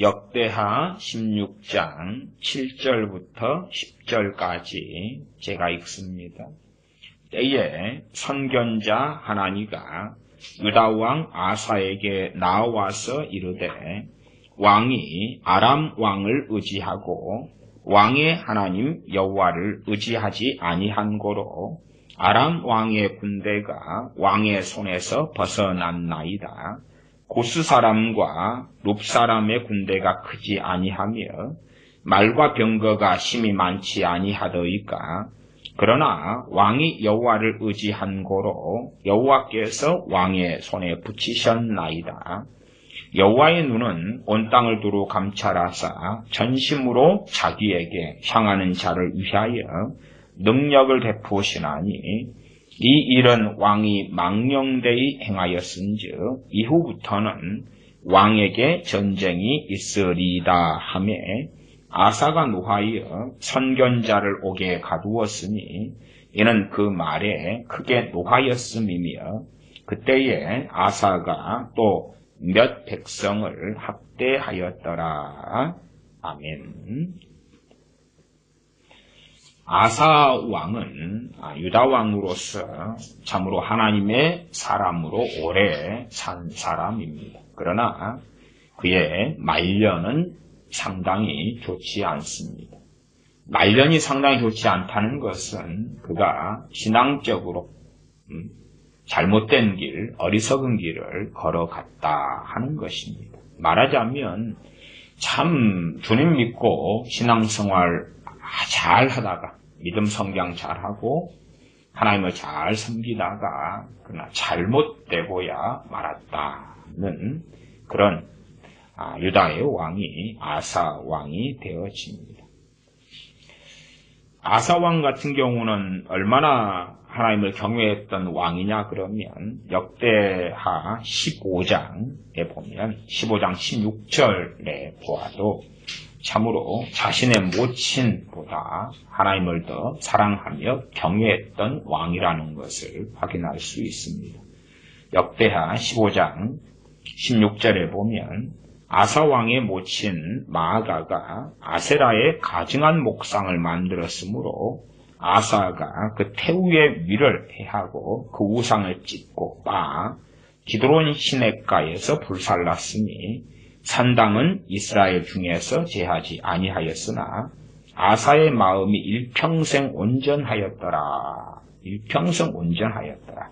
역대하 16장 7절부터 10절까지 제가 읽습니다. 때에 선견자 하나니가 유다왕 아사에게 나와서 이르되 왕이 아람 왕을 의지하고 왕의 하나님 여호와를 의지하지 아니한 고로 아람 왕의 군대가 왕의 손에서 벗어났나이다. 고스 사람과 룹 사람의 군대가 크지 아니하며 말과 병거가 심히 많지 아니하더이까. 그러나 왕이 여호와를 의지한 고로 여호와께서 왕의 손에 붙이셨나이다. 여호와의 눈은 온 땅을 두루 감찰하사 전심으로 자기에게 향하는 자를 위하여 능력을 베푸시나니 이 일은 왕이 망령되이 행하였은즉 이후부터는 왕에게 전쟁이 있으리이다 하며 아사가 노하여 선견자를 옥에 가두었으니 이는 그 말에 크게 노하였음이며 그때에 아사가 또 몇 백성을 학대하였더라. 아멘. 아사 왕은 유다 왕으로서 참으로 하나님의 사람으로 오래 산 사람입니다. 그러나 그의 말년은 상당히 좋지 않습니다. 말년이 상당히 좋지 않다는 것은 그가 신앙적으로 잘못된 길, 어리석은 길을 걸어갔다 하는 것입니다. 말하자면 참 주님 믿고 신앙생활 잘 하다가 믿음 성장 잘하고 하나님을 잘 섬기다가 그러나 잘못되고야 말았다는 그런 유다의 왕이 아사 왕이 되어집니다. 아사 왕 같은 경우는 얼마나 하나님을 경외했던 왕이냐 그러면 역대하 15장에 보면 15장 16절에 보아도 참으로 자신의 모친보다 하나님을 더 사랑하며 경외했던 왕이라는 것을 확인할 수 있습니다. 역대하 15장 16절에 보면 아사 왕의 모친 마아가가 아세라의 가증한 목상을 만들었으므로 아사가 그 태우의 위를 해하고 그 우상을 찢고 빠 기드론 시냇가에서 불살랐으니 산당은 이스라엘 중에서 제하지 아니하였으나 아사의 마음이 일평생 온전하였더라. 일평생 온전하였더라.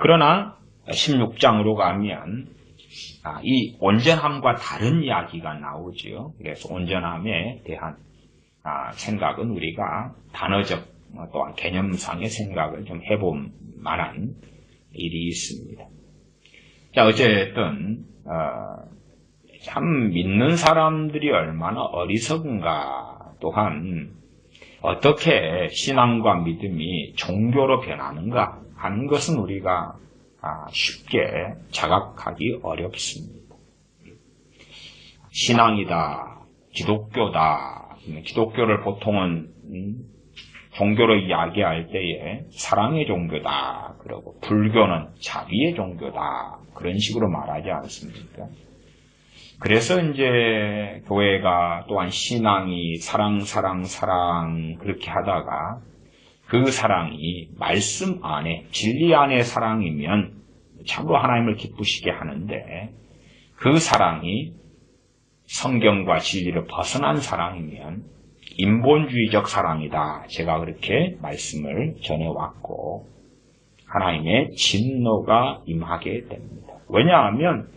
그러나 16장으로 가면 이 온전함과 다른 이야기가 나오죠. 그래서 온전함에 대한 생각은 우리가 단어적 또한 개념상의 생각을 좀 해볼 만한 일이 있습니다. 자, 어쨌든 참 믿는 사람들이 얼마나 어리석은가, 또한 어떻게 신앙과 믿음이 종교로 변하는가 하는 것은 우리가 쉽게 자각하기 어렵습니다. 신앙이다, 기독교다, 기독교를 보통은 종교로 이야기할 때에 사랑의 종교다, 그리고 불교는 자비의 종교다, 그런 식으로 말하지 않습니까? 그래서 이제 교회가 또한 신앙이 사랑 그렇게 하다가 그 사랑이 말씀 안에, 진리 안의 사랑이면 참으로 하나님을 기쁘시게 하는데 그 사랑이 성경과 진리를 벗어난 사랑이면 인본주의적 사랑이다. 제가 그렇게 말씀을 전해왔고 하나님의 진노가 임하게 됩니다. 왜냐하면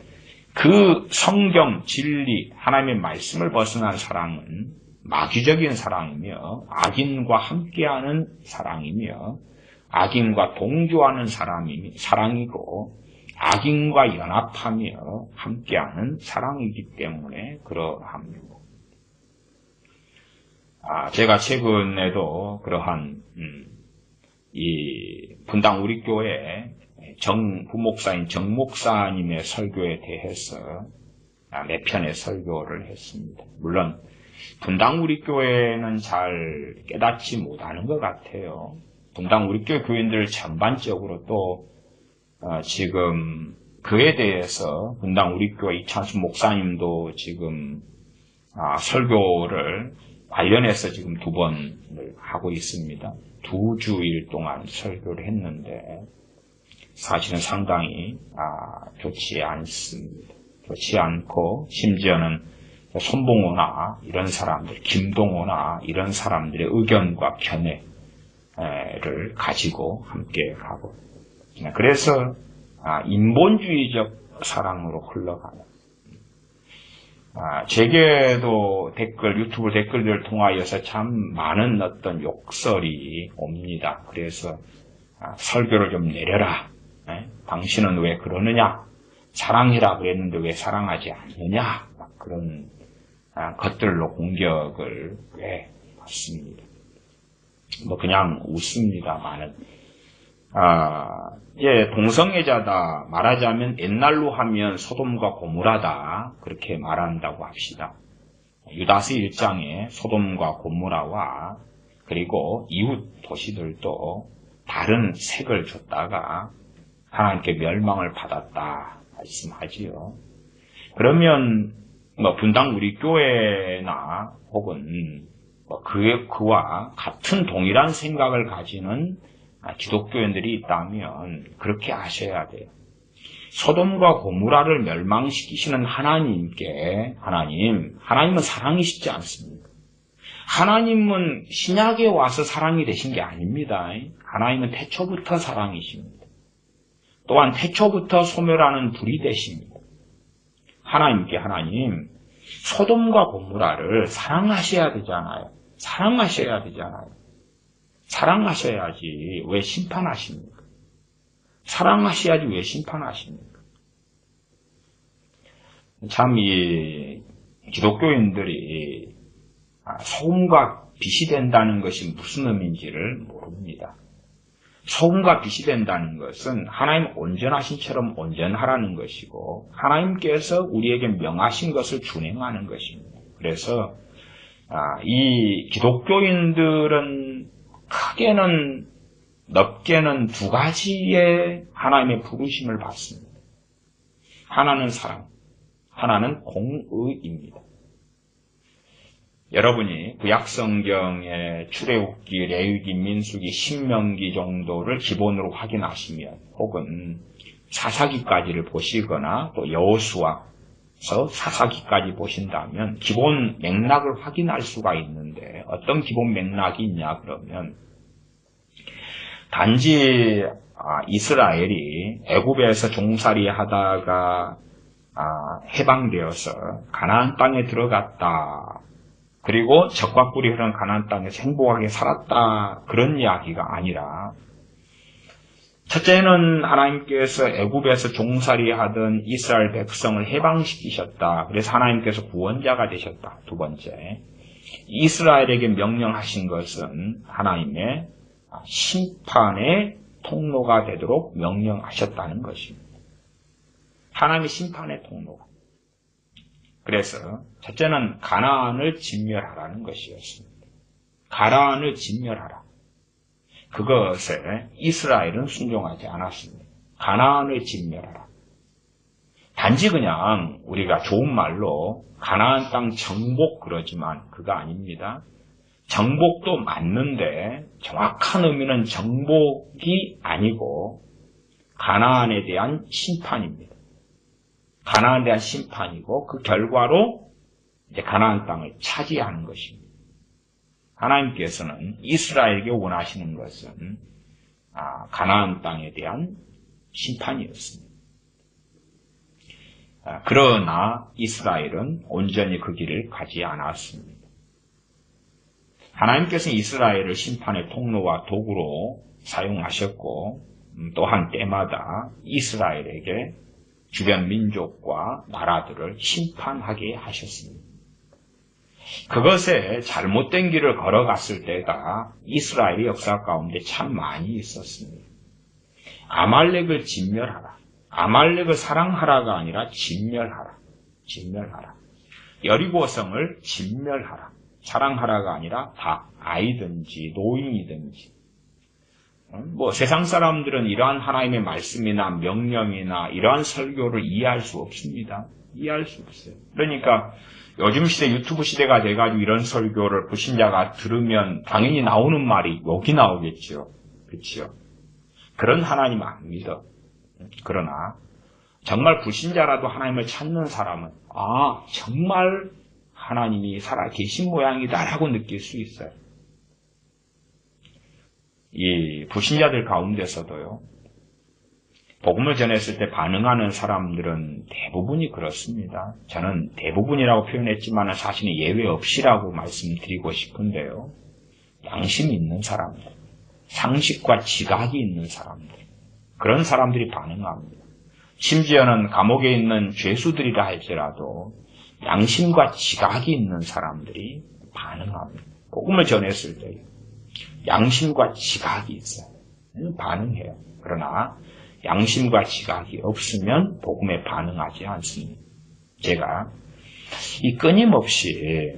그 성경, 진리, 하나님의 말씀을 벗어난 사랑은 마귀적인 사랑이며 악인과 함께하는 사랑이며 악인과 동조하는 사랑이고 악인과 연합하며 함께하는 사랑이기 때문에 그러합니다. 제가 최근에도 그러한 이 분당 우리 교회 부목사인 정 목사님의 설교에 대해서 몇 편의 설교를 했습니다. 물론 분당 우리 교회는 잘 깨닫지 못하는 것 같아요. 분당 우리 교회 교인들 전반적으로 또 지금 그에 대해서 분당 우리교회 이찬수 목사님도 지금 설교를 관련해서 지금 2번을 하고 있습니다. 2주일 동안 설교를 했는데 사실은 상당히 좋지 않습니다. 좋지 않고 심지어는 손봉호나 이런 사람들, 김동호나 이런 사람들의 의견과 견해를 가지고 함께 하고, 그래서 인본주의적 사랑으로 흘러가요. 제게도 유튜브 댓글들을 통하여서 참 많은 어떤 욕설이 옵니다. 그래서 설교를 좀 내려라. 당신은 왜 그러느냐? 사랑해라 그랬는데 왜 사랑하지 않느냐? 그런 것들로 공격을 왜 받습니다. 그냥 웃습니다만은. 동성애자다 말하자면 옛날로 하면 소돔과 고모라다 그렇게 말한다고 합시다. 유다서 1장에 소돔과 고모라와 그리고 이웃 도시들도 다른 색을 줬다가 하나님께 멸망을 받았다 말씀하지요. 그러면 분당 우리 교회나 혹은 그와 같은 동일한 생각을 가지는 기독교인들이 있다면 그렇게 아셔야 돼요. 소돔과 고모라를 멸망시키시는 하나님은 사랑이시지 않습니까? 하나님은 신약에 와서 사랑이 되신 게 아닙니다. 하나님은 태초부터 사랑이십니다. 또한 태초부터 소멸하는 불이 되십니다. 하나님, 소돔과 고모라를 사랑하셔야 되잖아요. 사랑하셔야지 왜 심판하십니까? 사랑하셔야지 왜 심판하십니까? 참 이 기독교인들이 소금과 빛이 된다는 것이 무슨 의미인지를 모릅니다. 소금과 빛이 된다는 것은 하나님 온전하신 처럼 온전하라는 것이고 하나님께서 우리에게 명하신 것을 준행하는 것입니다. 그래서 이 기독교인들은 크게는 넓게는 2가지의 하나님의 부르심을 받습니다. 하나는 사랑, 하나는 공의입니다. 여러분이 구약성경의 출애굽기, 레위기, 민수기, 신명기 정도를 기본으로 확인하시면 혹은 사사기까지를 보시거나 또 여호수아서 사사기까지 보신다면 기본 맥락을 확인할 수가 있는데 어떤 기본 맥락이 있냐 그러면 단지 이스라엘이 애굽에서 종살이 하다가 해방되어서 가나안 땅에 들어갔다. 그리고 적과 꿀이 흐르는 가나안 땅에서 행복하게 살았다. 그런 이야기가 아니라 첫째는 하나님께서 애굽에서 종살이 하던 이스라엘 백성을 해방시키셨다. 그래서 하나님께서 구원자가 되셨다. 2번째, 이스라엘에게 명령하신 것은 하나님의 심판의 통로가 되도록 명령하셨다는 것입니다. 하나님의 심판의 통로가. 그래서 첫째는 가나안을 진멸하라는 것이었습니다. 가나안을 진멸하라. 그것에 이스라엘은 순종하지 않았습니다. 가나안을 진멸하라. 단지 그냥 우리가 좋은 말로 가나안 땅 정복 그러지만 그거 아닙니다. 정복도 맞는데 정확한 의미는 정복이 아니고 가나안에 대한 심판입니다. 가나안에 대한 심판이고 그 결과로 이제 가나안 땅을 차지하는 것입니다. 하나님께서는 이스라엘에게 원하시는 것은 가나안 땅에 대한 심판이었습니다. 그러나 이스라엘은 온전히 그 길을 가지 않았습니다. 하나님께서는 이스라엘을 심판의 통로와 도구로 사용하셨고 또한 때마다 이스라엘에게 주변 민족과 나라들을 심판하게 하셨습니다. 그것에 잘못된 길을 걸어갔을 때가 이스라엘의 역사 가운데 참 많이 있었습니다. 아말렉을 진멸하라. 아말렉을 사랑하라가 아니라 진멸하라. 여리고성을 진멸하라. 사랑하라가 아니라 다 아이든지 노인이든지 뭐 세상 사람들은 이러한 하나님의 말씀이나 명령이나 이러한 설교를 이해할 수 없습니다. 이해할 수 없어요. 그러니까 요즘 시대 유튜브 시대가 돼가지고 이런 설교를 불신자가 들으면 당연히 나오는 말이 욕이 나오겠죠. 그렇죠? 그런 하나님 안 믿어. 그러나 정말 불신자라도 하나님을 찾는 사람은 정말 하나님이 살아 계신 모양이다라고 느낄 수 있어요. 이 불신자들 가운데서도요. 복음을 전했을 때 반응하는 사람들은 대부분이 그렇습니다. 저는 대부분이라고 표현했지만 사실은 예외 없이라고 말씀드리고 싶은데요. 양심이 있는 사람들, 상식과 지각이 있는 사람들, 그런 사람들이 반응합니다. 심지어는 감옥에 있는 죄수들이라 할지라도 양심과 지각이 있는 사람들이 반응합니다. 복음을 전했을 때 양심과 지각이 있어요. 반응해요. 그러나 양심과 지각이 없으면 복음에 반응하지 않습니다. 제가 이 끊임없이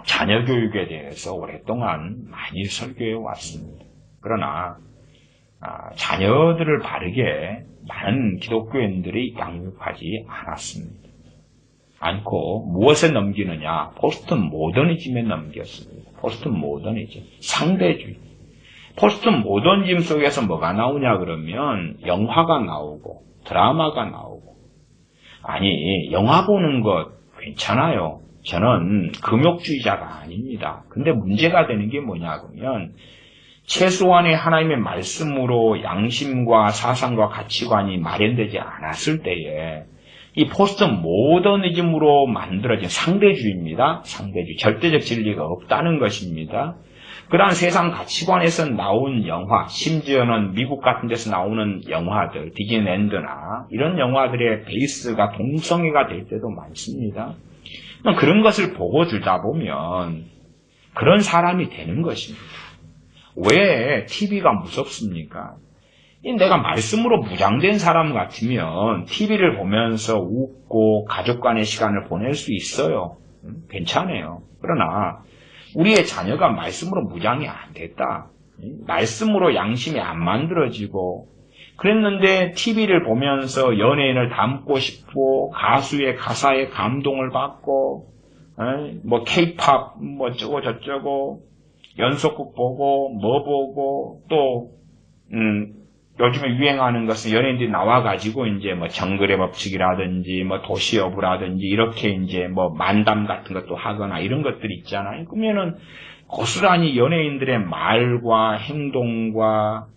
자녀 교육에 대해서 오랫동안 많이 설교해 왔습니다. 그러나 자녀들을 바르게 많은 기독교인들이 양육하지 않았습니다. 않고 무엇에 넘기느냐? 포스트 모더니즘에 넘겼습니다. 포스트 모더니즘, 상대주의. 포스트 모더니즘 속에서 뭐가 나오냐 그러면 영화가 나오고 드라마가 나오고 아니 영화 보는 것 괜찮아요. 저는 금욕주의자가 아닙니다. 근데 문제가 되는 게 뭐냐 그러면 최소한의 하나님의 말씀으로 양심과 사상과 가치관이 마련되지 않았을 때에 이 포스트 모더니즘으로 만들어진 상대주의입니다. 상대주의. 절대적 진리가 없다는 것입니다. 그러한 세상 가치관에서 나온 영화, 심지어는 미국 같은 데서 나오는 영화들, 디즈니랜드나 이런 영화들의 베이스가 동성애가 될 때도 많습니다. 그런 것을 보고 들다 보면 그런 사람이 되는 것입니다. 왜 TV가 무섭습니까? 내가 말씀으로 무장된 사람 같으면 TV를 보면서 웃고 가족 간의 시간을 보낼 수 있어요. 괜찮아요. 그러나 우리의 자녀가 말씀으로 무장이 안 됐다. 말씀으로 양심이 안 만들어지고 그랬는데 TV를 보면서 연예인을 닮고 싶고 가수의 가사에 감동을 받고 뭐 K-팝 뭐 어쩌고 저쩌고 연속극 보고 뭐 보고 또 요즘에 유행하는 것은 연예인들이 나와가지고 이제 뭐 정글의 법칙이라든지 뭐 도시여부라든지 이렇게 이제 뭐 만담 같은 것도 하거나 이런 것들이 있잖아요. 그러면은 고스란히 연예인들의 말과 행동과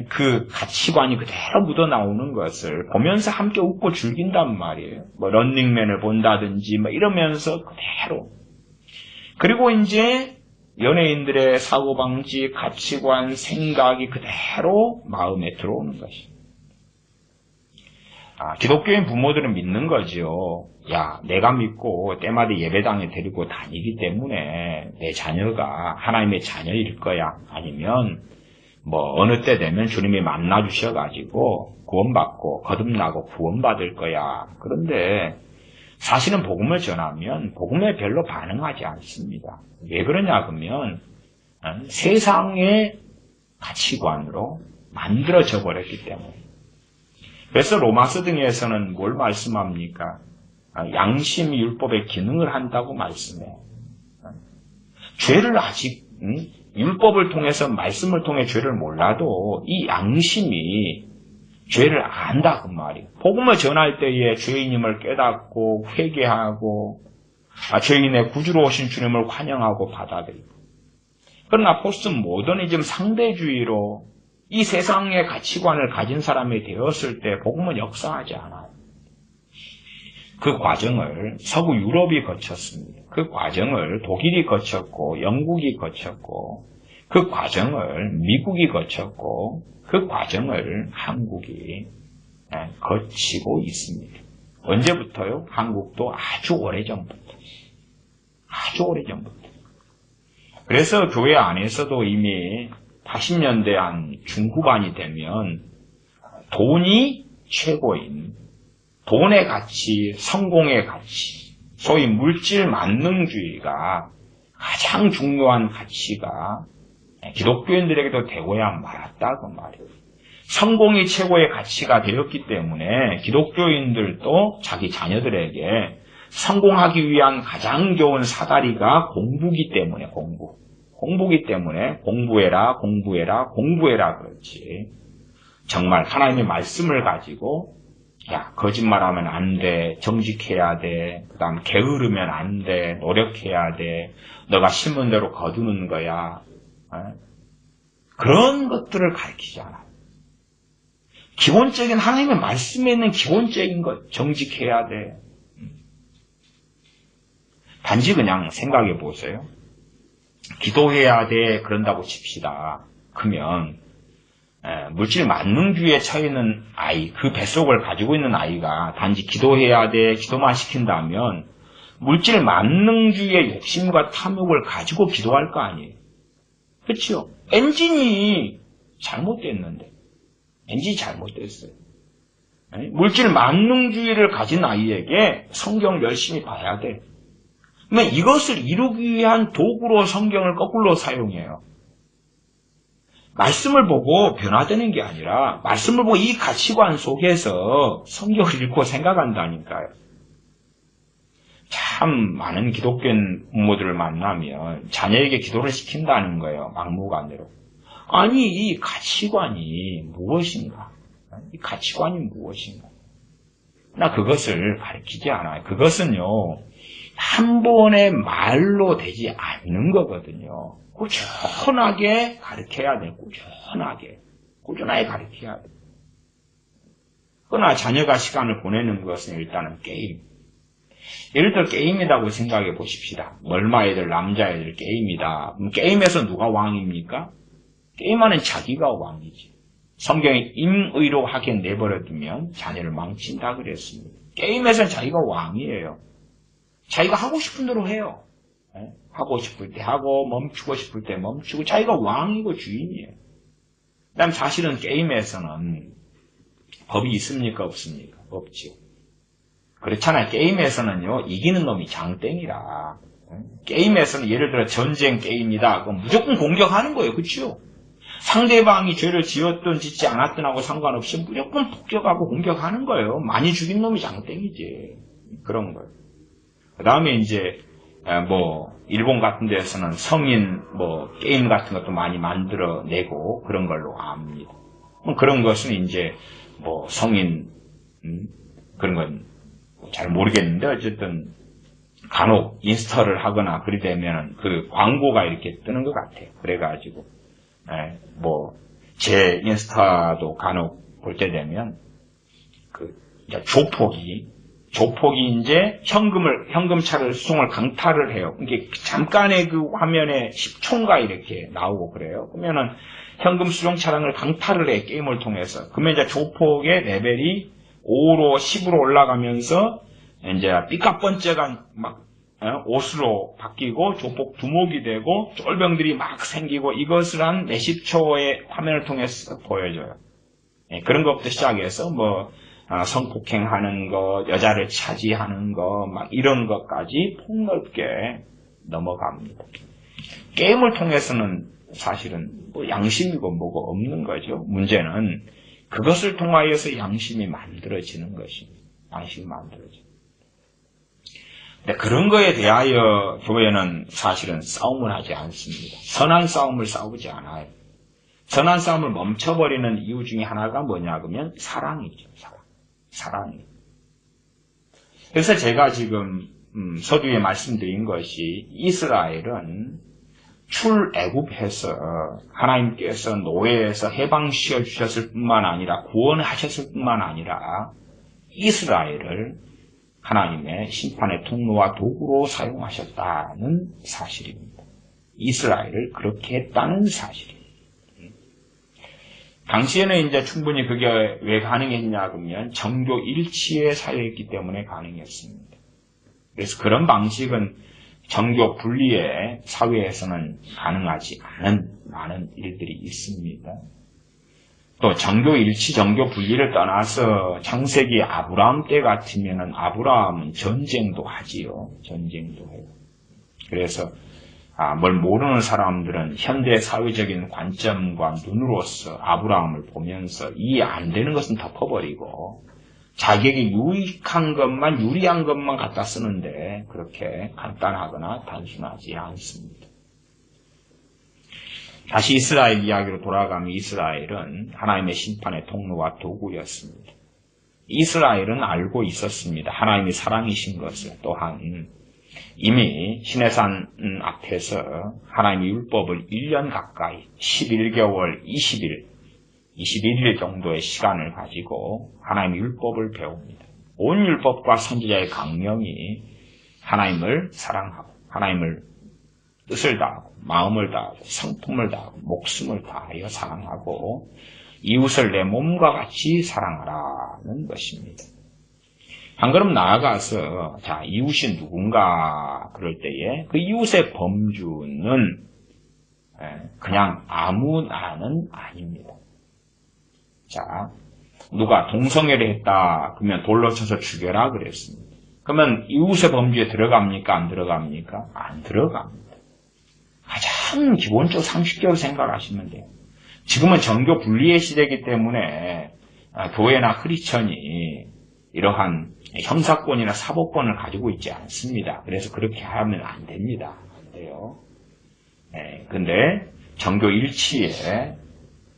그 가치관이 그대로 묻어 나오는 것을 보면서 함께 웃고 즐긴단 말이에요. 뭐 런닝맨을 본다든지 뭐 이러면서 그대로. 그리고 이제 연예인들의 사고방식, 가치관, 생각이 그대로 마음에 들어오는 것입니다. 기독교인 부모들은 믿는 거지요. 야, 내가 믿고 때마다 예배당에 데리고 다니기 때문에 내 자녀가 하나님의 자녀일 거야. 아니면 뭐 어느 때 되면 주님이 만나 주셔가지고 구원받고 거듭나고 구원받을 거야. 그런데 사실은 복음을 전하면 복음에 별로 반응하지 않습니다. 왜 그러냐 그러면 세상의 가치관으로 만들어져 버렸기 때문에. 그래서 로마서 등에서는 뭘 말씀합니까? 양심이 율법의 기능을 한다고 말씀해요. 죄를 아직 율법을 통해서 말씀을 통해 죄를 몰라도 이 양심이 죄를 안다 그 말이에요. 복음을 전할 때에 죄인임을 깨닫고 회개하고 죄인의 구주로 오신 주님을 환영하고 받아들이고. 그러나 포스트 모더니즘 상대주의로 이 세상의 가치관을 가진 사람이 되었을 때 복음은 역사하지 않아요. 그 과정을 서구 유럽이 거쳤습니다. 그 과정을 독일이 거쳤고 영국이 거쳤고 그 과정을 미국이 거쳤고 그 과정을 한국이 거치고 있습니다. 언제부터요? 한국도 아주 오래전부터. 아주 오래전부터. 그래서 교회 안에서도 이미 80년대 한 중후반이 되면 돈이 최고인 돈의 가치, 성공의 가치, 소위 물질 만능주의가 가장 중요한 가치가 기독교인들에게도 되고야 말았다고 말이에요. 성공이 최고의 가치가 되었기 때문에 기독교인들도 자기 자녀들에게 성공하기 위한 가장 좋은 사다리가 공부기 때문에 공부기 때문에 공부해라 그렇지. 정말 하나님의 말씀을 가지고 야, 거짓말하면 안 돼, 정직해야 돼, 그 다음 게으르면 안 돼, 노력해야 돼, 너가 심은 대로 거두는 거야. 그런 것들을 가르치지 않아요. 기본적인 하나님의 말씀에 있는 기본적인 것, 정직해야 돼. 단지 그냥 생각해 보세요. 기도해야 돼, 그런다고 칩시다. 그러면 물질 만능주의에 처해 있는 아이, 그 뱃속을 가지고 있는 아이가 단지 기도해야 돼, 기도만 시킨다면 물질 만능주의의 욕심과 탐욕을 가지고 기도할 거 아니에요. 그렇죠? 엔진이 잘못됐는데. 엔진이 잘못됐어요. 물질 만능주의를 가진 아이에게 성경을 열심히 봐야 돼. 그러면 이것을 이루기 위한 도구로 성경을 거꾸로 사용해요. 말씀을 보고 변화되는 게 아니라 말씀을 보고 이 가치관 속에서 성경을 읽고 생각한다니까요. 참 많은 기독교인 부모들을 만나면 자녀에게 기도를 시킨다는 거예요. 막무가내로. 아니 이 가치관이 무엇인가? 이 가치관이 무엇인가? 나 그것을 가르치지 않아요. 그것은요. 한 번의 말로 되지 않는 거거든요. 꾸준하게 가르쳐야 돼요. 꾸준하게 가르쳐야 돼요. 그러나 자녀가 시간을 보내는 것은 일단은 게임. 예를 들어 게임이라고 생각해 보십시다. 얼마애들 남자애들 게임이다. 그럼 게임에서 누가 왕입니까? 게임하는 자기가 왕이지. 성경이 임의로 하게 내버려두면 자녀를 망친다 그랬습니다. 게임에서는 자기가 왕이에요. 자기가 하고 싶은 대로 해요. 하고 싶을 때 하고 멈추고 싶을 때 멈추고 자기가 왕이고 주인이에요. 그다음 사실은 게임에서는 법이 있습니까? 없습니까? 없죠. 그렇잖아요. 게임에서는요. 이기는 놈이 장땡이라. 게임에서는 예를 들어 전쟁 게임이다. 그럼 무조건 공격하는 거예요. 그렇죠? 상대방이 죄를 지었든 짓지 않았든 하고 상관없이 무조건 폭격하고 공격하는 거예요. 많이 죽인 놈이 장땡이지. 그런 거예요. 그 다음에 이제 일본 같은 데서는 성인 게임 같은 것도 많이 만들어내고 그런 걸로 압니다. 그런 것은 이제 성인 그런 건 잘 모르겠는데 어쨌든 간혹 인스톨을 하거나 그리 되면 그 광고가 이렇게 뜨는 것 같아요. 그래가지고 제 인스타도 간혹 볼 때 되면 이제 조폭이 이제 현금차를 수송을 강탈을 해요. 이게 잠깐의 그 화면에 10초인가 이렇게 나오고 그래요. 그러면은 현금 수송 차량을 강탈을 해, 게임을 통해서. 그러면 이제 조폭의 레벨이 5로 10으로 올라가면서 이제 삐까뻔쩍한 옷으로 바뀌고 조폭 두목이 되고 쫄병들이 막 생기고 이것을 한 몇십 초의 화면을 통해서 보여줘요. 그런 것부터 시작해서 성폭행하는 거, 여자를 차지하는 거, 이런 것까지 폭넓게 넘어갑니다. 게임을 통해서는 사실은 양심이고 뭐가 없는 거죠. 문제는 그것을 통하여서 양심이 만들어지는 것입니다. 양심이 만들어져요. 근데 그런 거에 대하여 교회는 사실은 싸움을 하지 않습니다. 선한 싸움을 싸우지 않아요. 선한 싸움을 멈춰버리는 이유 중에 하나가 뭐냐 그러면 사랑이죠. 사랑이에요. 그래서 제가 지금 서두에 말씀드린 것이 이스라엘은 출애굽해서 하나님께서 노예에서 해방시켜 주셨을 뿐만 아니라 구원하셨을 뿐만 아니라 이스라엘을 하나님의 심판의 통로와 도구로 사용하셨다는 사실입니다. 이스라엘을 그렇게 했다는 사실입니다. 당시에는 이제 충분히 그게 왜 가능했냐 그러면 정교 일치에 사여있기 때문에 가능했습니다. 그래서 그런 방식은 정교 분리의 사회에서는 가능하지 않은 많은 일들이 있습니다. 또 정교 일치, 정교 분리를 떠나서 창세기 아브라함 때 같으면은 아브라함은 전쟁도 하지요. 전쟁도 해요. 그래서 뭘 모르는 사람들은 현대 사회적인 관점과 눈으로서 아브라함을 보면서 이해 안 되는 것은 덮어버리고 자기에게 유리한 것만 갖다 쓰는데 그렇게 간단하거나 단순하지 않습니다. 다시 이스라엘 이야기로 돌아가면 이스라엘은 하나님의 심판의 통로와 도구였습니다. 이스라엘은 알고 있었습니다. 하나님이 사랑이신 것을. 또한 이미 시내산 앞에서 하나님의 율법을 1년 가까이 11개월 21일 정도의 시간을 가지고 하나님의 율법을 배웁니다. 온 율법과 선지자의 강령이 하나님을 사랑하고 하나님을 뜻을 다하고 마음을 다하고 성품을 다하고 목숨을 다하여 사랑하고 이웃을 내 몸과 같이 사랑하라는 것입니다. 한 걸음 나아가서 이웃이 누군가 그럴 때에 그 이웃의 범주는 그냥 아무나는 아닙니다. 누가 동성애를 했다 그러면 돌로 쳐서 죽여라 그랬습니다. 그러면 이웃의 범주에 들어갑니까? 안 들어갑니까? 안 들어갑니다. 가장 기본적 상식적으로 생각하시면 돼요. 지금은 정교 분리의 시대이기 때문에 교회나 크리스천이 이러한 형사권이나 사법권을 가지고 있지 않습니다. 그래서 그렇게 하면 안 됩니다. 안 돼요. 근데 정교 일치에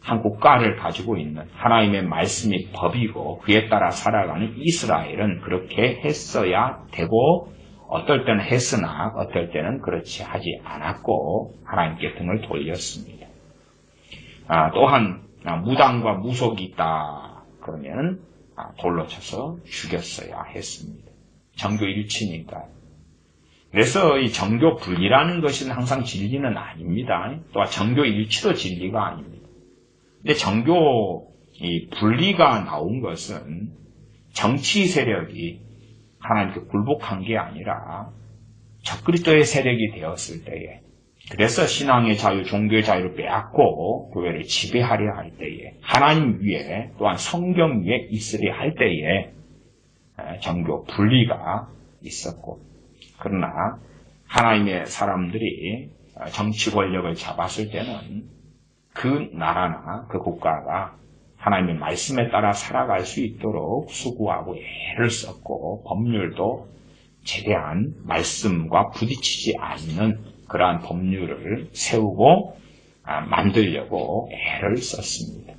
한 국가를 가지고 있는 하나님의 말씀이 법이고 그에 따라 살아가는 이스라엘은 그렇게 했어야 되고 어떨 때는 했으나 어떨 때는 그렇지 하지 않았고 하나님께 등을 돌렸습니다. 또한 무당과 무속이 있다 그러면 돌로 쳐서 죽였어야 했습니다. 정교 일치니까. 그래서 이 정교 분리라는 것은 항상 진리는 아닙니다. 또한 정교 일치도 진리가 아닙니다. 근데 정교 이 분리가 나온 것은 정치 세력이 하나님께 굴복한 게 아니라 적그리스도의 세력이 되었을 때에, 그래서 신앙의 자유, 종교의 자유를 빼앗고 교회를 지배하려 할 때에, 하나님 위에 또한 성경 위에 있으려 할 때에 정교 분리가 있었고, 그러나 하나님의 사람들이 정치 권력을 잡았을 때는 그 나라나 그 국가가 하나님의 말씀에 따라 살아갈 수 있도록 수고하고 애를 썼고, 법률도 최대한 말씀과 부딪히지 않는 그러한 법률을 세우고 만들려고 애를 썼습니다.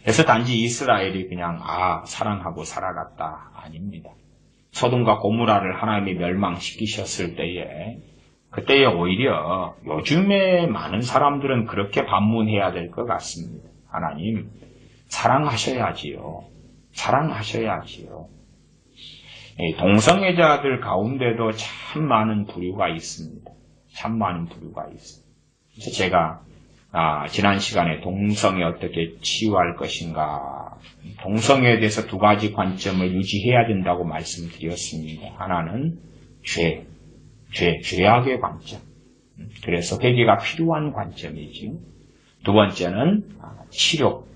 그래서 단지 이스라엘이 그냥 사랑하고 살아갔다 아닙니다. 소돔과 고모라를 하나님이 멸망시키셨을 때에, 그때에 오히려 요즘에 많은 사람들은 그렇게 반문해야 될 것 같습니다. 하나님 사랑하셔야지요. 사랑하셔야지요. 동성애자들 가운데도 참 많은 부류가 있습니다. 참 많은 부류가 있습니다. 그래서 제가 지난 시간에 동성애 어떻게 치유할 것인가, 동성애에 대해서 두 가지 관점을 유지해야 된다고 말씀드렸습니다. 하나는 죄악의 관점. 그래서 회개가 필요한 관점이지요. 두 번째는 치료,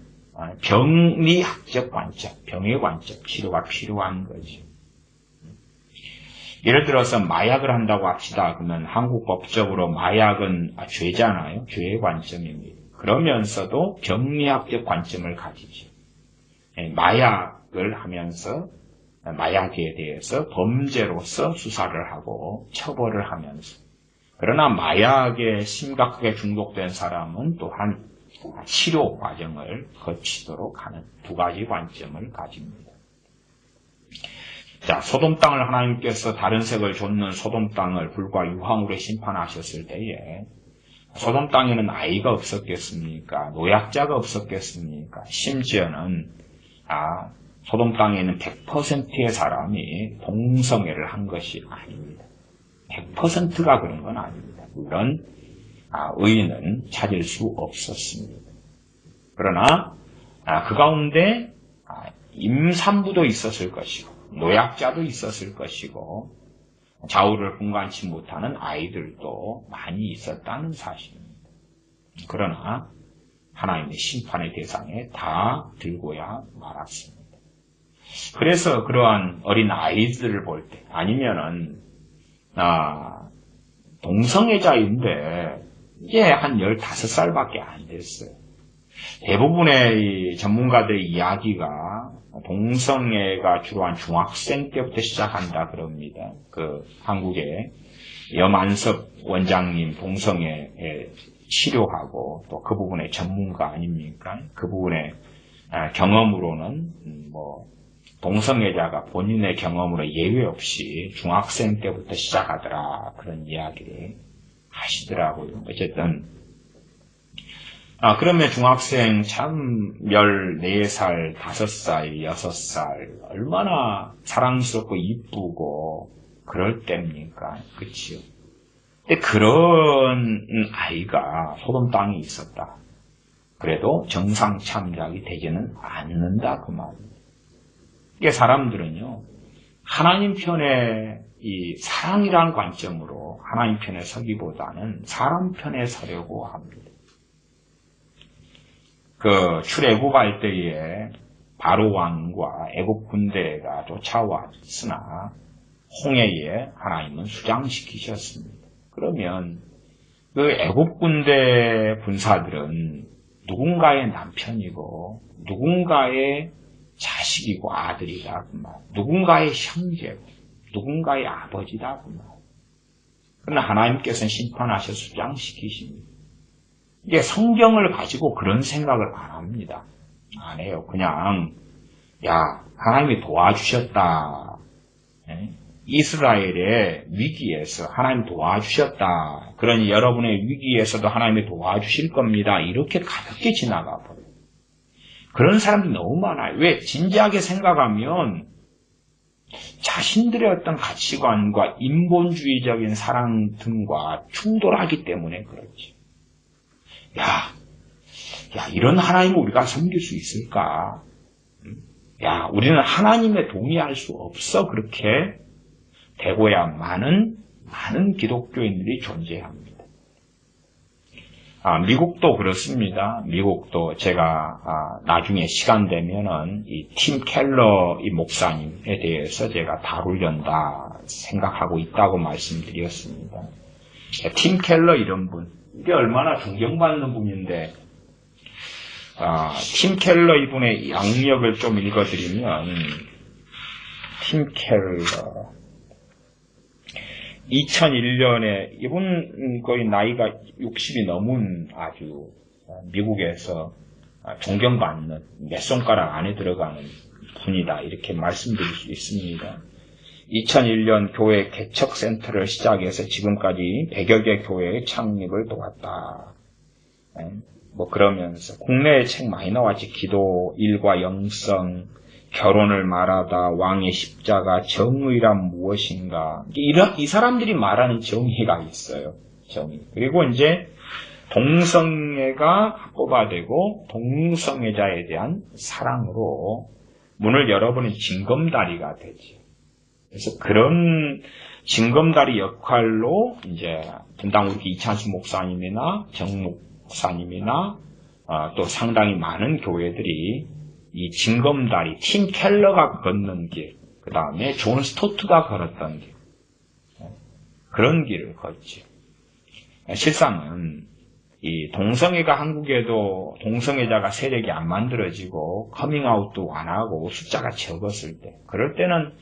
병리학적 관점, 병의 관점, 치료가 필요한 거죠. 예를 들어서 마약을 한다고 합시다. 그러면 한국 법적으로 마약은 죄잖아요. 죄의 관점입니다. 그러면서도 병리학적 관점을 가지죠. 마약을 하면서 마약에 대해서 범죄로서 수사를 하고 처벌을 하면서, 그러나 마약에 심각하게 중독된 사람은 또한 치료 과정을 거치도록 하는 두 가지 관점을 가집니다. 소돔 땅을 하나님께서 다른 색을 줬는 소돔 땅을 불과 유황으로 심판하셨을 때에, 소돔 땅에는 아이가 없었겠습니까? 노약자가 없었겠습니까? 심지어는 소돔 땅에는 100%의 사람이 동성애를 한 것이 아닙니다. 100%가 그런 건 아닙니다. 물론 의인은 찾을 수 없었습니다. 그러나 그 가운데 임산부도 있었을 것이고 노약자도 있었을 것이고 좌우를 분간치 못하는 아이들도 많이 있었다는 사실입니다. 그러나 하나님의 심판의 대상에 다 들고야 말았습니다. 그래서 그러한 어린 아이들을 볼 때, 아니면은 동성애자인데 이제 한 15살밖에 안 됐어요. 대부분의 이 전문가들의 이야기가 동성애가 주로 한 중학생 때부터 시작한다 그럽니다. 그 한국의 염안섭 원장님 동성애 치료하고 또 그 부분의 전문가 아닙니까? 그 부분의 경험으로는 뭐 동성애자가 본인의 경험으로 예외 없이 중학생 때부터 시작하더라 그런 이야기를 하시더라고요. 어쨌든 그러면 중학생 참 14살, 5살, 6살 얼마나 사랑스럽고 이쁘고 그럴 때입니까? 그치요? 근데 그런 아이가 소돔 땅에 있었다. 그래도 정상 참작이 되지는 않는다 그 말입니다. 이게 사람들은요 하나님 편에 이 사랑이라는 관점으로 하나님 편에 서기보다는 사람 편에 서려고 합니다. 그 출애굽할 때에 바로 왕과 애굽 군대가 쫓아왔으나 홍해에 하나님은 수장시키셨습니다. 그러면 그 애굽 군대 군사들은 누군가의 남편이고 누군가의 자식이고 아들이다 그 말, 누군가의 형제고 누군가의 아버지다 그 말. 그러나 하나님께서는 심판하셔서 수장시키십니다. 이게 성경을 가지고 그런 생각을 안 합니다. 안 해요. 그냥 하나님이 도와주셨다. 이스라엘의 위기에서 하나님 도와주셨다. 그러니 여러분의 위기에서도 하나님이 도와주실 겁니다. 이렇게 가볍게 지나가 버려요. 그런 사람들이 너무 많아요. 왜? 진지하게 생각하면 자신들의 어떤 가치관과 인본주의적인 사랑 등과 충돌하기 때문에 그렇지. 이런 하나님을 우리가 섬길 수 있을까? 우리는 하나님에 동의할 수 없어. 그렇게 되고야 많은 기독교인들이 존재합니다. 미국도 그렇습니다. 미국도 제가 나중에 시간 되면은 이 팀 켈러 이 목사님에 대해서 제가 다루련다 생각하고 있다고 말씀드렸습니다. 팀 켈러 이런 분, 이게 얼마나 존경받는 분인데, 팀 켈러 이분의 양력을 좀 읽어드리면, 팀 켈러 2001년에 이분 거의 나이가 60이 넘은 아주 미국에서 존경받는 몇 손가락 안에 들어가는 분이다 이렇게 말씀드릴 수 있습니다. 2001년 교회 개척센터를 시작해서 지금까지 100여 개 교회의 창립을 도왔다. 그러면서 국내에 책 많이 나왔지. 기도, 일과 영성, 결혼을 말하다, 왕의 십자가, 정의란 무엇인가. 이 사람들이 말하는 정의가 있어요. 정의. 그리고 이제 동성애가 합법화되고 동성애자에 대한 사랑으로 문을 열어보는 징검다리가 되지. 그래서 그런 징검다리 역할로 이제 분당 우리 이찬수 목사님이나 정 목사님이나 또 상당히 많은 교회들이 이 징검다리, 팀 켈러가 걷는 길, 그 다음에 존 스토트가 걸었던 길, 그런 길을 걷지. 실상은 이 동성애가 한국에도 동성애자가 세력이 안 만들어지고 커밍아웃도 안 하고 숫자가 적었을 때, 그럴 때는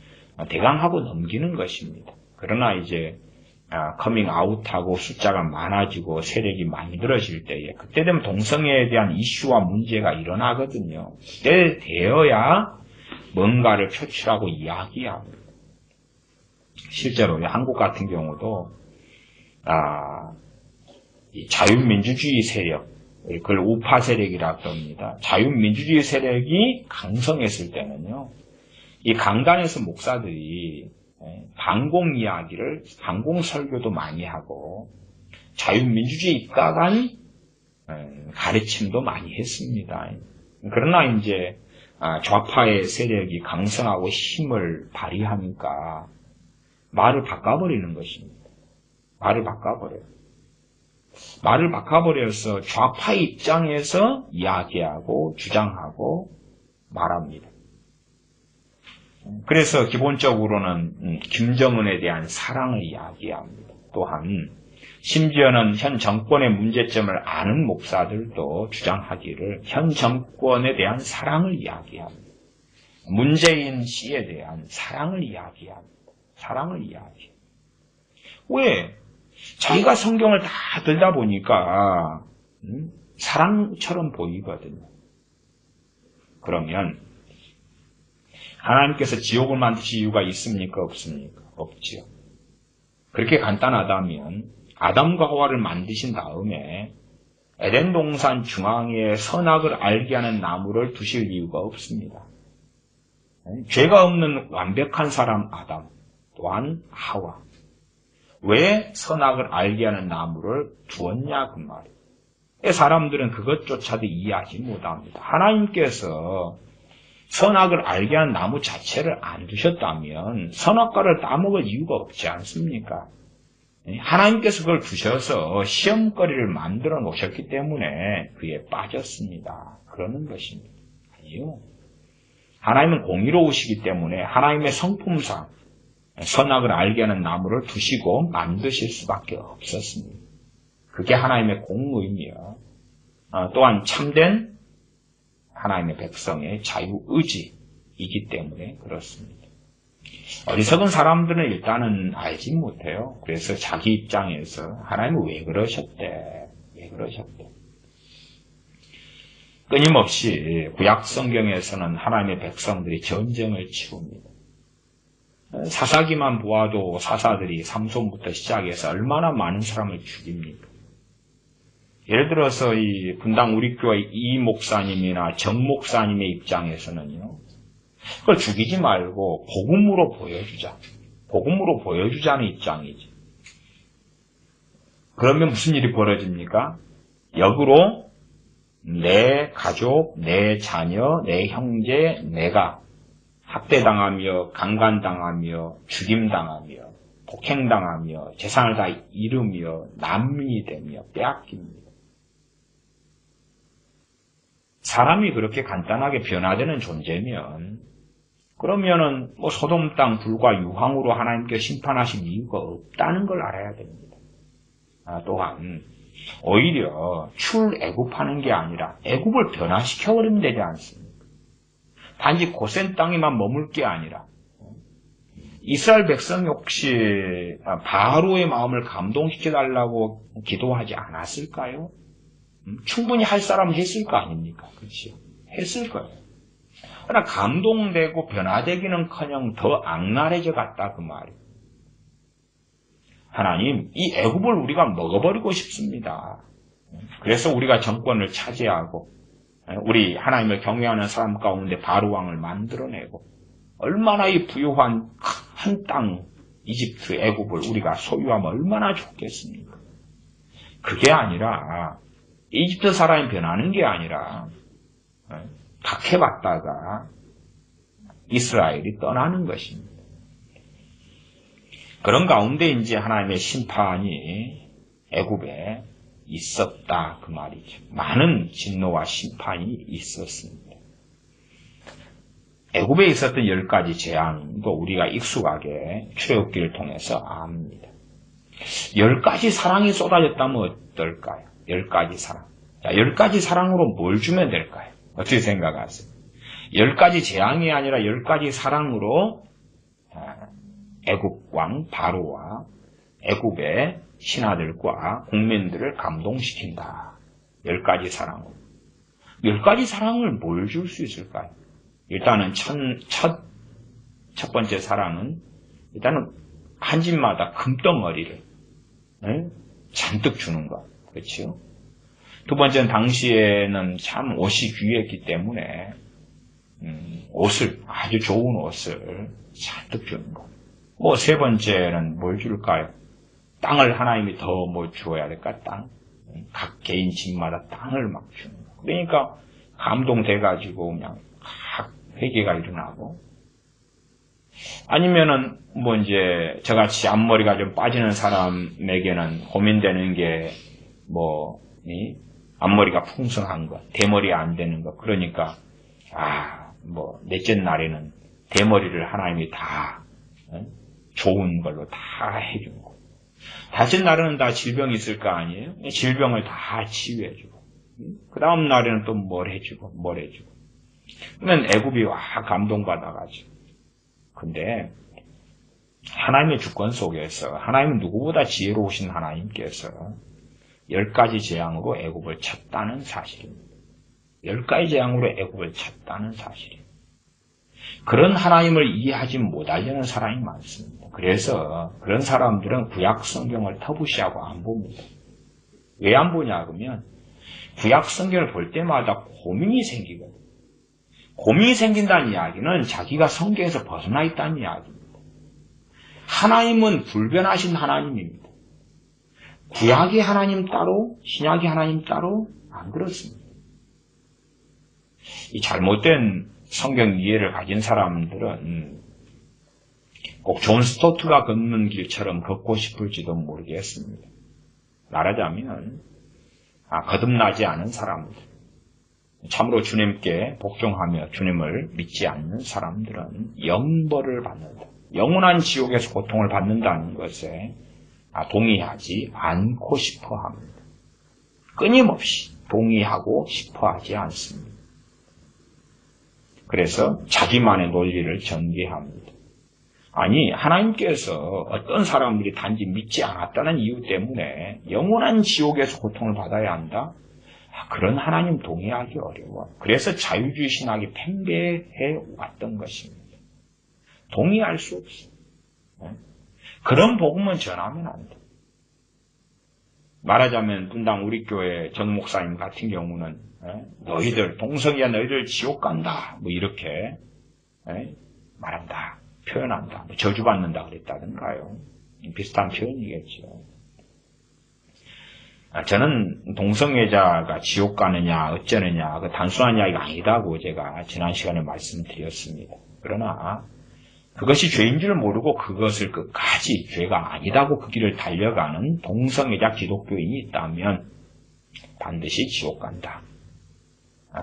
대강하고 넘기는 것입니다. 그러나 이제 커밍아웃하고 숫자가 많아지고 세력이 만들어질 때에 그때 되면 동성애에 대한 이슈와 문제가 일어나거든요. 그때 되어야 뭔가를 표출하고 이야기합니다. 실제로 한국 같은 경우도 이 자유민주주의 세력, 그걸 우파 세력이라고 합니다. 자유민주주의 세력이 강성했을 때는요, 이 강단에서 목사들이 반공 이야기를, 반공 설교도 많이 하고 자유민주주의 입각한 가르침도 많이 했습니다. 그러나 이제 좌파의 세력이 강성하고 힘을 발휘하니까 말을 바꿔버리는 것입니다. 말을 바꿔버려서 좌파의 입장에서 이야기하고 주장하고 말합니다. 그래서 기본적으로는 김정은에 대한 사랑을 이야기합니다. 또한 심지어는 현 정권의 문제점을 아는 목사들도 주장하기를 현 정권에 대한 사랑을 이야기합니다. 문재인 씨에 대한 사랑을 이야기합니다. 사랑을 이야기합니다. 왜? 자기가 성경을 다 들다 보니까 사랑처럼 보이거든요. 그러면 하나님께서 지옥을 만드실 이유가 있습니까? 없습니까? 없지요. 그렇게 간단하다면 아담과 하와를 만드신 다음에 에덴 동산 중앙에 선악을 알게 하는 나무를 두실 이유가 없습니다. 죄가 없는 완벽한 사람 아담, 또한 하와. 왜 선악을 알게 하는 나무를 두었냐 그 말이에요. 사람들은 그것조차도 이해하지 못합니다. 하나님께서 선악을 알게 하는 나무 자체를 안 두셨다면 선악과를 따먹을 이유가 없지 않습니까? 하나님께서 그걸 두셔서 시험거리를 만들어 놓으셨기 때문에 그에 빠졌습니다. 그러는 것입니다. 아니요. 하나님은 공의로우시기 때문에 하나님의 성품상 선악을 알게 하는 나무를 두시고 만드실 수밖에 없었습니다. 그게 하나님의 공의이며 또한 참된 하나님의 백성의 자유의지이기 때문에 그렇습니다. 어리석은 사람들은 일단은 알지 못해요. 그래서 자기 입장에서 하나님은 왜 그러셨대? 왜 그러셨대? 끊임없이 구약 성경에서는 하나님의 백성들이 전쟁을 치릅니다. 사사기만 보아도 사사들이 삼손부터 시작해서 얼마나 많은 사람을 죽입니까? 예를 들어서 이 분당 우리 교회 이 목사님이나 정 목사님의 입장에서는요. 그걸 죽이지 말고 복음으로 보여주자. 복음으로 보여주자는 입장이지. 그러면 무슨 일이 벌어집니까? 역으로 내 가족, 내 자녀, 내 형제, 내가 학대당하며 강간당하며 죽임당하며 폭행당하며 재산을 다 잃으며 난민이 되며 빼앗깁니다. 사람이 그렇게 간단하게 변화되는 존재면 그러면은 소돔 땅 불과 유황으로 하나님께서 심판하신 이유가 없다는 걸 알아야 됩니다. 또한 오히려 출애굽하는 게 아니라 애굽을 변화시켜버리면 되지 않습니까? 단지 고센 땅에만 머물 게 아니라 이스라엘 백성이 혹시 바로의 마음을 감동시켜달라고 기도하지 않았을까요? 충분히 할 사람은 했을 거 아닙니까? 그렇죠? 했을 거예요. 그러나 감동되고 변화되기는커녕 더 악랄해져 갔다 그 말이에요. 하나님, 이 애굽을 우리가 먹어버리고 싶습니다. 그래서 우리가 정권을 차지하고 우리 하나님을 경외하는 사람 가운데 바로 왕을 만들어내고 얼마나 이 부유한 한 땅 이집트 애굽을 우리가 소유하면 얼마나 좋겠습니까? 그게 아니라 이집트 사람이 변하는 게 아니라 박해받다가 이스라엘이 떠나는 것입니다. 그런 가운데 이제 하나님의 심판이 애굽에 있었다 그 말이죠. 많은 진노와 심판이 있었습니다. 애굽에 있었던 10가지 재앙도 우리가 익숙하게 출애굽기를 통해서 압니다. 10가지 사랑이 쏟아졌다면 어떨까요? 10가지 사랑. 자, 10가지 사랑으로 뭘 주면 될까요? 어떻게 생각하세요? 10가지 재앙이 아니라 10가지 사랑으로 애굽 왕 바로와 애굽의 신하들과 국민들을 감동시킨다. 10가지 사랑으로. 10가지 사랑을 뭘 줄 수 있을까요? 일단은 첫 번째 사랑은 일단은 한 집마다 금덩어리를 잔뜩 주는 것. 그렇죠? 두 번째는 당시에는 참 옷이 귀했기 때문에 옷을, 아주 좋은 옷을 잔뜩 주는 것. 세 번째는 뭘 줄까요? 땅을 하나님이 더 주어야 될까? 땅. 각 개인 집마다 땅을 막 주는 거. 그러니까 감동돼가지고 그냥 각 회개가 일어나고. 아니면은 이제 저같이 앞머리가 좀 빠지는 사람에게는 고민되는 게 앞머리가 풍성한 것, 대머리 안 되는 것. 그러니까 넷째 날에는 대머리를 하나님이 다 좋은 걸로 다 해준 거. 다섯 날에는 다 질병이 있을 거 아니에요? 질병을 다 치유해주고, 그 다음 날에는 또 뭘 해주고. 그러면 애굽이 와 감동받아가지고. 근데 하나님의 주권 속에서 하나님은 누구보다 지혜로우신 하나님께서 10가지 재앙으로 애굽을 쳤다는 사실입니다. 10가지 재앙으로 애굽을 쳤다는 사실이에요. 그런 하나님을 이해하지 못하려는 사람이 많습니다. 그래서 그런 사람들은 구약 성경을 터부시하고 안 봅니다. 왜 안 보냐 그러면 구약 성경을 볼 때마다 고민이 생기거든요. 고민이 생긴다는 이야기는 자기가 성경에서 벗어나 있다는 이야기입니다. 하나님은 불변하신 하나님입니다. 구약의 하나님 따로, 신약의 하나님 따로 안 그렇습니다. 이 잘못된 성경 이해를 가진 사람들은 꼭 존 스토트가 걷는 길처럼 걷고 싶을지도 모르겠습니다. 말하자면 거듭나지 않은 사람들, 참으로 주님께 복종하며 주님을 믿지 않는 사람들은 영벌을 받는다. 영원한 지옥에서 고통을 받는다는 것에 동의하지 않고 싶어 합니다. 끊임없이 동의하고 싶어 하지 않습니다. 그래서 자기만의 논리를 전개합니다. 아니, 하나님께서 어떤 사람들이 단지 믿지 않았다는 이유 때문에 영원한 지옥에서 고통을 받아야 한다? 그런 하나님 동의하기 어려워. 그래서 자유주의 신학이 팽배해 왔던 것입니다. 동의할 수 없어. 그런 복음은 전하면 안 돼. 말하자면 분당 우리 교회 정 목사님 같은 경우는 너희들 동성이야 너희들 지옥 간다 뭐 이렇게 말한다, 표현한다, 뭐 저주받는다 그랬다든가요. 비슷한 표현이겠죠. 저는 동성애자가 지옥 가느냐 어쩌느냐 그 단순한 이야기가 아니다고 제가 지난 시간에 말씀드렸습니다. 그러나 그것이 죄인 줄 모르고 그것을 끝까지 죄가 아니다고 그 길을 달려가는 동성애자 기독교인이 있다면 반드시 지옥 간다.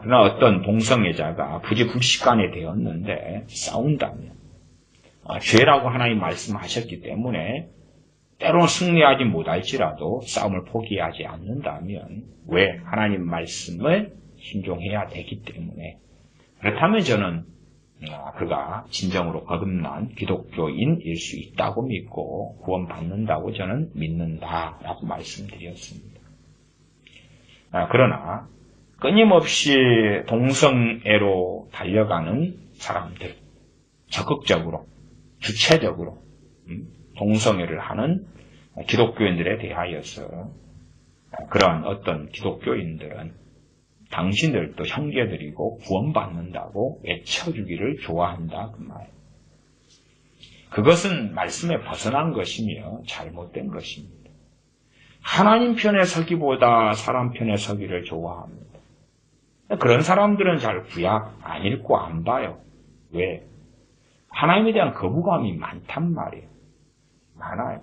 그러나 어떤 동성애자가 부지불식간에 되었는데 싸운다면 죄라고 하나님 말씀하셨기 때문에 때로는 승리하지 못할지라도 싸움을 포기하지 않는다면 왜 하나님 말씀을 순종해야 되기 때문에 그렇다면 저는 그가 진정으로 거듭난 기독교인일 수 있다고 믿고 구원받는다고 저는 믿는다라고 말씀드렸습니다. 그러나 끊임없이 동성애로 달려가는 사람들, 적극적으로, 주체적으로 동성애를 하는 기독교인들에 대하여서 그러한 어떤 기독교인들은 당신들도 형제들이고 구원받는다고 외쳐주기를 좋아한다 그 말. 그것은 말씀에 벗어난 것이며 잘못된 것입니다. 하나님 편에 서기보다 사람 편에 서기를 좋아합니다. 그런 사람들은 잘 구약 안 읽고 안 봐요. 왜? 하나님에 대한 거부감이 많단 말이에요. 많아요.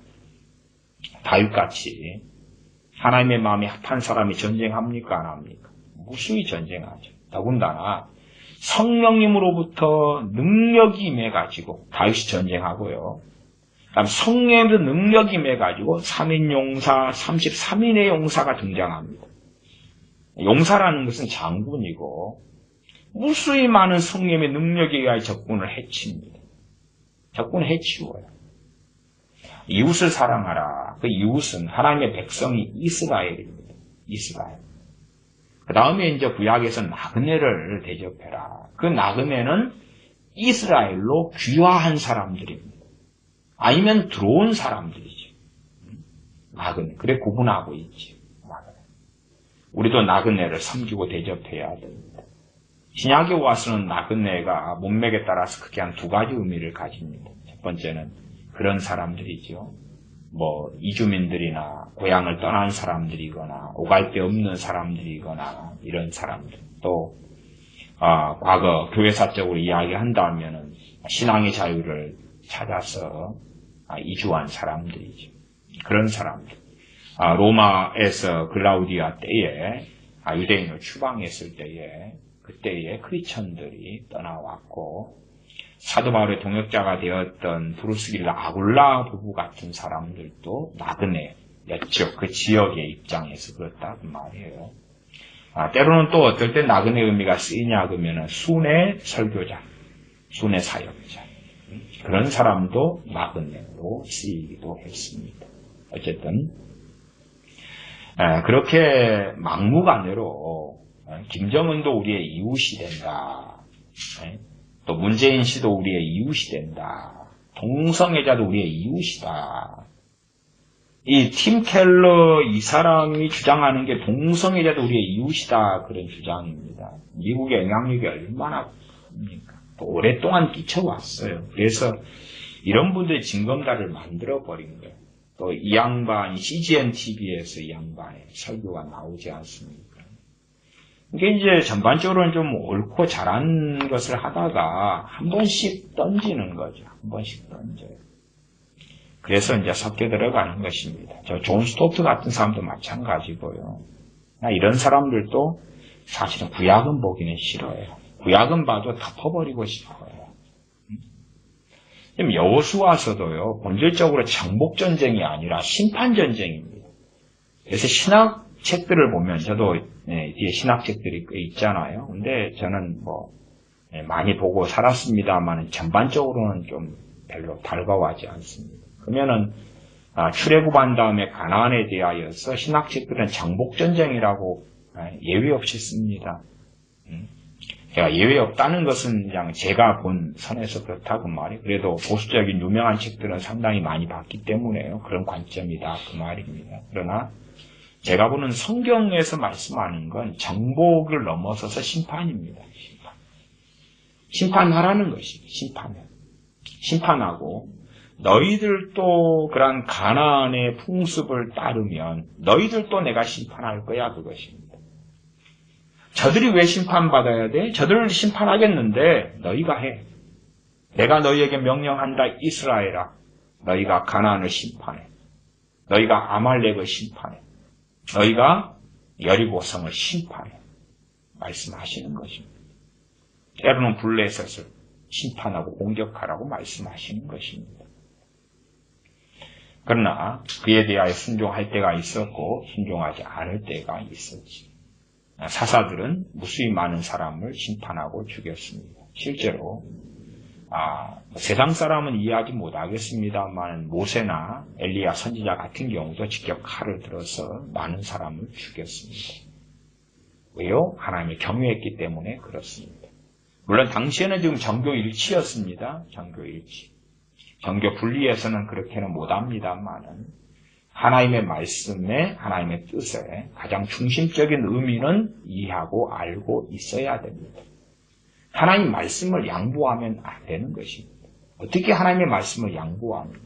다윗같이 하나님의 마음이 합한 사람이 전쟁합니까? 안 합니까? 무수히 전쟁하죠. 더군다나 성령님으로부터 능력이 임해가지고 다윗이 전쟁하고요. 그다음 성령님도 능력이 임해가지고 3인 용사, 33인의 용사가 등장합니다. 용사라는 것은 장군이고 무수히 많은 성령의 능력에 의하여 적군을 해칩니다. 적군을 해치워요. 이웃을 사랑하라. 그 이웃은 하나님의 백성이 이스라엘입니다. 이스라엘. 그 다음에 이제 구약에서 나그네를 대접해라. 그 나그네는 이스라엘로 귀화한 사람들입니다. 아니면 들어온 사람들이죠. 나그네. 그래 구분하고 있지. 나그네. 우리도 나그네를 섬기고 대접해야 됩니다. 신약에 와서는 나그네가 문맥에 따라서 크게 한 두 가지 의미를 가집니다. 첫 번째는 그런 사람들이죠. 이주민들이나 고향을 떠난 사람들이거나 오갈 데 없는 사람들이거나 이런 사람들. 또 과거 교회사적으로 이야기한다면은 신앙의 자유를 찾아서 이주한 사람들이죠. 그런 사람들. 로마에서 글라우디아 때에 유대인을 추방했을 때에 그때에 크리스천들이 떠나왔고 사도 바울의 동역자가 되었던 브루스 아굴라 부부 같은 사람들도 나그네였죠. 그 지역의 입장에서 그렇다 그 말이에요. 때로는 또 어떨 때 나그네 의미가 쓰이냐 그러면은 순회 설교자, 순회 사역자 그런 사람도 나그네로 쓰이기도 했습니다. 어쨌든 그렇게 막무가내로 김정은도 우리의 이웃이 된다. 또 문재인 씨도 우리의 이웃이 된다. 동성애자도 우리의 이웃이다. 이 팀 켈러 이 사람이 주장하는 게 동성애자도 우리의 이웃이다. 그런 주장입니다. 미국의 영향력이 얼마나 큽니까? 또 오랫동안 끼쳐왔어요. 그래서 이런 분들이 징검다를 만들어버린 거예요. 또 이 양반, CGN TV에서 이 양반의 설교가 나오지 않습니까? 이게 이제 전반적으로는 좀 옳고 잘한 것을 하다가 한 번씩 던지는 거죠. 한 번씩 던져요. 그래서 이제 섞여 들어가는 것입니다. 저 존 스토트 같은 사람도 마찬가지고요. 이런 사람들도 사실은 구약은 보기는 싫어요. 구약은 봐도 덮어버리고 싶어요. 지금 여호수아서도요, 본질적으로 정복전쟁이 아니라 심판전쟁입니다. 그래서 신학책들을 보면, 저도 뒤에 신학책들이 꽤 있잖아요. 근데 저는 많이 보고 살았습니다만 전반적으로는 좀 별로 달가워하지 않습니다. 그러면은 출애굽한 다음에 가나안에 대하여서 신학책들은 정복전쟁이라고 예외 없이 씁니다. 제가 예외 없다는 것은 그냥 제가 본 선에서 그렇다고 말이에요. 그래도 보수적인 유명한 책들은 상당히 많이 봤기 때문에요. 그런 관점이다 그 말입니다. 그러나 제가 보는 성경에서 말씀하는 건 정복을 넘어서서 심판입니다. 심판하라는 것입니다. 심판하고 너희들도 그러한 가나안의 풍습을 따르면 너희들도 내가 심판할 거야 그것입니다. 저들이 왜 심판받아야 돼? 저들을 심판하겠는데 너희가 해. 내가 너희에게 명령한다 이스라엘아. 너희가 가나안을 심판해. 너희가 아말렉을 심판해. 너희가 여리고성을 심판해. 말씀하시는 것입니다. 때로는 블레셋을 심판하고 공격하라고 말씀하시는 것입니다. 그러나 그에 대하여 순종할 때가 있었고 순종하지 않을 때가 있었지. 사사들은 무수히 많은 사람을 심판하고 죽였습니다. 실제로 세상 사람은 이해하지 못하겠습니다만 모세나 엘리야 선지자 같은 경우도 직접 칼을 들어서 많은 사람을 죽였습니다. 왜요? 하나님을 경외했기 때문에 그렇습니다. 물론 당시에는 지금 정교일치였습니다. 정교일치. 정교 분리해서는 그렇게는 못합니다만은 하나님의 말씀에 하나님의 뜻에 가장 중심적인 의미는 이해하고 알고 있어야 됩니다. 하나님 말씀을 양보하면 안 되는 것입니다. 어떻게 하나님의 말씀을 양보합니까?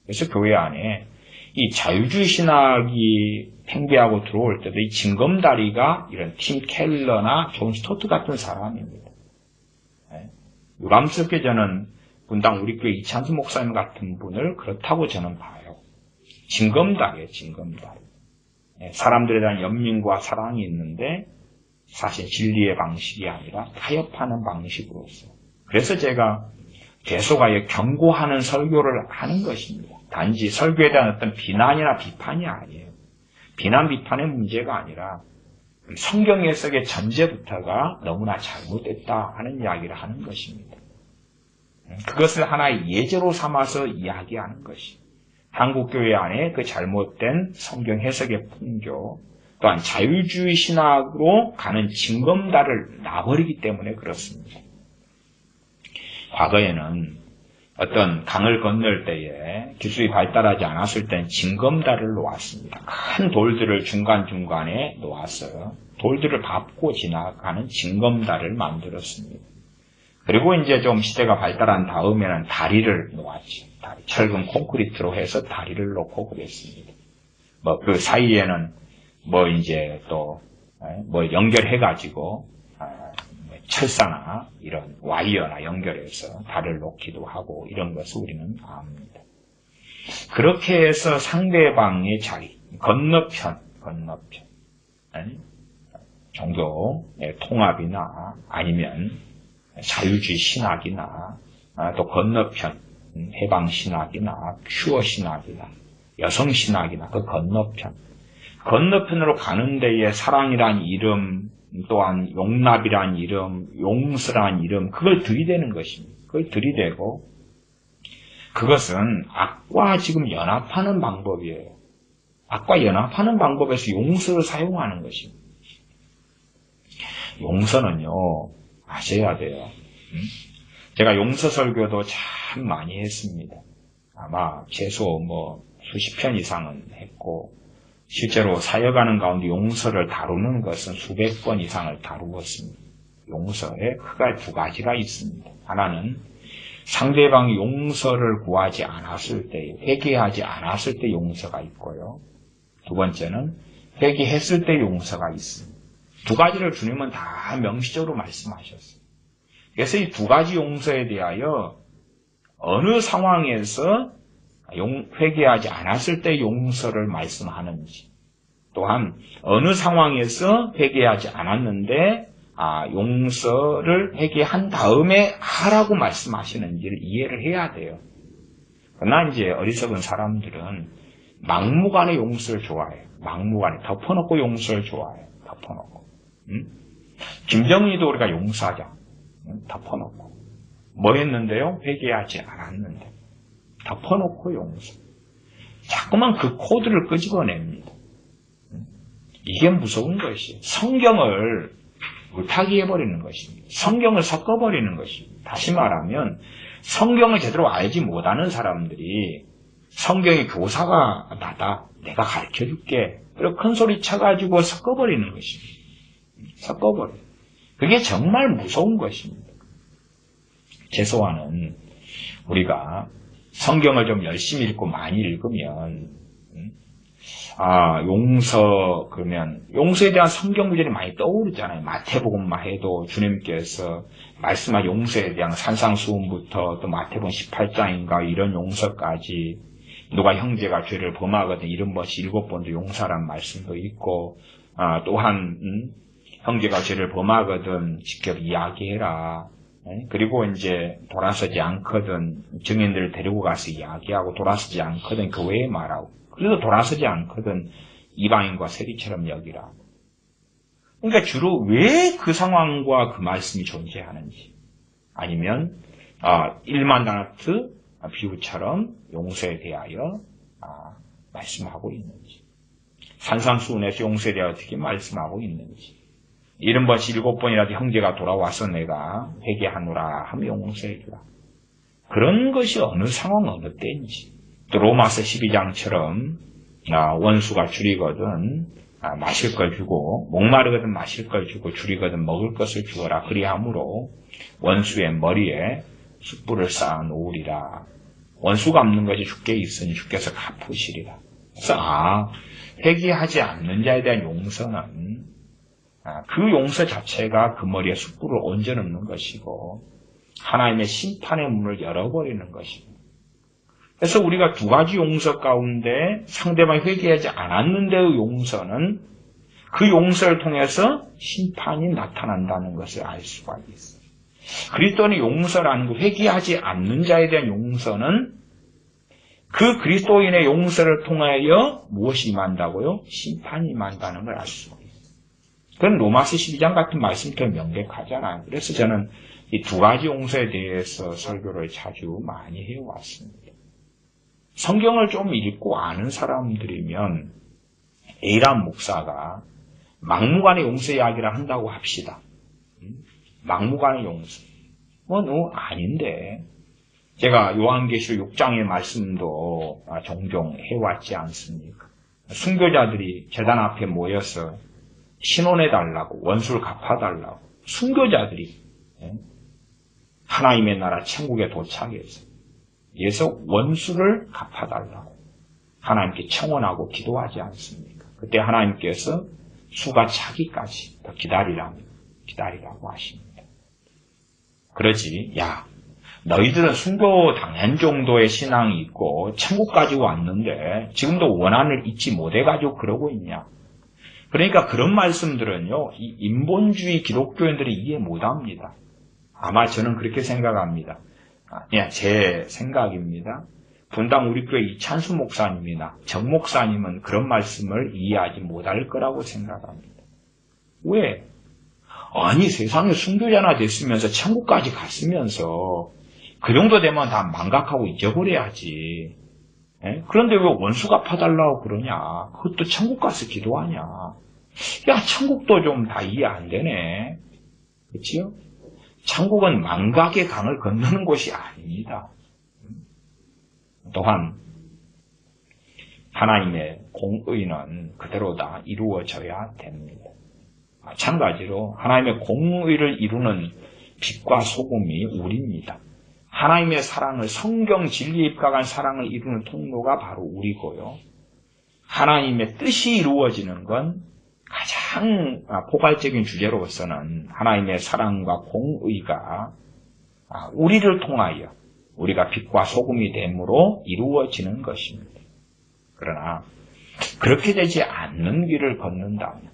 그래서 교회 안에 이 자유주의 신학이 팽배하고 들어올 때도 이 징검다리가 이런 팀 켈러나 존 스토트 같은 사람입니다. 유감스럽게 저는 분당 우리 교회 이찬수 목사님 같은 분을 그렇다고 저는 봐요. 징검다리예요, 징검다리. 사람들에 대한 연민과 사랑이 있는데 사실 진리의 방식이 아니라 타협하는 방식으로서. 그래서 제가 계속하여 경고하는 설교를 하는 것입니다. 단지 설교에 대한 어떤 비난이나 비판이 아니에요. 비난, 비판의 문제가 아니라 성경 해석의 전제부터가 너무나 잘못됐다 하는 이야기를 하는 것입니다. 그것을 하나의 예제로 삼아서 이야기하는 것입니다. 한국교회 안에 그 잘못된 성경 해석의 풍조, 또한 자유주의 신학으로 가는 징검다를 놔버리기 때문에 그렇습니다. 과거에는 어떤 강을 건널 때에 기술이 발달하지 않았을 땐 징검다리를 놓았습니다. 큰 돌들을 중간중간에 놓았어요. 돌들을 밟고 지나가는 징검다리를 만들었습니다. 그리고 이제 좀 시대가 발달한 다음에는 다리를 놓았죠. 철근 콘크리트로 해서 다리를 놓고 그랬습니다. 그 사이에는 이제 또 연결해가지고 철사나 이런 와이어나 연결해서 다리를 놓기도 하고 이런 것을 우리는 압니다. 그렇게 해서 상대방의 자리, 건너편, 종교 통합이나 아니면 자유주의 신학이나 또 건너편, 해방신학이나 큐어신학이나 여성신학이나 그 건너편으로 가는 데에 사랑이란 이름, 또한 용납이란 이름, 용서란 이름, 그걸 들이대는 것입니다. 그걸 들이대고, 그것은 악과 지금 연합하는 방법이에요. 악과 연합하는 방법에서 용서를 사용하는 것입니다. 용서는요, 아셔야 돼요. 제가 용서 설교도 참 많이 했습니다. 아마 최소 수십 편 이상은 했고, 실제로 사역하는 가운데 용서를 다루는 것은 수백 번 이상을 다루었습니다. 용서에 크게 두 가지가 있습니다. 하나는 상대방이 용서를 구하지 않았을 때, 회개하지 않았을 때 용서가 있고요. 두 번째는 회개했을 때 용서가 있습니다. 두 가지를 주님은 다 명시적으로 말씀하셨어요. 그래서 이 두 가지 용서에 대하여 어느 상황에서 회개하지 않았을 때 용서를 말씀하는지, 또한 어느 상황에서 회개하지 않았는데 용서를 회개한 다음에 하라고 말씀하시는지를 이해를 해야 돼요. 그러나 이제 어리석은 사람들은 막무가내 용서를 좋아해요. 막무가내 덮어놓고 용서를 좋아해요. 덮어놓고. 김정은이도 우리가 용서하자. 덮어놓고. 뭐 했는데요? 회개하지 않았는데. 덮어놓고 용서. 자꾸만 그 코드를 끄집어냅니다. 이게 무서운 것이 성경을 물타기 해버리는 것입니다. 성경을 섞어버리는 것입니다. 다시 말하면 성경을 제대로 알지 못하는 사람들이 성경의 교사가 나다. 내가 가르쳐줄게. 그리고 큰 소리 쳐가지고 섞어버리는 것입니다. 섞어버려. 그게 정말 무서운 것입니다. 최소한은 우리가 성경을 좀 열심히 읽고 많이 읽으면 용서 그러면 용서에 대한 성경 구절이 많이 떠오르잖아요. 마태복음만 해도 주님께서 말씀한 용서에 대한 산상수훈부터 또 마태복음 18장인가 이런 용서까지 누가 형제가 죄를 범하거든 70번 7번도 용서란 말씀도 있고 또한 형제가 죄를 범하거든 직접 이야기해라. 그리고 이제 돌아서지 않거든 증인들을 데리고 가서 이야기하고 돌아서지 않거든 교회에 말하고 그래도 돌아서지 않거든 이방인과 세리처럼 여기라. 그러니까 주로 왜 그 상황과 그 말씀이 존재하는지 아니면 1만 다나트 비유처럼 용서에 대하여 말씀하고 있는지 산상수훈에서 용서에 대하여 어떻게 말씀하고 있는지 70번 7번이라도 형제가 돌아와서 내가 회개하노라 하며 용서해주라. 그런 것이 어느 상황 어느 때인지 또 로마서 12장처럼 원수가 줄이거든 마실 걸 주고 목마르거든 마실 걸 주고 줄이거든 먹을 것을 주어라. 그리함으로 원수의 머리에 숯불을 쌓아 놓으리라. 원수 갚는 것이 주께 있으니 주께서 갚으시리라. 그래서 회개하지 않는 자에 대한 용서는 그 용서 자체가 그 머리에 숯불을 얹어놓는 것이고 하나님의 심판의 문을 열어버리는 것입니다. 그래서 우리가 두 가지 용서 가운데 상대방이 회개하지 않았는데의 용서는 그 용서를 통해서 심판이 나타난다는 것을 알 수가 있어요. 그리스도인의 용서라는 거 회개하지 않는 자에 대한 용서는 그 그리스도인의 용서를 통하여 무엇이 임한다고요? 심판이 임한다는 걸 알 수가 있어요. 그건 로마서 12장 같은 말씀도 명백하잖아요. 그래서 저는 이 두 가지 용서에 대해서 설교를 자주 많이 해왔습니다. 성경을 좀 읽고 아는 사람들이면 A란 목사가 막무가내 용서 이야기를 한다고 합시다. 막무가내 용서. 아닌데. 제가 요한계시록 6장의 말씀도 종종 해왔지 않습니까? 순교자들이 제단 앞에 모여서 신원해달라고, 원수를 갚아달라고, 순교자들이 하나님의 나라 천국에 도착해서 그래서 원수를 갚아달라고 하나님께 청원하고 기도하지 않습니까? 그때 하나님께서 수가 차기까지 더 기다리라고 하십니다. 그러지, 너희들은 순교 당한 정도의 신앙이 있고 천국까지 왔는데 지금도 원한을 잊지 못해가지고 그러고 있냐? 그러니까 그런 말씀들은요, 이 인본주의 기독교인들이 이해 못합니다. 아마 저는 그렇게 생각합니다. 그냥 제 생각입니다. 분당 우리 교회 이찬수 목사님이나 정 목사님은 그런 말씀을 이해하지 못할 거라고 생각합니다. 왜? 아니 세상에 순교자나 됐으면서 천국까지 갔으면서 그 정도 되면 다 망각하고 잊어버려야지. 에? 그런데 왜 원수 갚아달라고 그러냐? 그것도 천국 가서 기도하냐? 야, 천국도 좀 다 이해 안 되네. 그치요? 천국은 망각의 강을 건너는 곳이 아닙니다. 또한 하나님의 공의는 그대로 다 이루어져야 됩니다. 마찬가지로 하나님의 공의를 이루는 빛과 소금이 우리입니다. 하나님의 사랑을 성경 진리에 입각한 사랑을 이루는 통로가 바로 우리고요. 하나님의 뜻이 이루어지는 건 가장 포괄적인 주제로서는 하나님의 사랑과 공의가 우리를 통하여 우리가 빛과 소금이 됨으로 이루어지는 것입니다. 그러나 그렇게 되지 않는 길을 걷는다면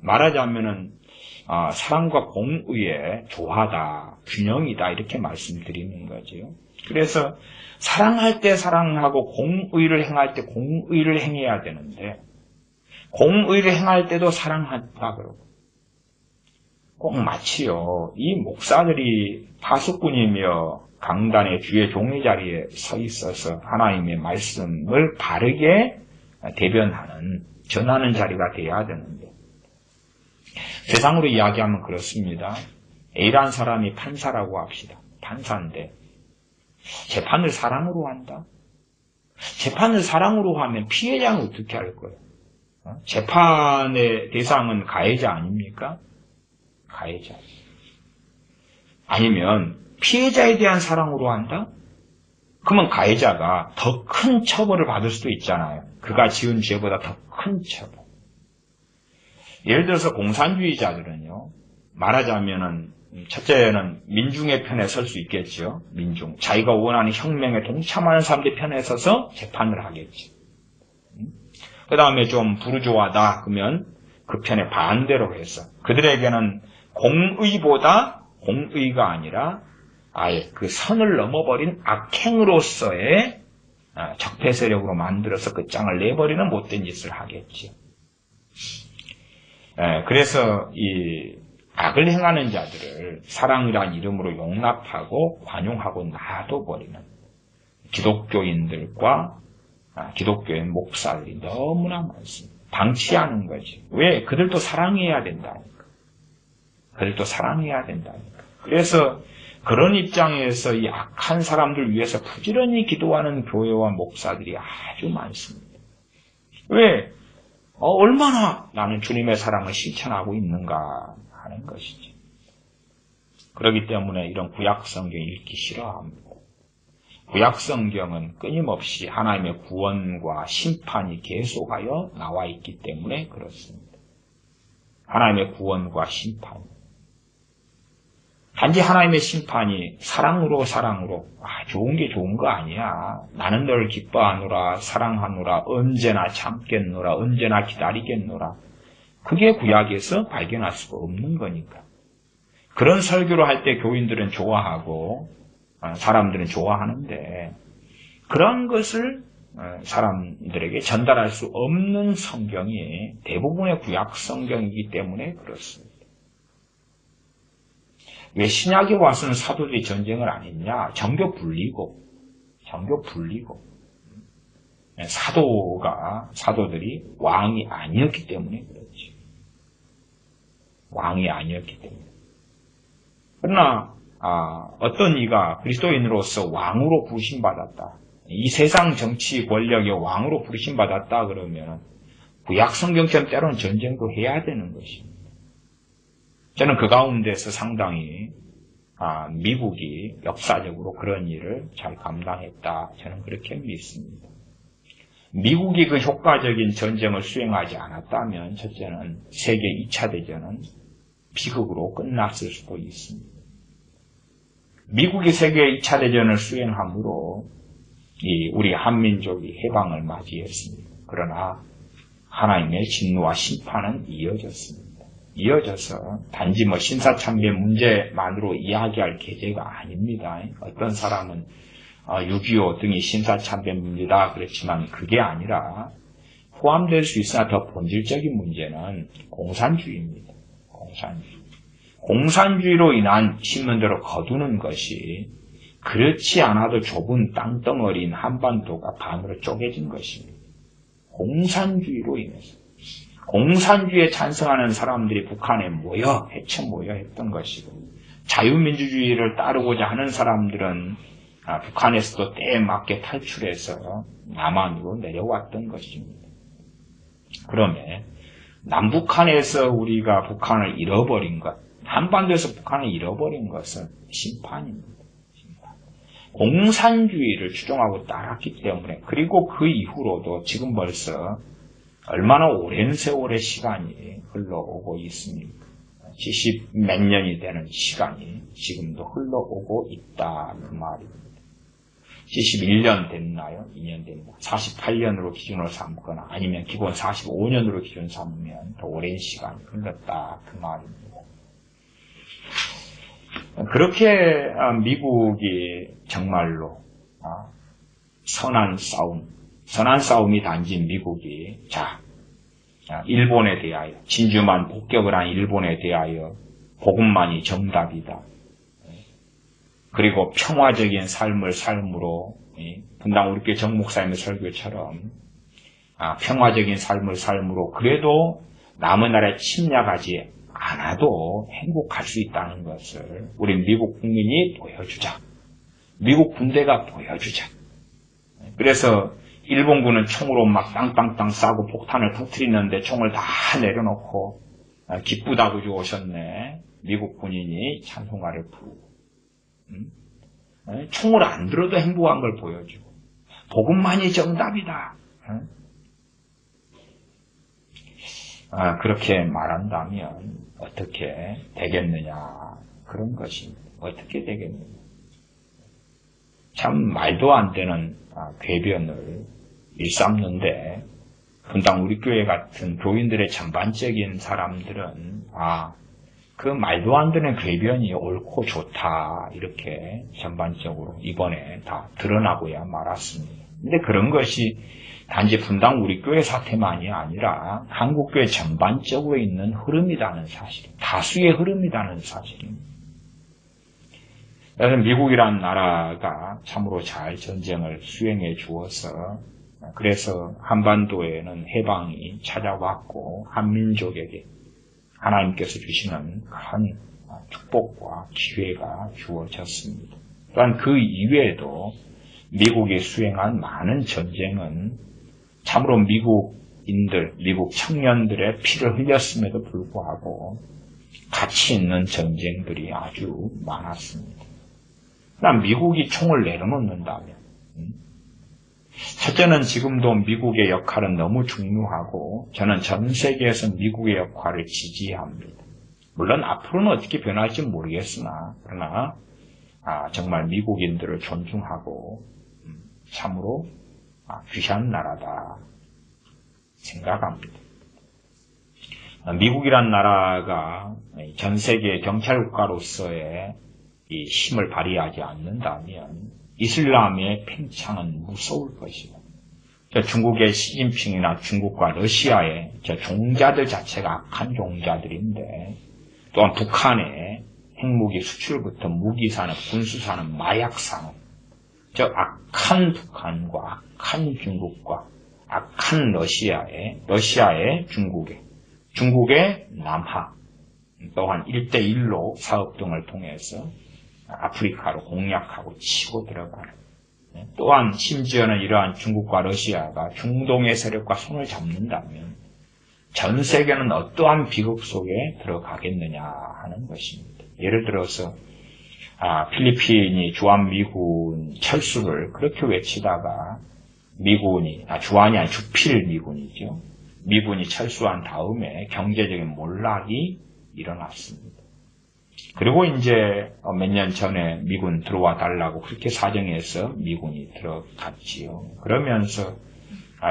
말하자면은 사랑과 공의의 조화다, 균형이다 이렇게 말씀드리는 거죠. 그래서 사랑할 때 사랑하고 공의를 행할 때 공의를 행해야 되는데 공의를 행할 때도 사랑한다 그러고 꼭 마치요 이 목사들이 파수꾼이며 강단의 주의 종의 자리에 서 있어서 하나님의 말씀을 바르게 대변하는 전하는 자리가 돼야 되는데 세상으로 이야기하면 그렇습니다. A라는 사람이 판사라고 합시다. 판사인데 재판을 사랑으로 한다? 재판을 사랑으로 하면 피해자는 어떻게 할 거예요? 재판의 대상은 가해자 아닙니까? 가해자. 아니면 피해자에 대한 사랑으로 한다? 그러면 가해자가 더 큰 처벌을 받을 수도 있잖아요. 그가 지은 죄보다 더 큰 처벌. 예를 들어서 공산주의자들은요. 말하자면은 첫째는 민중의 편에 설 수 있겠죠. 민중. 자기가 원하는 혁명에 동참하는 사람들 편에 서서 재판을 하겠지. 그 다음에 좀 부르주아다 그러면 그 편에 반대로 해서 그들에게는 공의보다 공의가 아니라 아예 그 선을 넘어버린 악행으로서의 적폐 세력으로 만들어서 그 짱을 내버리는 못된 짓을 하겠지. 그래서 이 악을 행하는 자들을 사랑이란 이름으로 용납하고 관용하고 놔둬버리는 기독교인들과 기독교인 목사들이 너무나 많습니다. 방치하는 거지. 왜? 그들도 사랑해야 된다니까. 그들도 사랑해야 된다니까. 그래서 그런 입장에서 이 악한 사람들 위해서 부지런히 기도하는 교회와 목사들이 아주 많습니다. 왜? 얼마나 나는 주님의 사랑을 실천하고 있는가 하는 것이죠. 그렇기 때문에 이런 구약성경 읽기 싫어합니다. 구약성경은 끊임없이 하나님의 구원과 심판이 계속하여 나와 있기 때문에 그렇습니다. 하나님의 구원과 심판. 단지 하나님의 심판이 사랑으로 좋은 게 좋은 거 아니야. 나는 널 기뻐하노라 사랑하노라 언제나 참겠노라 언제나 기다리겠노라. 그게 구약에서 발견할 수가 없는 거니까. 그런 설교를 할 때 교인들은 좋아하고 사람들은 좋아하는데 그런 것을 사람들에게 전달할 수 없는 성경이 대부분의 구약 성경이기 때문에 그렇습니다. 왜 신약에 와서는 사도들이 전쟁을 안 했냐? 정교 불리고 사도들이 왕이 아니었기 때문에 그렇지. 왕이 아니었기 때문에. 그러나 어떤 이가 그리스도인으로서 왕으로 부르심받았다. 이 세상 정치 권력의 왕으로 부르심받았다 그러면 구약 성경처럼 때로는 전쟁도 해야 되는 것입니다. 저는 그 가운데서 상당히 미국이 역사적으로 그런 일을 잘 감당했다. 저는 그렇게 믿습니다. 미국이 그 효과적인 전쟁을 수행하지 않았다면 첫째는 세계 2차 대전은 비극으로 끝났을 수도 있습니다. 미국이 세계 2차 대전을 수행함으로 우리 한민족이 해방을 맞이했습니다. 그러나 하나님의 진노와 심판은 이어졌습니다. 이어져서 단지 뭐 신사참배 문제만으로 이야기할 계제가 아닙니다. 어떤 사람은 6.25 등이 신사참배 문제다 그렇지만 그게 아니라 포함될 수 있으나 더 본질적인 문제는 공산주의입니다. 공산주의로 인한 신문대로 거두는 것이 그렇지 않아도 좁은 땅덩어리인 한반도가 반으로 쪼개진 것입니다. 공산주의로 인해서. 공산주의에 찬성하는 사람들이 북한에 해쳐 모여 했던 것이고, 자유민주주의를 따르고자 하는 사람들은 북한에서도 때에 맞게 탈출해서 남한으로 내려왔던 것입니다. 그러면 남북한에서 우리가 북한을 잃어버린 것, 한반도에서 북한을 잃어버린 것은 심판입니다. 공산주의를 추종하고 따랐기 때문에, 그리고 그 이후로도 지금 벌써 얼마나 오랜 세월의 시간이 흘러오고 있습니까? 70 몇 년이 되는 시간이 지금도 흘러오고 있다 그 말입니다. 71년 됐나요? 2년 됐나? 48년으로 기준으로 삼거나 아니면 기본 45년으로 기준 삼으면 더 오랜 시간이 흘렀다 그 말입니다. 그렇게 미국이 정말로 선한 싸움이 단지 미국이 일본에 대하여 진주만 폭격을 한 일본에 대하여 복음만이 정답이다. 그리고 평화적인 삶으로 분당 우리교회 정 목사님의 설교처럼 평화적인 삶으로 그래도 남의 나라에 침략하지 않아도 행복할 수 있다는 것을 우리 미국 국민이 보여주자. 미국 군대가 보여주자. 그래서 일본군은 총으로 막 땅땅땅 싸고 폭탄을 터뜨리는데 총을 다 내려놓고 기쁘다고 오셨네. 미국 군인이 찬송가를 부르고 총을 안 들어도 행복한 걸 보여주고 복음만이 정답이다. 그렇게 말한다면 어떻게 되겠느냐 그런 것입니다. 어떻게 되겠느냐. 참 말도 안 되는 궤변을 일삼는데 분당 우리 교회 같은 교인들의 전반적인 사람들은 그 말도 안 되는 궤변이 옳고 좋다 이렇게 전반적으로 이번에 다 드러나고야 말았습니다. 근데 그런 것이 단지 분당 우리 교회 사태만이 아니라 한국교회 전반적으로 있는 흐름이라는 사실, 다수의 흐름이라는 사실입니다. 그래서 미국이란 나라가 참으로 잘 전쟁을 수행해 주어서 그래서 한반도에는 해방이 찾아왔고 한민족에게 하나님께서 주시는 큰 축복과 기회가 주어졌습니다. 또한 그 이외에도 미국이 수행한 많은 전쟁은 참으로 미국 청년들의 피를 흘렸음에도 불구하고 가치 있는 전쟁들이 아주 많았습니다. 그럼 미국이 총을 내려놓는다면 첫째는 지금도 미국의 역할은 너무 중요하고 저는 전 세계에서 미국의 역할을 지지합니다. 물론 앞으로는 어떻게 변할지 모르겠으나 그러나 정말 미국인들을 존중하고 참으로 귀한 나라다 생각합니다. 미국이란 나라가 전 세계 경찰국가로서의 이 힘을 발휘하지 않는다면 이슬람의 팽창은 무서울 것이고 중국의 시진핑이나 중국과 러시아의 종자들 자체가 악한 종자들인데 또한 북한의 핵무기 수출부터 무기산업, 군수산업, 마약산업 악한 북한과 악한 중국과 악한 러시아의 중국의 남하 또한 1대1로 사업 등을 통해서 아프리카로 공략하고 치고 들어가는 또한 심지어는 이러한 중국과 러시아가 중동의 세력과 손을 잡는다면 전 세계는 어떠한 비극 속에 들어가겠느냐 하는 것입니다. 예를 들어서 필리핀이 주한미군 철수를 그렇게 외치다가 주한이 아닌 주필 미군이죠. 미군이 철수한 다음에 경제적인 몰락이 일어났습니다. 그리고 이제 몇 년 전에 미군 들어와 달라고 그렇게 사정해서 미군이 들어갔지요. 그러면서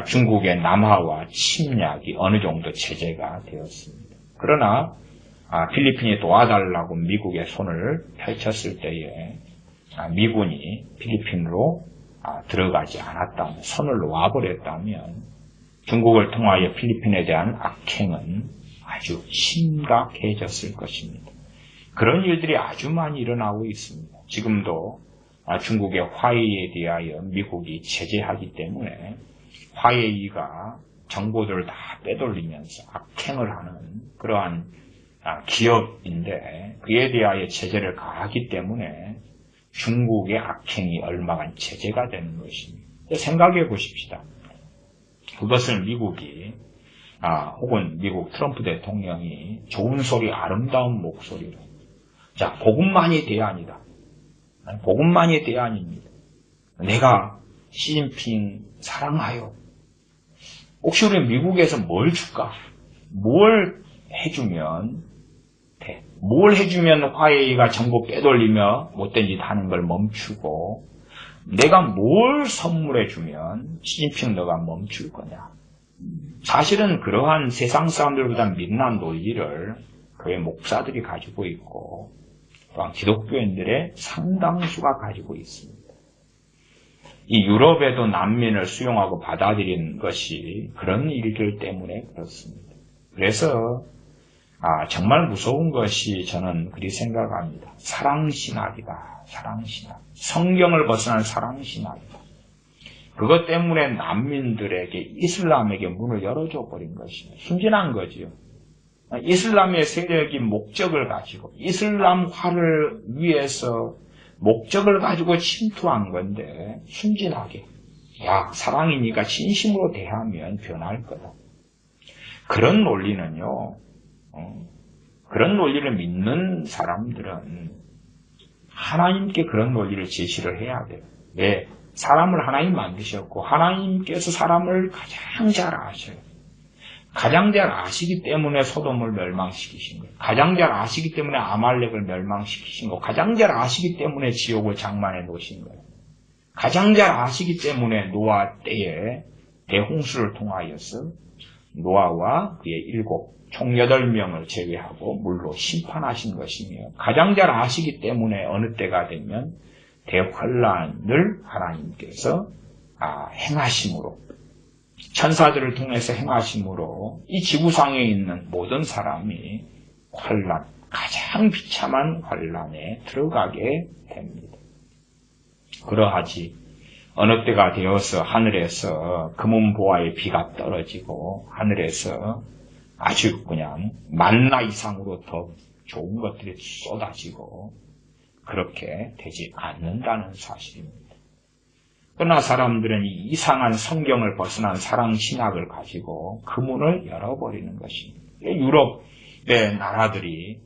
중국의 남하와 침략이 어느 정도 체제가 되었습니다. 그러나 필리핀이 도와달라고 미국에 손을 펼쳤을 때에 미군이 필리핀으로 들어가지 않았다면, 손을 놓아버렸다면 중국을 통하여 필리핀에 대한 악행은 아주 심각해졌을 것입니다. 그런 일들이 아주 많이 일어나고 있습니다. 지금도 중국의 화웨이에 대하여 미국이 제재하기 때문에 화웨이가 정보들을 다 빼돌리면서 악행을 하는 그러한 기업인데, 그에 대하여 제재를 가하기 때문에 중국의 악행이 얼마간 제재가 되는 것입니다. 생각해 보십시다. 그것을 미국이 혹은 미국 트럼프 대통령이 좋은 소리, 아름다운 목소리로, 자, 복음만이 대안이다. 복음만이 대안입니다. 내가 시진핑 사랑하여. 혹시 우리 미국에서 뭘 줄까? 뭘 해주면 돼? 뭘 해주면 화웨이가 정보 빼돌리며 못된 짓 하는 걸 멈추고, 내가 뭘 선물해주면 시진핑 너가 멈출 거냐? 사실은 그러한 세상 사람들보다 민낯 논리를 교회 목사들이 가지고 있고, 또한 기독교인들의 상당수가 가지고 있습니다. 이 유럽에도 난민을 수용하고 받아들인 것이 그런 일들 때문에 그렇습니다. 그래서 정말 무서운 것이, 저는 그리 생각합니다. 사랑신학이다. 사랑신학. 성경을 벗어난 사랑신학이다. 그것 때문에 난민들에게, 이슬람에게 문을 열어줘 버린 것입니다. 순진한 거지요. 이슬람의 세력이 목적을 가지고, 이슬람화를 위해서 목적을 가지고 침투한 건데, 순진하게, 야, 사랑이니까 진심으로 대하면 변할 거다. 그런 논리는요, 그런 논리를 믿는 사람들은 하나님께 그런 논리를 제시를 해야 돼요. 왜? 사람을 하나님 만드셨고, 하나님께서 사람을 가장 잘 아셔요. 가장 잘 아시기 때문에 소돔을 멸망시키신 거예요. 가장 잘 아시기 때문에 아말렉을 멸망시키신 거예요. 가장 잘 아시기 때문에 지옥을 장만해 놓으신 거예요. 가장 잘 아시기 때문에 노아 때에 대홍수를 통하여서 노아와 그의 총 8명을 제외하고 물로 심판하신 것이며, 가장 잘 아시기 때문에 어느 때가 되면 대환란을 하나님께서 행하심으로, 천사들을 통해서 행하심으로 이 지구상에 있는 모든 사람이 환란, 가장 비참한 환란에 들어가게 됩니다. 그러하지 어느 때가 되어서 하늘에서 금은보화의 비가 떨어지고, 하늘에서 아주 그냥 만나 이상으로 더 좋은 것들이 쏟아지고, 그렇게 되지 않는다는 사실입니다. 그러나 사람들은 이 이상한 성경을 벗어난 사랑신학을 가지고 그 문을 열어버리는 것입니다. 유럽의 나라들이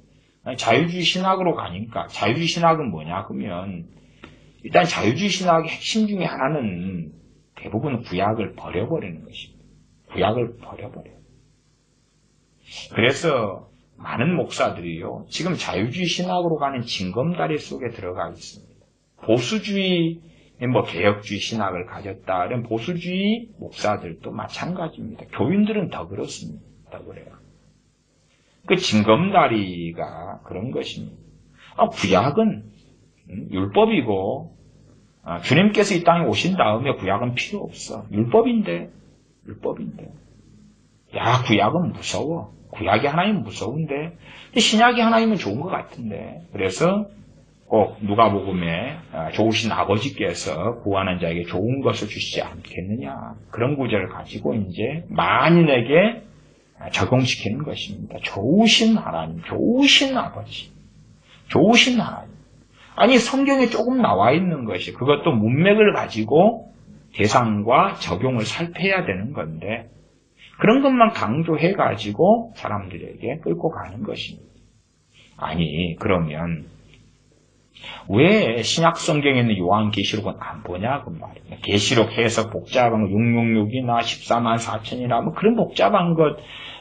자유주의 신학으로 가니까, 자유주의 신학은 뭐냐 그러면, 일단 자유주의 신학의 핵심 중에 하나는 대부분 구약을 버려버리는 것입니다. 구약을 버려버려요. 그래서 많은 목사들이요, 지금 자유주의 신학으로 가는 징검다리 속에 들어가 있습니다. 보수주의, 개혁주의 신학을 가졌다, 이런 보수주의 목사들도 마찬가지입니다. 교인들은 더 그렇습니다. 더 그래요. 그 징검다리가 그런 것입니다. 구약은 율법이고, 주님께서 이 땅에 오신 다음에 구약은 필요 없어. 율법인데. 야, 구약은 무서워. 구약이 하나님은 무서운데, 신약이 하나님은 좋은 것 같은데. 그래서 꼭 누가복음에 좋으신 아버지께서 구하는 자에게 좋은 것을 주시지 않겠느냐, 그런 구절을 가지고 이제 만인에게 적용시키는 것입니다. 좋으신 하나님, 좋으신 아버지, 좋으신 하나님. 아니, 성경에 조금 나와 있는 것이, 그것도 문맥을 가지고 대상과 적용을 살펴야 되는 건데, 그런 것만 강조해가지고 사람들에게 끌고 가는 것입니다. 아니, 그러면 왜 신약 성경에 있는 요한계시록은 안 보냐 그 말이에요. 계시록 해석 복잡한 거 666이나 14만 4천이나 뭐 그런 복잡한 것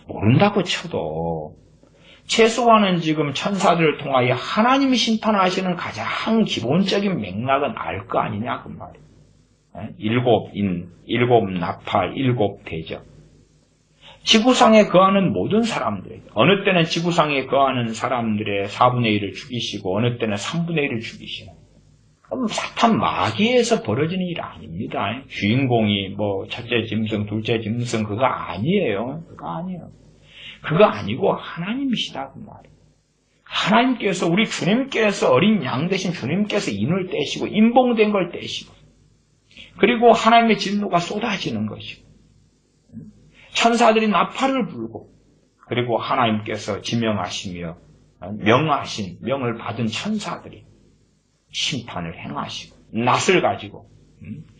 모른다고 쳐도, 최소한은 지금 천사들을 통하여 하나님이 심판하시는 가장 기본적인 맥락은 알 거 아니냐 그 말이에요. 7인, 7나팔, 7대접. 지구상에 거하는 모든 사람들, 어느 때는 지구상에 거하는 사람들의 4분의 1을 죽이시고 어느 때는 3분의 1을 죽이시고, 사탄 마귀에서 벌어지는 일 아닙니다. 주인공이 뭐 첫째 짐승, 둘째 짐승 그거 아니에요. 그거 아니에요. 그거 아니고 하나님이시다 그 말이에요. 하나님께서, 우리 주님께서, 어린 양 대신 주님께서 인을 떼시고 인봉된 걸 떼시고, 그리고 하나님의 진노가 쏟아지는 것이고, 천사들이 나팔을 불고, 그리고 하나님께서 지명하시며 명하신, 명을 받은 천사들이 심판을 행하시고, 낫을 가지고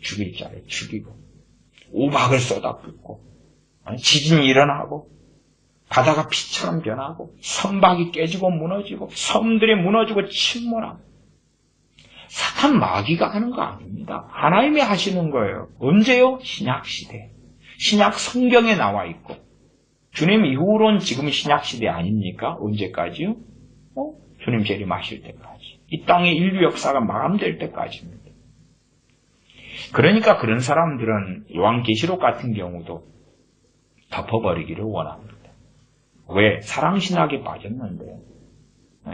죽일 자를 죽이고, 우박을 쏟아붓고, 지진이 일어나고, 바다가 피처럼 변하고, 선박이 깨지고 무너지고, 섬들이 무너지고 침몰하고, 사탄 마귀가 하는 거 아닙니다. 하나님이 하시는 거예요. 언제요? 신약시대. 신약 성경에 나와 있고, 주님 이후로는 지금 신약시대 아닙니까? 언제까지요? 주님 재림하실 때까지. 이 땅의 인류 역사가 마감될 때까지입니다. 그러니까 그런 사람들은 요한계시록 같은 경우도 덮어버리기를 원합니다. 왜? 사랑신학에 빠졌는데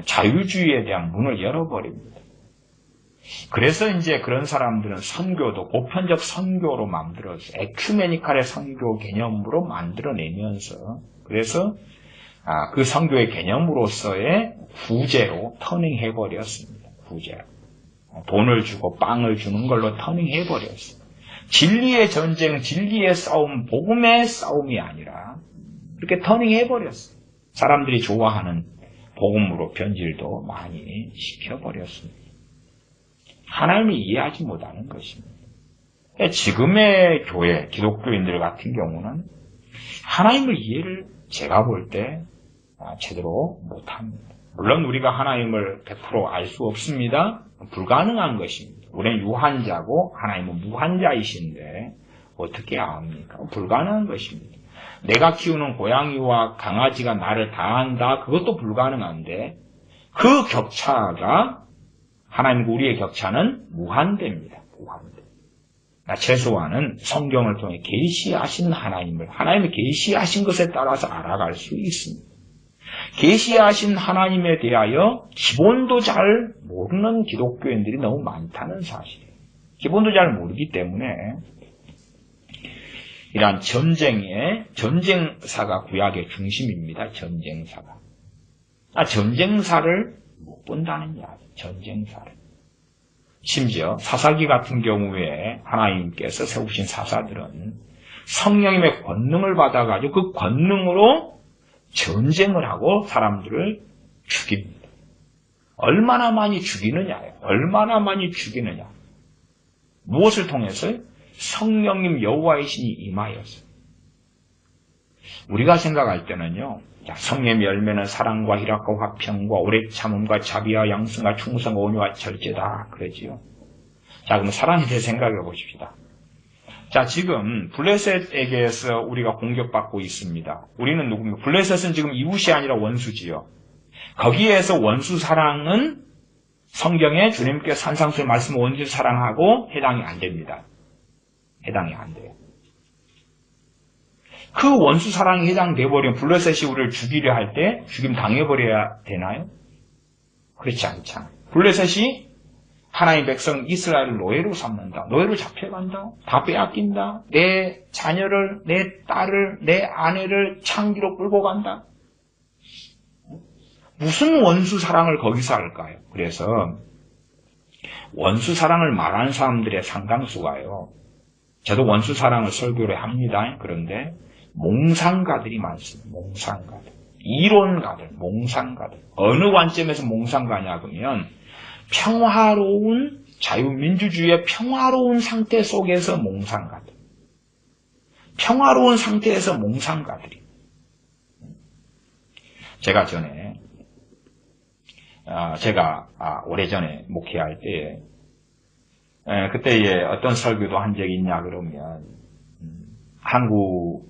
자유주의에 대한 문을 열어버립니다. 그래서 이제 그런 사람들은 선교도 보편적 선교로 만들어서 에큐메니칼의 선교 개념으로 만들어내면서, 그래서 그 선교의 개념으로서의 구제로 터닝해버렸습니다. 구제로. 돈을 주고 빵을 주는 걸로 터닝해버렸어요. 진리의 전쟁, 진리의 싸움, 복음의 싸움이 아니라 그렇게 터닝해버렸어요. 사람들이 좋아하는 복음으로 변질도 많이 시켜버렸습니다. 하나님을 이해하지 못하는 것입니다. 지금의 교회, 기독교인들 같은 경우는 하나님을 이해를 제가 볼 때 제대로 못합니다. 물론 우리가 하나님을 100% 알 수 없습니다. 불가능한 것입니다. 우리는 유한자고 하나님은 무한자이신데 어떻게 압니까? 불가능한 것입니다. 내가 키우는 고양이와 강아지가 나를 다 안다? 그것도 불가능한데 그 격차가, 하나님과 우리의 격차는 무한대입니다. 무한대. 최소한은 성경을 통해 계시하신 하나님을, 하나님이 계시하신 것에 따라서 알아갈 수 있습니다. 계시하신 하나님에 대하여 기본도 잘 모르는 기독교인들이 너무 많다는 사실이에요. 기본도 잘 모르기 때문에 이러한 전쟁사가 구약의 중심입니다. 전쟁사가. 전쟁사를 못 본다는 이야기. 전쟁사를. 심지어 사사기 같은 경우에 하나님께서 세우신 사사들은 성령님의 권능을 받아가지고 그 권능으로 전쟁을 하고 사람들을 죽입니다. 얼마나 많이 죽이느냐예요. 얼마나 많이 죽이느냐. 무엇을 통해서요? 성령님 여호와의 신이 임하여서. 우리가 생각할 때는요, 성령의 열매는 사랑과 희락과 화평과 오래 참음과 자비와 양승과 충성과 온유와 절제다 그러지요. 자, 그럼 사랑에 대해 생각해 보십시다. 자, 지금 블레셋에게서 우리가 공격받고 있습니다. 우리는 누굽니까? 블레셋은 지금 이웃이 아니라 원수지요. 거기에서 원수 사랑은 성경에 주님께서 산상수의 말씀 원수 사랑하고 해당이 안 됩니다. 해당이 안 돼요. 그 원수 사랑에 해당돼버리면 블레셋이 우리를 죽이려 할 때 죽임 당해버려야 되나요? 그렇지 않잖아요. 블레셋이 하나님의 백성 이스라엘을 노예로 삼는다. 노예로 잡혀간다. 다 빼앗긴다. 내 자녀를, 내 딸을, 내 아내를 창기로 끌고 간다. 무슨 원수 사랑을 거기서 할까요? 그래서 원수 사랑을 말하는 사람들의 상당수가요. 저도 원수 사랑을 설교를 합니다. 그런데 몽상가들이 많습니다. 몽상가들. 이론가들, 몽상가들. 어느 관점에서 몽상가냐 그러면 평화로운 자유민주주의의 평화로운 상태 속에서 몽상가들. 평화로운 상태에서 몽상가들이. 제가 오래전에 목회할 때에 그때에 어떤 설교도 한 적이 있냐 그러면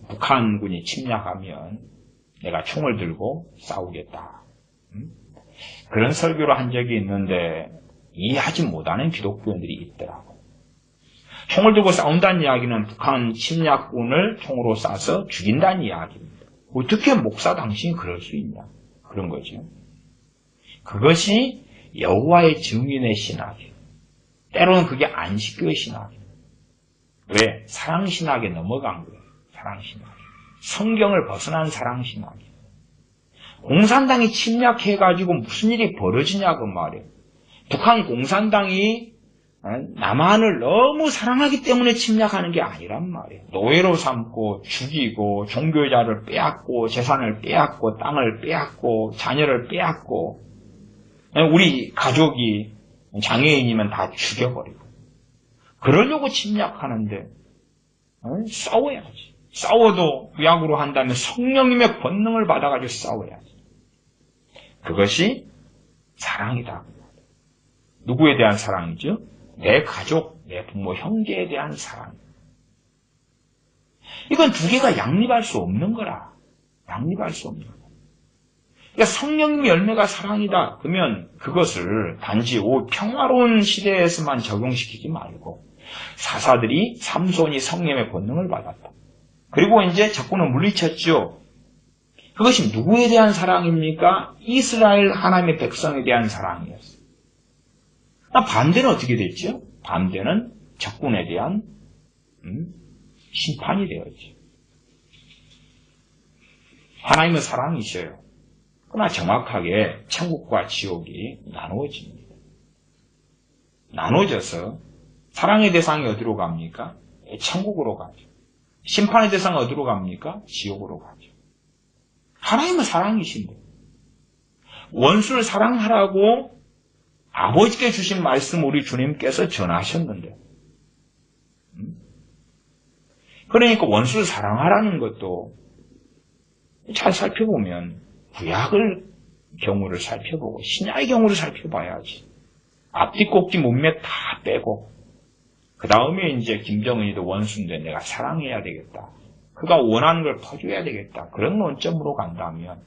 북한군이 침략하면 내가 총을 들고 싸우겠다. 그런 설교를 한 적이 있는데 이해하지 못하는 기독교인들이 있더라고. 총을 들고 싸운다는 이야기는 북한 침략군을 총으로 쏴서 죽인다는 이야기입니다. 어떻게 목사 당신이 그럴 수 있냐? 그런 거죠. 그것이 여호와의 증인의 신학이에요. 때로는 그게 안식교의 신학이에요. 왜? 사랑신학에 넘어간 거예요. 사랑신학. 성경을 벗어난 사랑신학이에요. 공산당이 침략해가지고 무슨 일이 벌어지냐고 말이에요. 북한 공산당이 남한을 너무 사랑하기 때문에 침략하는 게 아니란 말이에요. 노예로 삼고 죽이고 종교자를 빼앗고 재산을 빼앗고 땅을 빼앗고 자녀를 빼앗고 우리 가족이 장애인이면 다 죽여버리고 그러려고 침략하는데 싸워야지. 싸워도 구약으로 한다면 성령님의 권능을 받아가지고 싸워야지. 그것이 사랑이다. 누구에 대한 사랑이죠? 내 가족, 내 부모, 형제에 대한 사랑. 이건 두 개가 양립할 수 없는 거라. 양립할 수 없는 거라. 그러니까 성령님 열매가 사랑이다. 그러면 그것을 단지 평화로운 시대에서만 적용시키지 말고 사사들이 삼손이 성령의 권능을 받았다. 그리고 이제 적군을 물리쳤죠. 그것이 누구에 대한 사랑입니까? 이스라엘 하나님의 백성에 대한 사랑이었어요. 반대는 어떻게 됐죠? 반대는 적군에 대한 심판이 되었죠. 하나님은 사랑이셔요. 그러나 정확하게 천국과 지옥이 나누어집니다. 나누어져서 사랑의 대상이 어디로 갑니까? 천국으로 가죠. 심판의 대상은 어디로 갑니까? 지옥으로 가죠. 하나님은 사랑이신데 원수를 사랑하라고 아버지께 주신 말씀 우리 주님께서 전하셨는데 그러니까 원수를 사랑하라는 것도 잘 살펴보면 구약을 경우를 살펴보고 신약의 경우를 살펴봐야지. 앞뒤 꼭지 몸매 다 빼고 그 다음에 이제 김정은이도 원수인데 내가 사랑해야 되겠다. 그가 원하는 걸 퍼줘야 되겠다. 그런 논점으로 간다면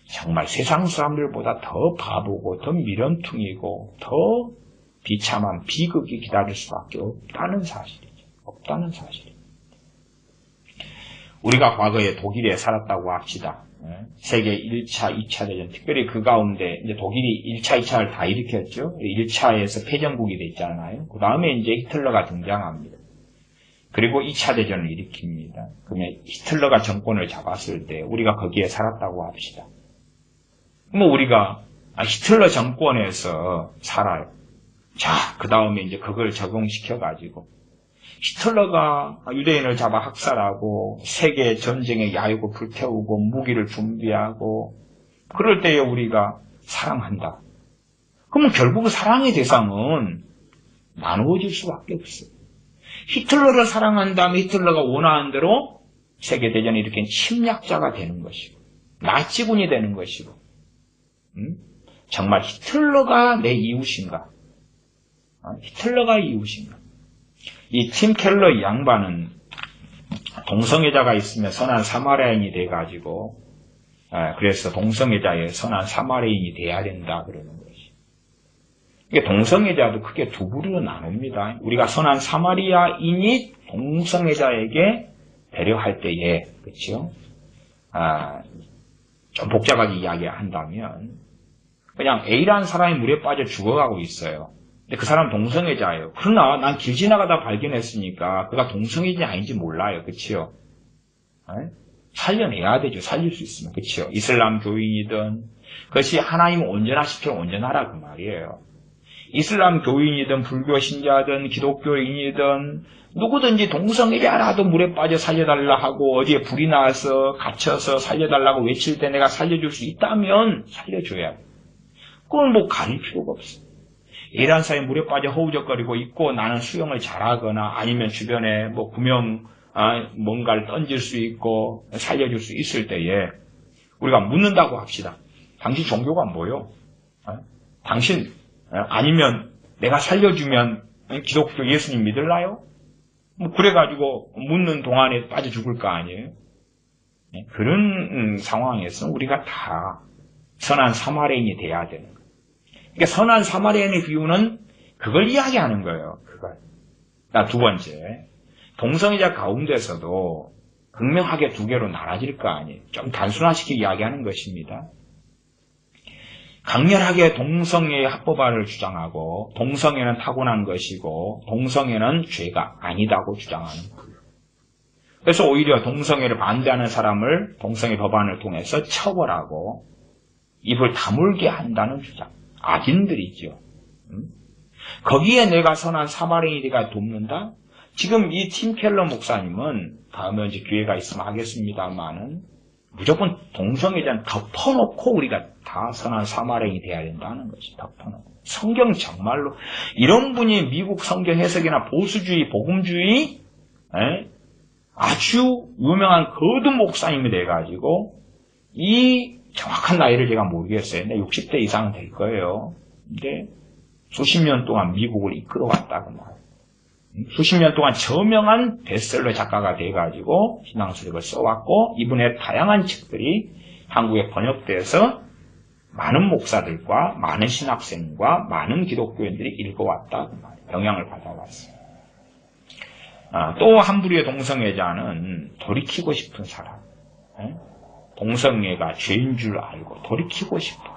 정말 세상 사람들보다 더 바보고 더 미련퉁이고 더 비참한 비극이 기다릴 수밖에 없다는 사실이죠. 없다는 사실이죠. 우리가 과거에 독일에 살았다고 합시다. 세계 1차, 2차 대전, 특별히 그 가운데 이제 독일이 1차, 2차를 다 일으켰죠. 1차에서 패전국이 됐잖아요. 그 다음에 이제 히틀러가 등장합니다. 그리고 2차 대전을 일으킵니다. 그러면 히틀러가 정권을 잡았을 때 우리가 거기에 살았다고 합시다. 그럼 우리가 히틀러 정권에서 살아요. 자, 그 다음에 이제 그걸 적용시켜가지고 히틀러가 유대인을 잡아 학살하고 세계 전쟁에 야유고 불태우고 무기를 준비하고 그럴 때에 우리가 사랑한다. 그러면 결국 사랑의 대상은 나누어질 수밖에 없어요. 히틀러를 사랑한다면 히틀러가 원하는 대로 세계대전을 일으킨 침략자가 되는 것이고 나치군이 되는 것이고 정말 히틀러가 내 이웃인가? 히틀러가 이웃인가? 이 팀 켈러 이 양반은 동성애자가 있으면 선한 사마리아인이 돼가지고 그래서 동성애자의 선한 사마리아인이 돼야 된다 그러는 것이. 이게 동성애자도 크게 두 부류로 나눕니다. 우리가 선한 사마리아인이 동성애자에게 배려할 때에 그렇죠? 좀 복잡하게 이야기한다면 그냥 A라는 사람이 물에 빠져 죽어가고 있어요. 근데 그 사람 동성애자예요. 그러나 난 길 지나가다 발견했으니까 그가 동성애자인지 아닌지 몰라요. 그치요? 살려내야 되죠. 살릴 수 있으면. 그치요? 이슬람 교인이든 그것이 하나님 온전하시도록 온전하라 그 말이에요. 이슬람 교인이든 불교 신자든 기독교인이든 누구든지 동성애자라도 물에 빠져 살려달라 하고 어디에 불이 나서 갇혀서 살려달라고 외칠 때 내가 살려줄 수 있다면 살려줘야 돼. 그걸 뭐 가릴 필요가 없어. 이란 사이 물에 빠져 허우적거리고 있고 나는 수영을 잘하거나 아니면 주변에 뭐 구명 뭔가를 던질 수 있고 살려줄 수 있을 때에 우리가 묻는다고 합시다. 당신 종교가 뭐요? 당신 아니면 내가 살려주면 기독교 예수님 믿을라요? 뭐 그래가지고 묻는 동안에 빠져 죽을 거 아니에요? 그런 상황에서 우리가 다 선한 사마리아인이 돼야 되는 거예요. 그러니까 선한 사마리아인의 비유는 그걸 이야기하는 거예요. 그걸. 두 번째, 동성애자 가운데서도 극명하게 두 개로 나눠질 거 아니에요. 좀 단순화시키게 이야기하는 것입니다. 강렬하게 동성애의 합법화를 주장하고 동성애는 타고난 것이고 동성애는 죄가 아니다고 주장하는 거예요. 그래서 오히려 동성애를 반대하는 사람을 동성애 법안을 통해서 처벌하고 입을 다물게 한다는 주장. 악인들이죠. 거기에 내가 선한 사마리아인이가 돕는다? 지금 이 팀 켈러 목사님은 다음에 이제 기회가 있으면 하겠습니다만은 무조건 동성애자는 덮어놓고 우리가 다 선한 사마리아인이 돼야 된다는 것이 덮어놓고. 성경 정말로 이런 분이 미국 성경 해석이나 보수주의, 복음주의 아주 유명한 거듭 목사님이 돼가지고 이 정확한 나이를 제가 모르겠어요. 근데 60대 이상은 될 거예요. 근데 수십 년 동안 미국을 이끌어왔다고 말해요. 수십 년 동안 저명한 베스트셀러 작가가 돼가지고 신앙서적을 써왔고 이분의 다양한 책들이 한국에 번역돼서 많은 목사들과 많은 신학생과 많은 기독교인들이 읽어왔다고 말해요. 영향을 받아왔어요. 또 한 부류의 동성애자는 돌이키고 싶은 사람. 동성애가 죄인 줄 알고 돌이키고 싶어.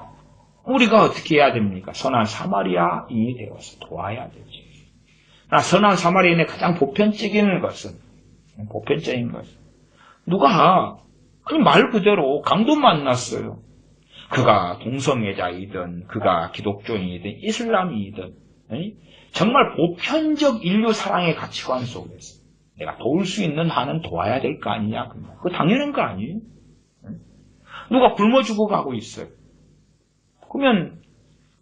우리가 어떻게 해야 됩니까? 선한 사마리아인이 되어서 도와야 되지. 선한 사마리아인의 가장 보편적인 것은 누가 말 그대로 강도 만났어요. 그가 동성애자이든 그가 기독교인이든 이슬람이든 정말 보편적 인류 사랑의 가치관 속에서 내가 도울 수 있는 한은 도와야 될 거 아니냐. 그거 당연한 거 아니에요? 누가 굶어 죽어가고 있어요. 그러면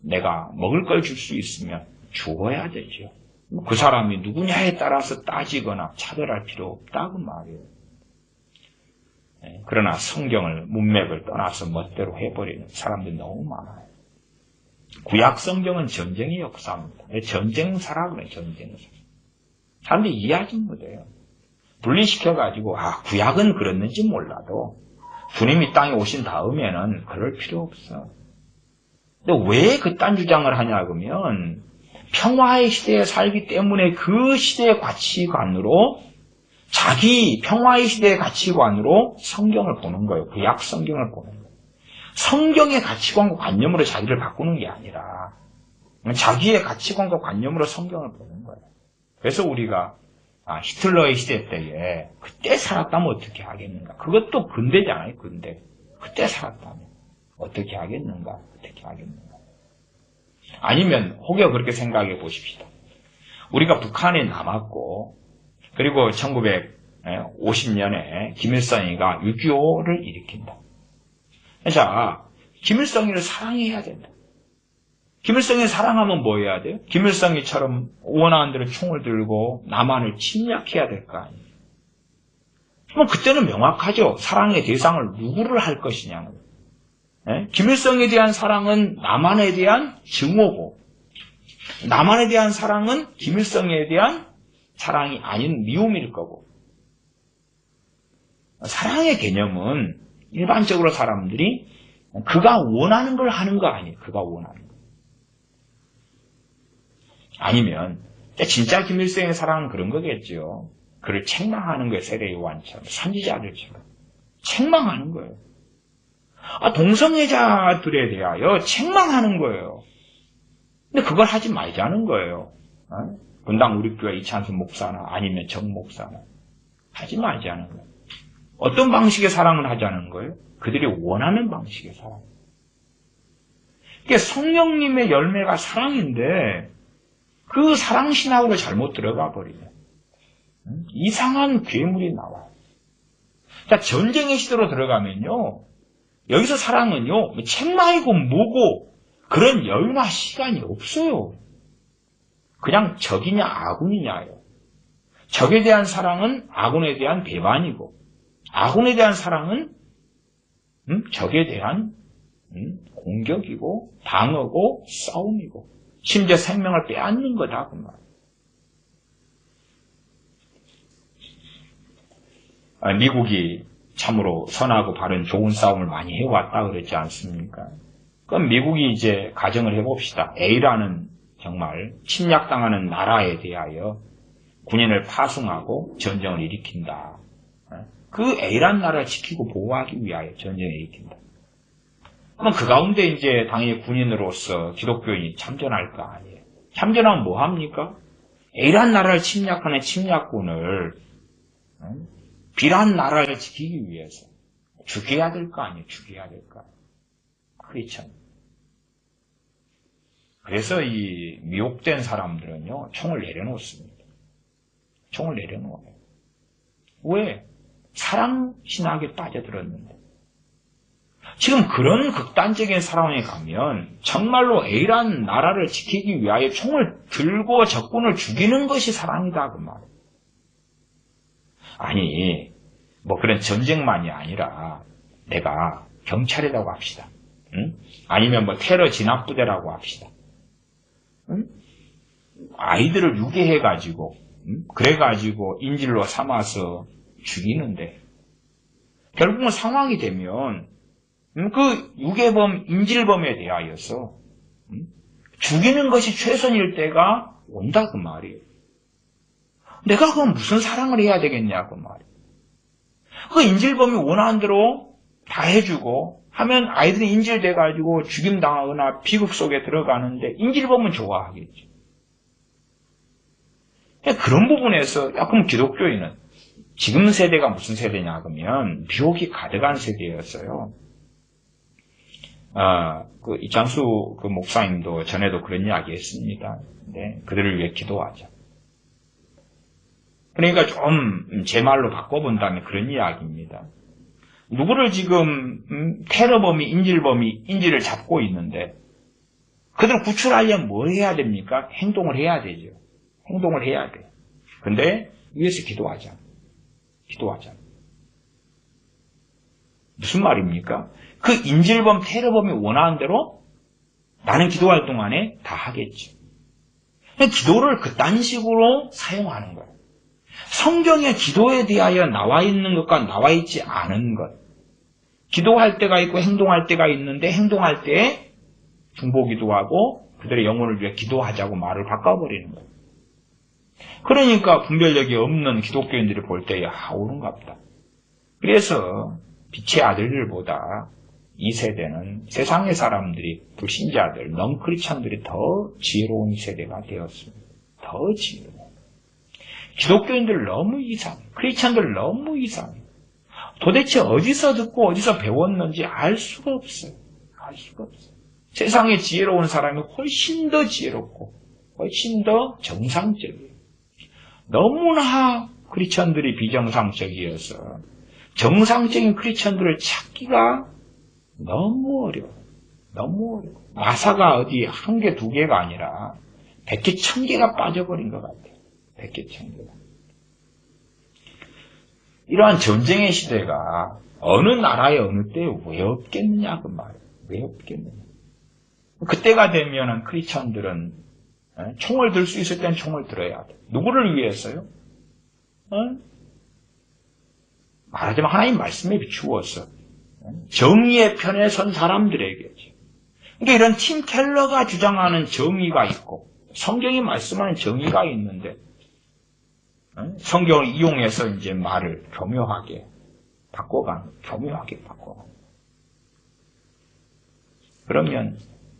내가 먹을 걸 줄 수 있으면 주어야 되죠. 그 사람이 누구냐에 따라서 따지거나 차별할 필요 없다고 말이에요. 그러나 성경을 문맥을 떠나서 멋대로 해버리는 사람들이 너무 많아요. 구약 성경은 전쟁의 역사입니다. 전쟁사라 그래요. 전쟁사. 사람들이 이해하지 못해요. 분리시켜가지고 구약은 그랬는지 몰라도 주님이 땅에 오신 다음에는 그럴 필요 없어. 근데 왜 그딴 주장을 하냐 그러면 평화의 시대에 살기 때문에 그 시대의 가치관으로 자기 평화의 시대의 가치관으로 성경을 보는 거예요. 구약 성경을 보는 거예요. 성경의 가치관과 관념으로 자기를 바꾸는 게 아니라 자기의 가치관과 관념으로 성경을 보는 거예요. 그래서 우리가 히틀러의 시대 때에 그때 살았다면 어떻게 하겠는가. 그것도 근대잖아요. 근대. 그때 살았다면 어떻게 하겠는가. 어떻게 하겠는가. 아니면 혹여 그렇게 생각해 보십시다. 우리가 북한에 남았고 그리고 1950년에 김일성이가 6.25를 일으킨다. 자, 김일성이를 사랑해야 된다. 김일성이 사랑하면 뭐 해야 돼요? 김일성이처럼 원하는 대로 총을 들고 남한을 침략해야 될 거 아니에요. 그럼 그때는 명확하죠. 사랑의 대상을 누구를 할 것이냐는. 김일성에 대한 사랑은 남한에 대한 증오고 남한에 대한 사랑은 김일성에 대한 사랑이 아닌 미움일 거고 사랑의 개념은 일반적으로 사람들이 그가 원하는 걸 하는 거 아니에요. 그가 원하는 거. 아니면 진짜 김일성의 사랑은 그런 거겠죠. 그를 책망하는 거예요. 세례 요한처럼 선지자들처럼 책망하는 거예요. 동성애자들에 대하여 책망하는 거예요. 근데 그걸 하지 말자는 거예요. 분당 우리 교회 이찬수 목사나 아니면 정 목사나 하지 말자는 거예요. 어떤 방식의 사랑을 하자는 거예요? 그들이 원하는 방식의 사랑. 이게 성령님의 열매가 사랑인데 그 사랑 신학으로 잘못 들어가 버리면 이상한 괴물이 나와요. 자, 전쟁의 시대로 들어가면요. 여기서 사랑은요. 책망이고 뭐고 그런 여유나 시간이 없어요. 그냥 적이냐 아군이냐예요. 적에 대한 사랑은 아군에 대한 배반이고 아군에 대한 사랑은 적에 대한 공격이고 방어고 싸움이고 심지어 생명을 빼앗는 거다. 그 말. 미국이 참으로 선하고 바른 좋은 싸움을 많이 해왔다 그랬지 않습니까? 그럼 미국이 이제 가정을 해봅시다. A라는 정말 침략당하는 나라에 대하여 군인을 파송하고 전쟁을 일으킨다. 그 A라는 나라를 지키고 보호하기 위하여 전쟁에 일으킨다. 그럼 그 가운데 이제 당연히 군인으로서 기독교인이 참전할 거 아니에요. 참전하면 뭐 합니까? A라는 나라를 침략하는 침략군을 B라는 나라를 지키기 위해서 죽여야 될 거 아니에요. 죽여야 될 거 아니에요. 그렇죠. 그래서 이 미혹된 사람들은요, 총을 내려놓습니다. 총을 내려놓아요. 왜? 사랑 신학에 빠져들었는데. 지금 그런 극단적인 상황에 가면 정말로 A라는 나라를 지키기 위하여 총을 들고 적군을 죽이는 것이 사랑이다 그 말이에요. 아니 뭐 그런 전쟁만이 아니라 내가 경찰이라고 합시다. 응? 아니면 뭐 테러 진압부대라고 합시다. 응? 아이들을 유괴해가지고 그래가지고 인질로 삼아서 죽이는데 결국은 상황이 되면 그 유괴범, 인질범에 대하여서 죽이는 것이 최선일 때가 온다 그 말이에요. 내가 그럼 무슨 사랑을 해야 되겠냐 그 말이에요. 그 인질범이 원하는 대로 다 해주고 하면 아이들이 인질돼가지고 죽임당하거나 비극 속에 들어가는데 인질범은 좋아하겠죠. 그런 부분에서 그럼 기독교인은 지금 세대가 무슨 세대냐 그러면 미혹이 가득한 세대였어요. 그 이창수 그 목사님도 전에도 그런 이야기 했습니다. 네, 그들을 위해 기도하자. 그러니까 좀 제 말로 바꿔본다면 그런 이야기입니다. 누구를 지금 테러범이 인질범이 인질을 잡고 있는데 그들을 구출하려면 뭘 해야 됩니까? 행동을 해야 되죠. 행동을 해야 돼요. 근데 위에서 기도하자. 기도하자. 무슨 말입니까? 그 인질범, 테러범이 원하는 대로 나는 기도할 동안에 다 하겠죠. 기도를 그딴 식으로 사용하는 거예요. 성경에 기도에 대하여 나와 있는 것과 나와 있지 않은 것. 기도할 때가 있고 행동할 때가 있는데 행동할 때에 중보기도하고 그들의 영혼을 위해 기도하자고 말을 바꿔버리는 거예요. 그러니까 분별력이 없는 기독교인들이 볼 때에 옳은갑다. 그래서 빛의 아들들보다 이 세대는 세상의 사람들이 불신자들, 넌크리스천들이 더 지혜로운 세대가 되었습니다. 더 지혜로워. 기독교인들 너무 이상해. 크리스천들 너무 이상해. 도대체 어디서 듣고 어디서 배웠는지 알 수가 없어요. 알 수가 없어요. 세상에 지혜로운 사람이 훨씬 더 지혜롭고 훨씬 더 정상적이에요. 너무나 크리스천들이 비정상적이어서 정상적인 크리스천들을 찾기가 너무 어려워요. 너무 어려워요. 마사가 어디 한 개, 두 개가 아니라 100개, 1000개가 빠져버린 것 같아요. 100개, 1000개가. 이러한 전쟁의 시대가 어느 나라에 어느 때에 왜 없겠느냐 그 말이에요. 왜 없겠느냐. 그때가 되면은 크리스천들은 총을 들 수 있을 땐 총을 들어야 돼. 누구를 위해서요? 말하자면 하나님 말씀에 비추어서 정의의 편에 선 사람들에게죠. 그러니까 이런 팀 켈러가 주장하는 정의가 있고 성경이 말씀하는 정의가 있는데 성경을 이용해서 이제 말을 교묘하게 바꿔가는, 그러면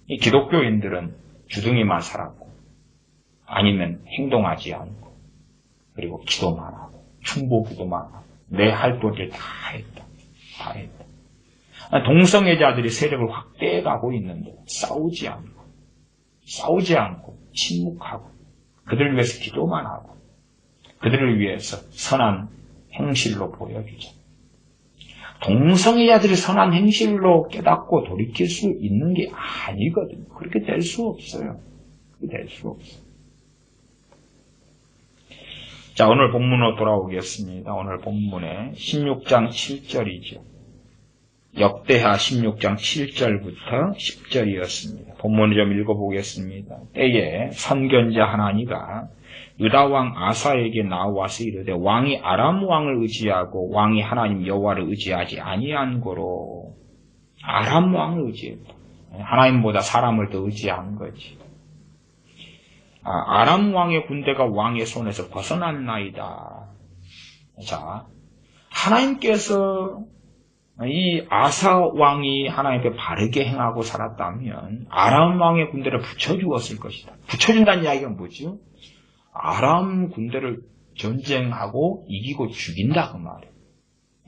이 기독교인들은 주둥이만 살았고 아니면 행동하지 않고 그리고 기도만 하고 충보기도만 하고 내 할 도리를 다 했다. 동성애자들이 세력을 확대해가고 있는데 싸우지 않고 침묵하고 그들을 위해서 기도만 하고 그들을 위해서 선한 행실로 보여주자. 동성애자들이 선한 행실로 깨닫고 돌이킬 수 있는 게 아니거든요. 그렇게 될 수 없어요. 자, 오늘 본문으로 돌아오겠습니다. 오늘 본문에 16장 7절이죠. 역대하 16장 7절부터 10절이었습니다. 본문을 좀 읽어보겠습니다. 때에 선견자 하나니가 유다왕 아사에게 나와서 이르되 왕이 아람 왕을 의지하고 왕이 하나님 여호와를 의지하지 아니한 거로. 아람 왕을 의지했다. 하나님보다 사람을 더 의지한 거지. 아람 왕의 군대가 왕의 손에서 벗어났나이다. 자, 하나님께서 이 아사 왕이 하나님께 바르게 행하고 살았다면 아람 왕의 군대를 붙여주었을 것이다. 붙여준다는 이야기가 뭐죠? 아람 군대를 전쟁하고 이기고 죽인다 그 말이에요.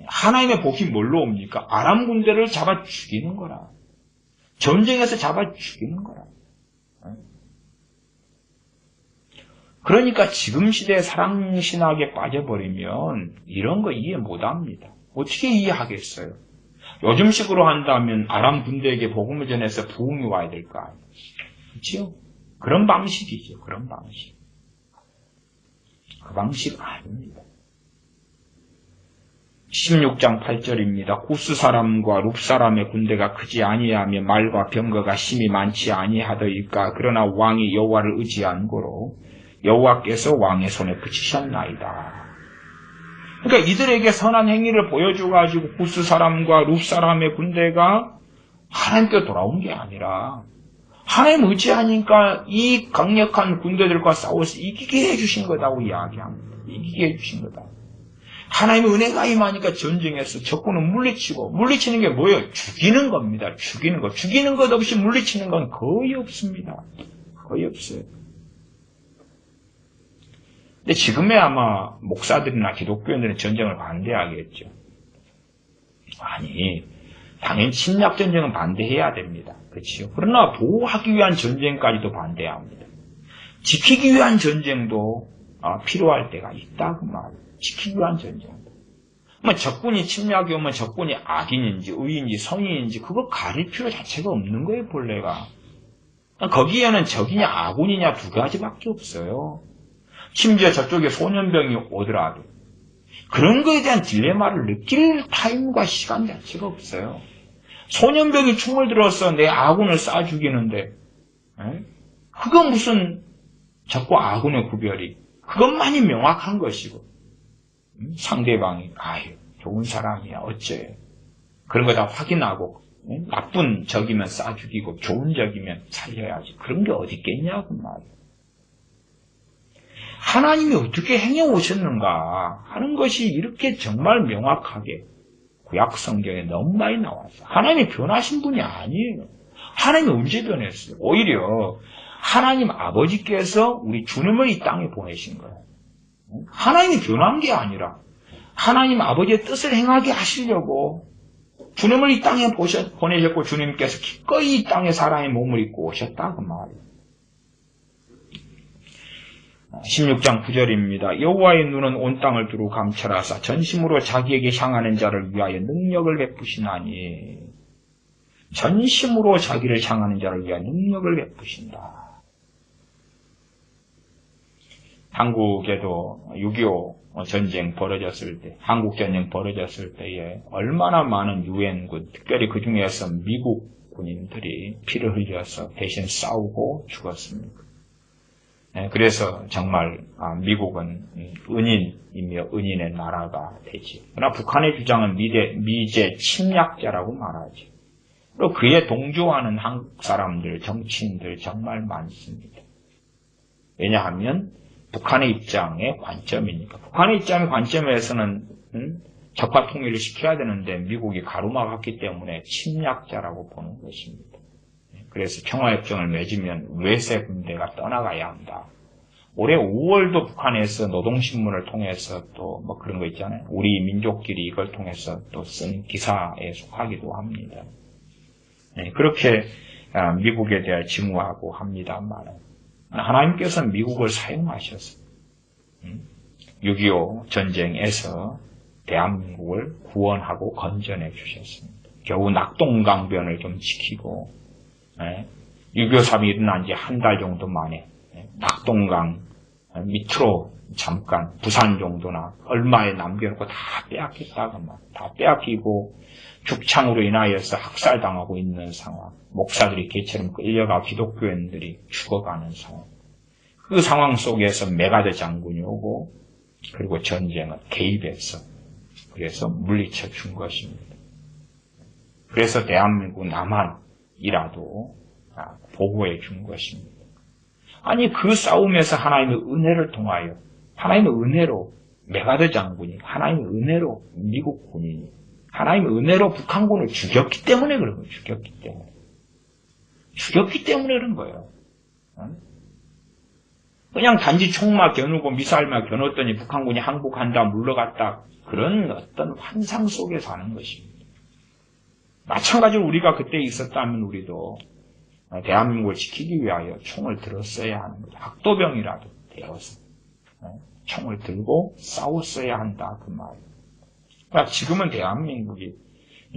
하나님의 복이 뭘로 옵니까? 아람 군대를 잡아 죽이는 거라. 전쟁에서 잡아 죽이는 거라. 그러니까 지금 시대에 사랑신학에 빠져버리면 이런 거 이해 못합니다. 어떻게 이해하겠어요? 요즘식으로 한다면 아람 군대에게 복음을 전해서 부흥이 와야 될 거 아니에요. 그렇죠? 그런 방식이죠. 그런 방식. 그 방식 아닙니다. 16장 8절입니다. 구스 사람과 룹 사람의 군대가 크지 아니하며 말과 병거가 심히 많지 아니하더이까 그러나 왕이 여호와를 의지한 고로 여호와께서 왕의 손에 붙이셨나이다. 그러니까 이들에게 선한 행위를 보여줘가지고 구스 사람과 룹 사람의 군대가 하나님께 돌아온 게 아니라 하나님 의지하니까 이 강력한 군대들과 싸워서 이기게 해주신 거다고 이야기합니다. 이기게 해주신 거다. 하나님의 은혜가 임하니까 전쟁에서 적군을 물리치고, 물리치는 게 뭐예요? 죽이는 겁니다. 죽이는 것. 죽이는 것 없이 물리치는 건 거의 없습니다. 거의 없어요. 근데 지금의 아마 목사들이나 기독교인들은 전쟁을 반대하겠죠. 아니, 당연히 침략 전쟁은 반대해야 됩니다. 그렇죠? 그러나 보호하기 위한 전쟁까지도 반대합니다. 지키기 위한 전쟁도 필요할 때가 있다 그 말이에요. 지키기 위한 전쟁. 뭐 적군이 침략이 오면 적군이 악인인지 의인인지 성인인지 그거 가릴 필요 자체가 없는 거예요, 본래가. 거기에는 적이냐 아군이냐 두 가지밖에 없어요. 심지어 저쪽에 소년병이 오더라도 그런 거에 대한 딜레마를 느낄 타임과 시간 자체가 없어요. 소년병이 총을 들어서 내 아군을 쏴 죽이는데 그거 무슨 적과 아군의 구별이 그것만이 명확한 것이고 상대방이 아유 좋은 사람이야 어째 그런 거 다 확인하고 나쁜 적이면 쏴 죽이고 좋은 적이면 살려야지 그런 게 어디 있겠냐고 말이에요. 하나님이 어떻게 행해 오셨는가 하는 것이 이렇게 정말 명확하게 구약 성경에 너무 많이 나왔어요. 하나님이 변하신 분이 아니에요. 하나님이 언제 변했어요? 오히려 하나님 아버지께서 우리 주님을 이 땅에 보내신 거예요. 하나님이 변한 게 아니라 하나님 아버지의 뜻을 행하게 하시려고 주님을 이 땅에 보내셨고 주님께서 기꺼이 이 땅에 사람의 몸을 입고 오셨다 그 말이에요. 16장 9절입니다. 여호와의 눈은 온 땅을 두루 감찰하사 전심으로 자기에게 향하는 자를 위하여 능력을 베푸시나니 전심으로 자기를 향하는 자를 위하여 능력을 베푸신다. 한국에도 6.25 전쟁 벌어졌을 때, 한국 전쟁 벌어졌을 때에 얼마나 많은 유엔군, 특별히 그 중에서 미국 군인들이 피를 흘려서 대신 싸우고 죽었습니다. 그래서 정말 미국은 은인이며 은인의 나라가 되지. 그러나 북한의 주장은 미제 침략자라고 말하지. 그리고 그에 동조하는 한국 사람들, 정치인들 정말 많습니다. 왜냐하면 북한의 입장의 관점이니까. 북한의 입장의 관점에서는 적화 통일을 시켜야 되는데 미국이 가로막았기 때문에 침략자라고 보는 것입니다. 그래서 평화협정을 맺으면 외세 군대가 떠나가야 한다. 올해 5월도 북한에서 노동신문을 통해서 또 뭐 그런 거 있잖아요. 우리 민족끼리 이걸 통해서 또 쓴 기사에 속하기도 합니다. 그렇게 미국에 대해 증오하고 합니다만 하나님께서 미국을 사용하셔서 6.25 전쟁에서 대한민국을 구원하고 건져내 주셨습니다. 겨우 낙동강변을 좀 지키고 6.23이 일어난 지 한 달 정도 만에 낙동강 밑으로 잠깐 부산 정도나 얼마에 남겨놓고 다 빼앗겼다가 다 빼앗기고 죽창으로 인하여서 학살당하고 있는 상황, 목사들이 개처럼 끌려가 기독교인들이 죽어가는 상황. 그 상황 속에서 메가드 장군이 오고 그리고 전쟁은 개입해서 그래서 물리쳐 준 것입니다. 그래서 대한민국 남한이라도 보호해 준 것입니다. 아니 그 싸움에서 하나님의 은혜를 통하여 하나님의 은혜로 메가더 장군이 하나님의 은혜로 미국 군인이 하나님의 은혜로 북한군을 죽였기 때문에 그런 거예요. 죽였기 때문에 그런 거예요. 그냥 단지 총만 겨누고 미사일만 겨눴더니 북한군이 항복한다 물러갔다 그런 어떤 환상 속에 사는 것입니다. 마찬가지로 우리가 그때 있었다면 우리도 대한민국을 지키기 위하여 총을 들었어야 하는 거죠. 학도병이라도 되어서 총을 들고 싸웠어야 한다 그 말이에요. 그러니까 지금은 대한민국이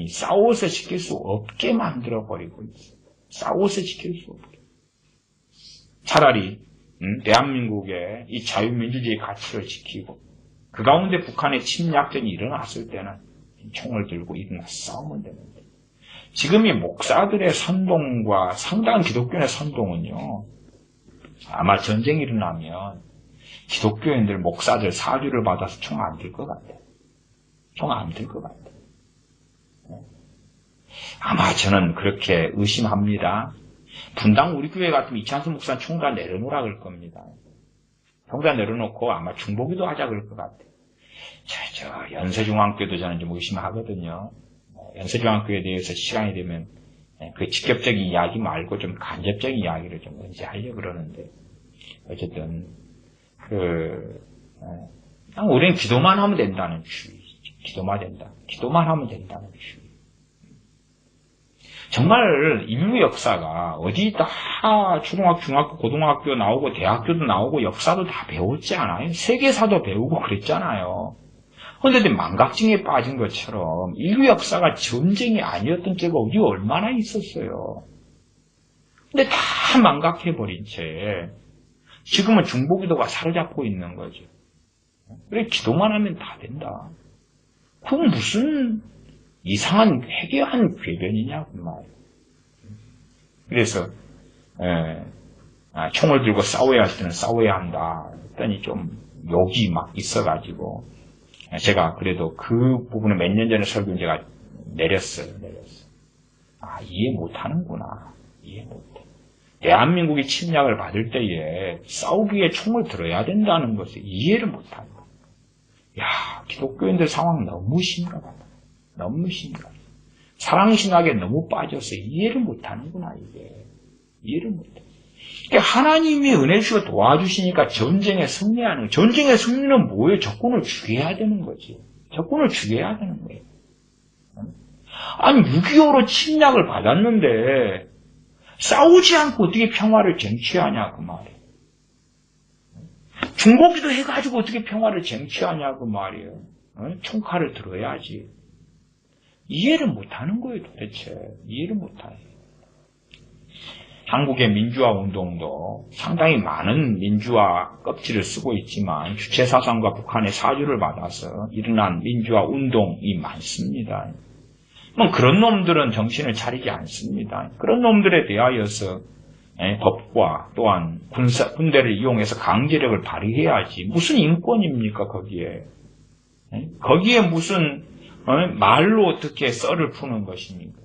싸워서 지킬 수 없게 만들어버리고 있어요. 싸워서 지킬 수 없게. 차라리 대한민국의 이 자유민주주의 가치를 지키고 그 가운데 북한의 침략전이 일어났을 때는 총을 들고 일어나 싸우면 되는데 지금 이 목사들의 선동과 상당한 기독교인의 선동은요. 아마 전쟁이 일어나면 기독교인들, 목사들 사주를 받아서 총 안 들 것 같아요. 총 안 들 것 같아요. 아마 저는 그렇게 의심합니다. 분당 우리 교회 같으면 이찬수 목사 총 다 내려놓으라 그럴 겁니다. 총 다 내려놓고 아마 중보기도 하자 그럴 것 같아요. 저 연세중앙교회도 저는 좀 의심하거든요. 연세중앙교회에 대해서 시간이 되면 그 직접적인 이야기 말고 좀 간접적인 이야기를 좀 언제 하려고 그러는데 어쨌든 그냥 우리는 기도만 하면 된다는 주의. 기도만 하면 된다는 주의. 정말 인류 역사가 어디 다 초등학교, 중학교, 고등학교 나오고 대학교도 나오고 역사도 다 배웠지 않아요? 세계사도 배우고 그랬잖아요. 그런데 망각증에 빠진 것처럼 인류 역사가 전쟁이 아니었던 때가 어디 얼마나 있었어요. 근데 다 망각해버린 채 지금은 중보기도가 사로잡고 있는 거죠. 그래 기도만 하면 다 된다. 그건 무슨 이상한 회개한 궤변이냐고 말이에요. 그래서 총을 들고 싸워야 할 때는 싸워야 한다. 했더니 좀 욕이 막 있어가지고 제가 그래도 그 부분을 몇 년 전에 설교 제가 내렸어요. 이해 못하는구나. 이해 못해. 대한민국이 침략을 받을 때에 싸우기 위해 총을 들어야 된다는 것을 이해를 못하는 거예요. 야, 기독교인들 상황 너무 심각하다. 너무 심각하다. 사랑신학에 너무 빠져서 이해를 못하는구나, 이게. 이해를 못해. 그러니까 하나님이 은혜 주시고 도와주시니까 전쟁에 승리하는 거예요. 전쟁의 승리는 뭐예요? 적군을 죽여야 되는 거지. 적군을 죽여야 되는 거예요. 아니, 6.25로 침략을 받았는데 싸우지 않고 어떻게 평화를 쟁취하냐 그 말이에요. 중보기도 해가지고 어떻게 평화를 쟁취하냐 그 말이에요. 총칼을 들어야지. 이해를 못하는 거예요 도대체. 이해를 못해요. 한국의 민주화 운동도 상당히 많은 민주화 껍질을 쓰고 있지만 주체사상과 북한의 사주를 받아서 일어난 민주화 운동이 많습니다. 그런 놈들은 정신을 차리지 않습니다. 그런 놈들에 대하여서 법과 또한 군대를 이용해서 강제력을 발휘해야지. 무슨 인권입니까 거기에. 거기에 무슨 말로 어떻게 썰을 푸는 것입니까?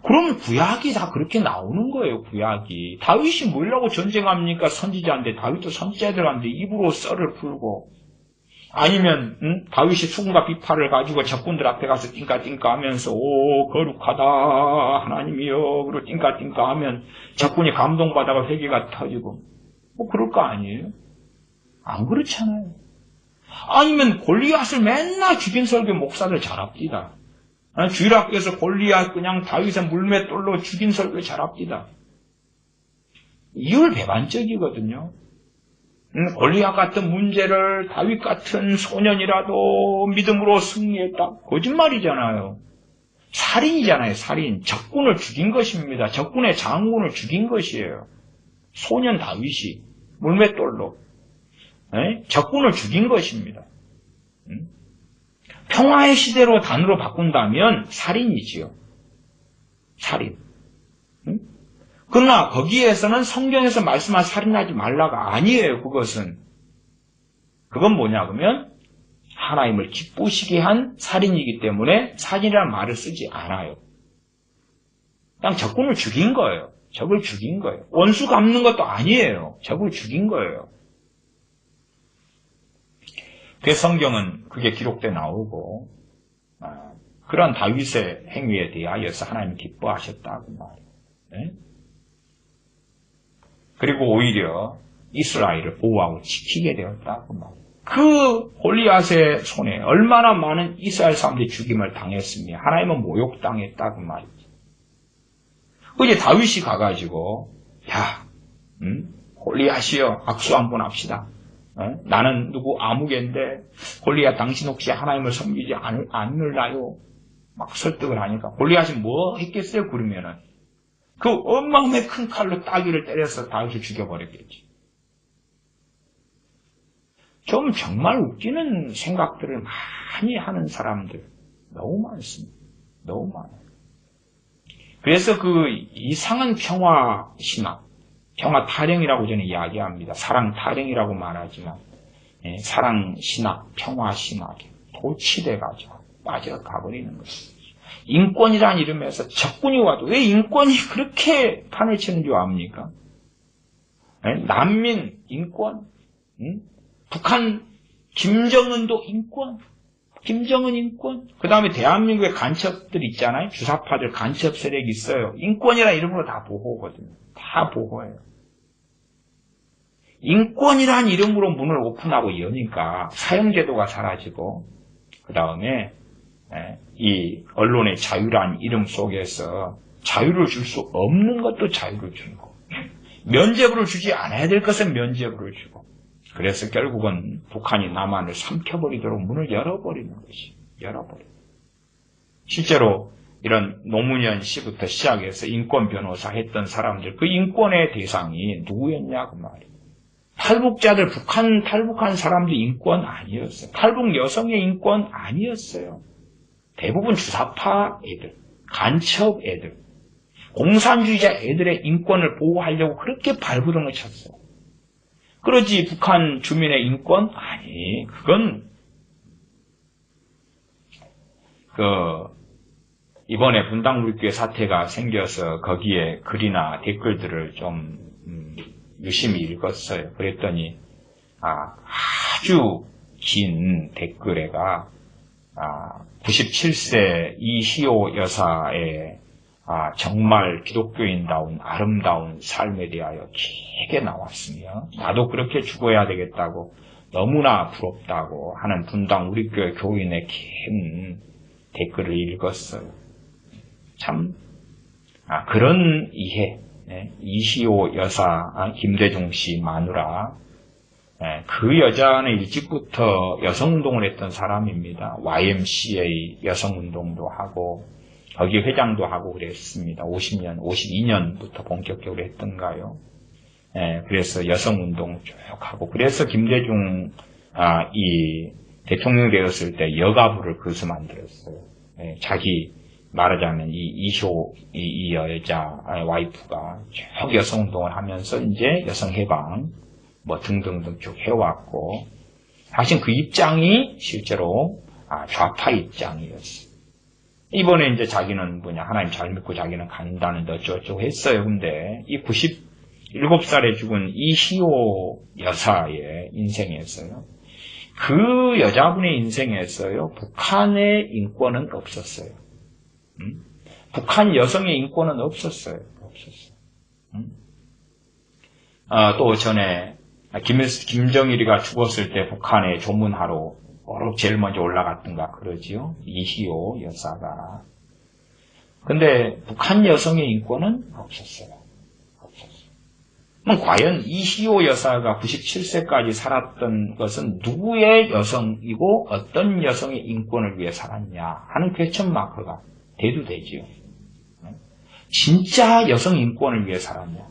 그럼 구약이 다 그렇게 나오는 거예요. 구약이. 다윗이 뭐라고 전쟁합니까? 선지자인데 다윗도 선지자들 한데 입으로 썰을 풀고 아니면 다윗이 수군과 비파를 가지고 적군들 앞에 가서 띵까띵까 하면서 오 거룩하다 하나님이여 그리고 띵까띵까 하면 적군이 감동받아가 회개가 터지고 뭐 그럴 거 아니에요? 안 그렇잖아요. 아니면 골리앗을 맨날 죽인 설교 목사들 잘합디다. 주일학교에서 골리앗 그냥 다윗의 물맷돌로 죽인 설교 잘합디다. 이율배반적이거든요. 골리앗 같은 문제를 다윗 같은 소년이라도 믿음으로 승리했다. 거짓말이잖아요. 살인이잖아요. 살인. 적군을 죽인 것입니다. 적군의 장군을 죽인 것이에요. 소년 다윗이 물맷돌로 적군을 죽인 것입니다. 평화의 시대로 단어로 바꾼다면 살인이지요. 살인. 그러나 거기에서는 성경에서 말씀한 살인하지 말라가 아니에요. 그건 뭐냐 그러면 하나님을 기쁘시게 한 살인이기 때문에 살인이라는 말을 쓰지 않아요. 그냥 적군을 죽인 거예요. 적을 죽인 거예요. 원수 갚는 것도 아니에요. 적을 죽인 거예요. 그 성경은 그게 기록돼 나오고 그런 다윗의 행위에 대하여서 하나님 기뻐하셨다고 말이에요. 네? 그리고 오히려 이스라엘을 보호하고 지키게 되었다고 말이에요. 그 골리앗의 손에 얼마나 많은 이스라엘 사람들이 죽임을 당했으며 하나님은 모욕당했다고 말이죠. 이제 다윗이 가가지고 야, 골리앗이여 악수 한번 합시다. 나는 누구 아무개인데 골리앗 당신 혹시 하나님을 섬기지 않을라요? 막 설득을 하니까 골리앗이 뭐 했겠어요? 그러면은 그 엄마의 큰 칼로 따귀를 때려서 다윗을 죽여버렸겠지. 좀 정말 웃기는 생각들을 많이 하는 사람들 너무 많습니다. 너무 많아요. 그래서 그 이상한 평화 신학, 평화 타령이라고 저는 이야기합니다. 사랑 타령이라고 말하지만 사랑 신학, 평화 신학에 도취돼가지고 빠져가버리는 것입니다. 인권이라는 이름에서 적군이 와도 왜 인권이 그렇게 판을 치는 줄 압니까? 난민 인권, 북한 김정은도 인권, 김정은 인권, 그 다음에 대한민국의 간첩들 있잖아요. 주사파들 간첩 세력이 있어요. 인권이라는 이름으로 다 보호거든요. 다 보호해요. 인권이라는 이름으로 문을 오픈하고 여니까 사형제도가 사라지고 그 다음에 이 언론의 자유라는 이름 속에서 자유를 줄 수 없는 것도 자유를 주고 면죄부를 주지 않아야 될 것은 면죄부를 주고 그래서 결국은 북한이 남한을 삼켜버리도록 문을 열어버리는 것이 열어버려요. 실제로 이런 노무현 씨부터 시작해서 인권 변호사 했던 사람들 그 인권의 대상이 누구였냐고 말이에요. 탈북자들 북한 탈북한 사람들 인권 아니었어요. 탈북 여성의 인권 아니었어요. 대부분 주사파 애들, 간첩 애들, 공산주의자 애들의 인권을 보호하려고 그렇게 발부둥을 쳤어요. 그러지 북한 주민의 인권? 아니, 그건 이번에 분당우리교회 사태가 생겨서 거기에 글이나 댓글들을 좀 유심히 읽었어요. 그랬더니 아주 긴 댓글에가 97세 이시호 여사의 정말 기독교인다운 아름다운 삶에 대하여 길게 나왔으며 나도 그렇게 죽어야 되겠다고 너무나 부럽다고 하는 분당 우리 교회 교인의 긴 댓글을 읽었어요. 참 그런 이해 이시호 여사 김대중 씨 마누라 그 여자는 일찍부터 여성운동을 했던 사람입니다. YMCA 여성운동도 하고 거기 회장도 하고 그랬습니다. 52년부터 본격적으로 했던가요. 그래서 여성운동 쭉 하고 그래서 김대중 이 대통령 되었을 때 여가부를 그것을 만들었어요. 자기 말하자면 이 여자 와이프가 쭉 여성운동을 하면서 이제 여성해방 뭐 등등등 쭉 해왔고 사실 그 입장이 실제로 좌파 입장이었어요. 이번에 이제 자기는 하나님 잘 믿고 자기는 간다는데 어쩌고저쩌고 했어요. 근데 이 97살에 죽은 이시호 여사의 인생에서요. 그 여자분의 인생에서요. 북한의 인권은 없었어요. 북한 여성의 인권은 없었어요. 또 전에 김정일이가 죽었을 때 북한에 조문하러 제일 먼저 올라갔던가 그러지요. 이시호 여사가. 근데 북한 여성의 인권은 없었어요. 그럼 과연 이시호 여사가 97세까지 살았던 것은 누구의 여성이고 어떤 여성의 인권을 위해 살았냐 하는 퀘스천 마크가 돼도 되지요. 진짜 여성 인권을 위해 살았냐.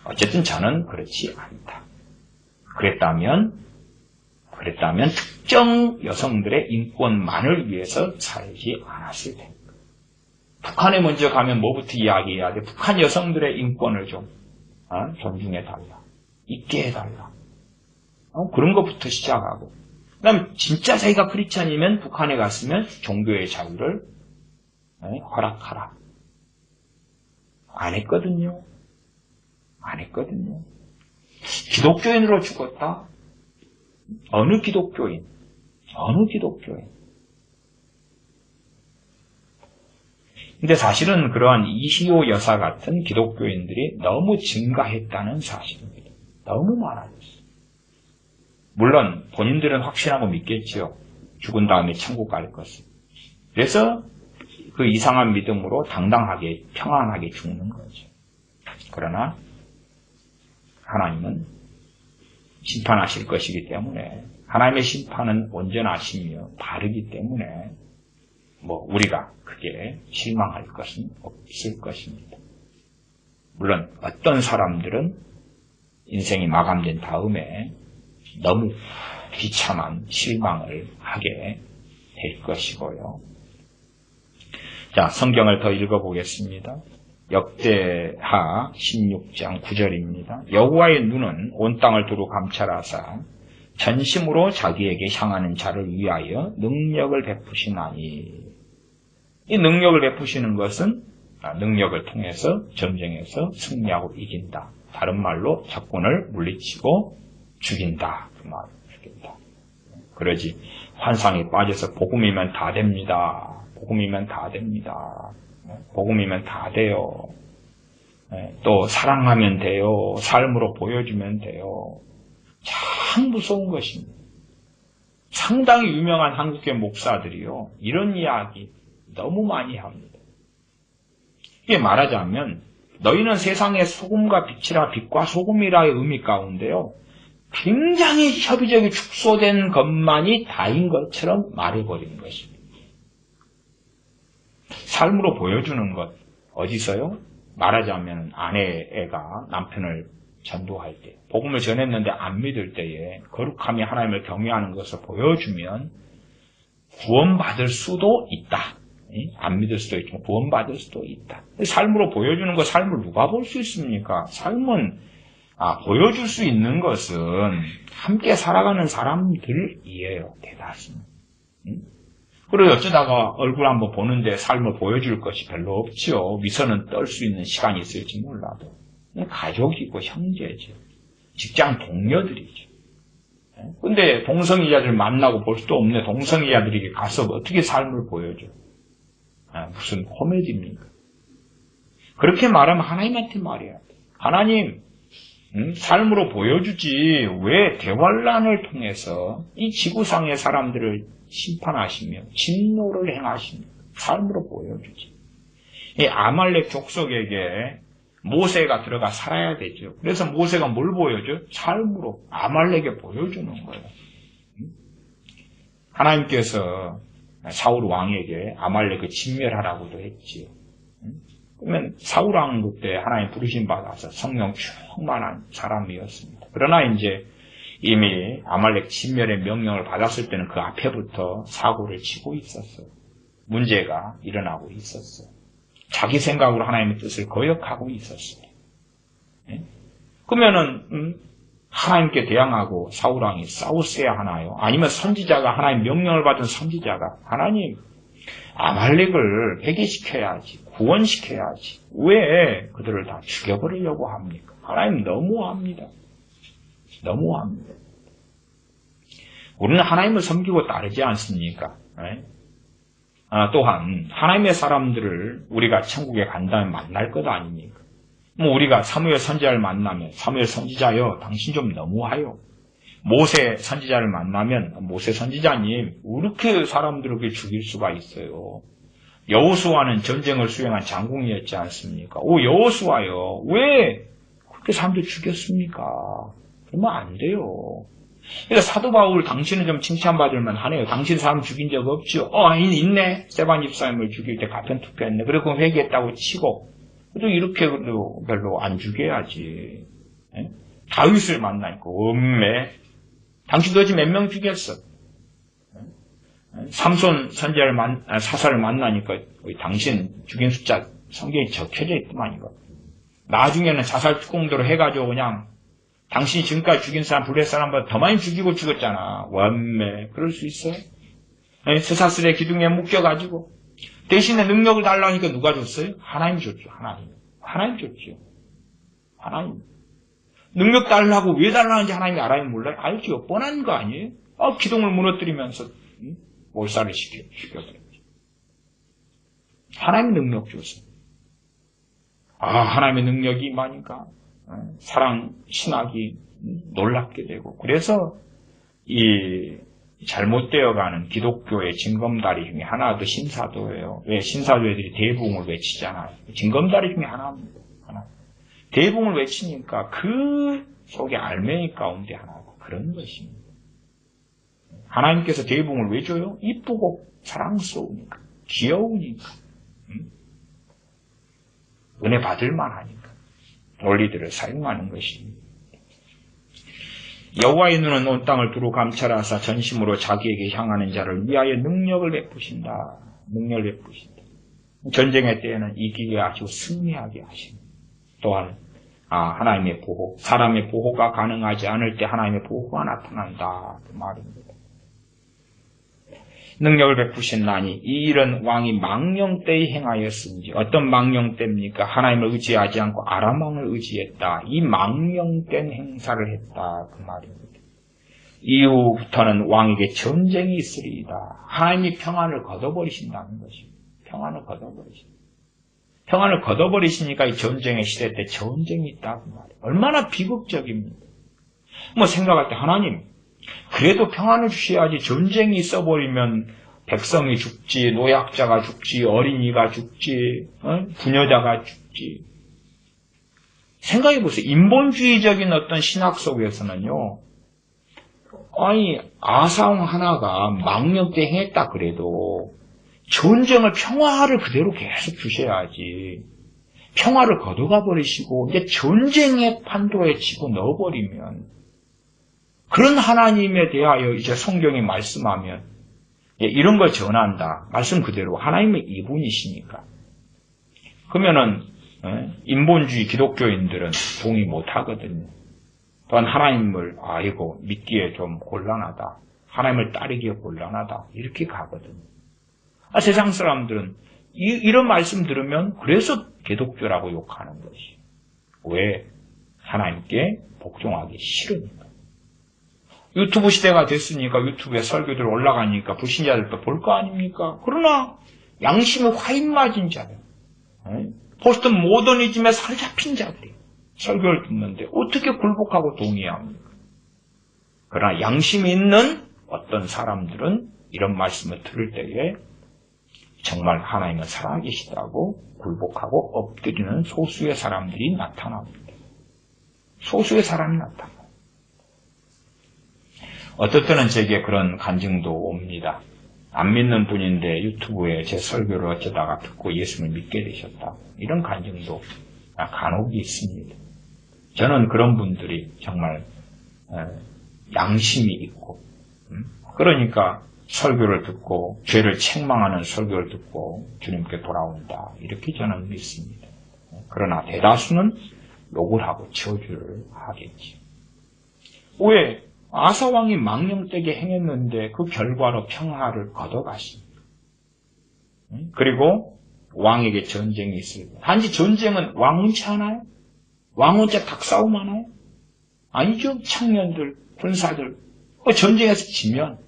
어쨌든 저는 그렇지 않다. 그랬다면 특정 여성들의 인권만을 위해서 살지 않았을 텐데. 북한에 먼저 가면 뭐부터 이야기해야 돼? 북한 여성들의 인권을 좀 존중해달라. 있게 해달라. 그런 것부터 시작하고. 그 다음 진짜 자기가 크리스찬이면 북한에 갔으면 종교의 자유를 허락하라. 안 했거든요. 기독교인으로 죽었다? 어느 기독교인. 근데 사실은 그러한 이시오 여사 같은 기독교인들이 너무 증가했다는 사실입니다. 너무 많아졌어요. 물론 본인들은 확신하고 믿겠지요. 죽은 다음에 천국 갈 것을. 그래서 그 이상한 믿음으로 당당하게 평안하게 죽는 거죠. 그러나 하나님은 심판하실 것이기 때문에 하나님의 심판은 온전하시며 바르기 때문에 우리가 크게 실망할 것은 없을 것입니다. 물론 어떤 사람들은 인생이 마감된 다음에 너무 비참한 실망을 하게 될 것이고요. 자, 성경을 더 읽어보겠습니다. 역대하 16장 9절입니다. 여호와의 눈은 온 땅을 두루 감찰하사 전심으로 자기에게 향하는 자를 위하여 능력을 베푸시나니. 이 능력을 베푸시는 것은 능력을 통해서 전쟁에서 승리하고 이긴다. 다른 말로 적군을 물리치고 죽인다. 그 말을 죽인다. 그러지 환상에 빠져서 복음이면 다 됩니다. 복음이면 다 됩니다. 복음이면 다 돼요. 또 사랑하면 돼요. 삶으로 보여주면 돼요. 참 무서운 것입니다. 상당히 유명한 한국의 목사들이요. 이런 이야기 너무 많이 합니다. 이게 말하자면 너희는 세상의 소금과 빛이라 빛과 소금이라의 의미 가운데요. 굉장히 협의적이 축소된 것만이 다인 것처럼 말해버리는 것입니다. 삶으로 보여주는 것 어디서요? 말하자면 아내가 남편을 전도할 때 복음을 전했는데 안 믿을 때에 거룩함이 하나님을 경외하는 것을 보여주면 구원받을 수도 있다. 안 믿을 수도 있지만 구원받을 수도 있다. 삶으로 보여주는 것 삶을 누가 볼 수 있습니까? 삶은 보여줄 수 있는 것은 함께 살아가는 사람들이에요. 대다수는. 그리고 어쩌다가 얼굴 한번 보는데 삶을 보여줄 것이 별로 없죠. 미소는 떨 수 있는 시간이 있을지 몰라도. 가족이고 형제죠. 직장 동료들이죠. 근데 동성애자들 만나고 볼 수도 없네. 동성애자들에게 가서 어떻게 삶을 보여줘? 무슨 코미디입니까? 그렇게 말하면 하나님한테 말해야 돼. 하나님, 삶으로 보여주지 왜 대환란을 통해서 이 지구상의 사람들을 심판하시며 진노를 행하시며 삶으로 보여주지. 이 아말렉 족속에게 모세가 들어가 살아야 되죠. 그래서 모세가 뭘 보여줘? 삶으로 아말렉에 보여주는 거예요. 하나님께서 사울 왕에게 아말렉을 진멸하라고도 했지요. 그러면 사울 왕 그때 하나님 부르심 받아서 성령 충만한 사람이었습니다. 그러나 이제 이미 아말렉 진멸의 명령을 받았을 때는 그 앞에부터 사고를 치고 있었어요. 문제가 일어나고 있었어요. 자기 생각으로 하나님의 뜻을 거역하고 있었어요. 그러면은 하나님께 대항하고 사울 왕이 싸웠어야 하나요? 아니면 선지자가 하나님 명령을 받은 선지자가 하나님 아말렉을 회개시켜야지, 구원시켜야지. 왜 그들을 다 죽여버리려고 합니까? 하나님 너무합니다. 너무합니다. 우리는 하나님을 섬기고 따르지 않습니까? 또한 하나님의 사람들을 우리가 천국에 간다면 만날 것 아닙니까? 우리가 사무엘 선지자를 만나면 사무엘 선지자여 당신 좀 너무하여. 모세 선지자를 만나면 모세 선지자님 왜 이렇게 사람들을 그렇게 죽일 수가 있어요. 여호수아는 전쟁을 수행한 장군이었지 않습니까? 여호수아요 왜 그렇게 사람들 죽였습니까? 그러면 안 돼요. 그러니까 사도 바울 당신은 좀 칭찬받을 만하네요. 당신 사람 죽인 적 없죠? 있네. 스데반 집사님을 죽일 때 가편 투표했네. 그리고 회개했다고 치고 또 이렇게 별로 안 죽여야지. 다윗을 만나니까 엄매. 당신도 어찌 몇 명 죽였어? 삼손 선지자를 사사를 만나니까 당신 죽인 숫자 성경에 적혀져 있더만 이거. 나중에는 자살 특공대로 해가지고 그냥 당신이 지금까지 죽인 사람, 블레 사람보다 더 많이 죽이고 죽었잖아. 완매. 그럴 수 있어요? 스사슬의 기둥에 묶여가지고. 대신에 능력을 달라니까 누가 줬어요? 하나님 줬죠. 하나님 줬죠. 하나님. 능력 달라고 왜 달라는지 하나님이 알아요? 몰라요? 알죠. 뻔한 거 아니에요? 기둥을 무너뜨리면서 몰살을 시켜버려요. 하나님의 능력 주세요. 하나님의 능력이 임하니까 사랑, 신학이 놀랍게 되고, 그래서 이 잘못되어가는 기독교의 징검다리 중에 하나도 신사도예요. 왜? 신사도애들이 대붕을 외치잖아요. 징검다리 중에 하나입니다. 하나. 대붕을 외치니까 그 속에 알맹이 가운데 하나가 그런 것입니다. 하나님께서 대붕을 왜 줘요? 이쁘고 사랑스러우니까, 귀여우니까, 은혜 받을 만하니까 원리들을 사용하는 것입니다. 여호와의 눈은 온 땅을 두루 감찰하사 전심으로 자기에게 향하는 자를 위하여 능력을 베푸신다. 능력을 베푸신다. 전쟁의 때에는 이기게 하시고 승리하게 하십니다. 또한 하나님의 보호, 사람의 보호가 가능하지 않을 때 하나님의 보호가 나타난다. 그 말입니다. 능력을 베푸신나니 이 일은 왕이 망령 때에 행하였은지. 어떤 망령 때입니까? 하나님을 의지하지 않고 아람 왕을 의지했다. 이 망령된 행사를 했다. 그 말입니다. 이후부터는 왕에게 전쟁이 있으리이다. 하나님이 평안을 걷어버리신다는 것입니다. 평안을 걷어버리신다. 평안을 걷어버리시니까 이 전쟁의 시대 때 전쟁이 있다. 그 말이에요. 얼마나 비극적입니다. 생각할 때 하나님, 그래도 평안을 주셔야지. 전쟁이 있어버리면 백성이 죽지, 노약자가 죽지, 어린이가 죽지, 부녀자가 죽지. 생각해보세요. 인본주의적인 어떤 신학 속에서는요, 아사왕 하나가 망령 때 행했다 그래도 전쟁을 평화를 그대로 계속 주셔야지. 평화를 걷어가 버리시고 이제 전쟁의 판도에 집어 넣어버리면, 그런 하나님에 대하여 이제 성경이 말씀하면 이런 걸 전한다. 말씀 그대로 하나님의 이분이시니까. 그러면은 인본주의 기독교인들은 동의 못 하거든요. 또한 하나님을 믿기에 좀 곤란하다. 하나님을 따르기에 곤란하다. 이렇게 가거든요. 세상 사람들은 이런 말씀 들으면 그래서 기독교라고 욕하는 것이. 왜? 하나님께 복종하기 싫으니까. 유튜브 시대가 됐으니까 유튜브에 설교들 올라가니까 불신자들도 볼 거 아닙니까? 그러나 양심이 화인 맞은 자들, 포스트 모더니즘에 사로잡힌 자들이 설교를 듣는데 어떻게 굴복하고 동의합니까? 그러나 양심이 있는 어떤 사람들은 이런 말씀을 들을 때에 정말 하나님은 살아계시다고 굴복하고 엎드리는 소수의 사람들이 나타납니다. 소수의 사람이 나타납니다. 어떨 때는 제게 그런 간증도 옵니다. 안 믿는 분인데 유튜브에 제 설교를 어쩌다가 듣고 예수를 믿게 되셨다. 이런 간증도 간혹 있습니다. 저는 그런 분들이 정말 양심이 있고, 그러니까 설교를 듣고 죄를 책망하는 설교를 듣고 주님께 돌아온다. 이렇게 저는 믿습니다. 그러나 대다수는 욕을 하고 저주를 하겠지. 왜? 아사왕이 망령되게 행했는데 그 결과로 평화를 걷어가십니다. 그리고 왕에게 전쟁이 있을 때, 단지 전쟁은 왕 혼자 하나요? 왕 혼자 닭싸움 하나요? 아니죠. 청년들, 군사들 전쟁에서 지면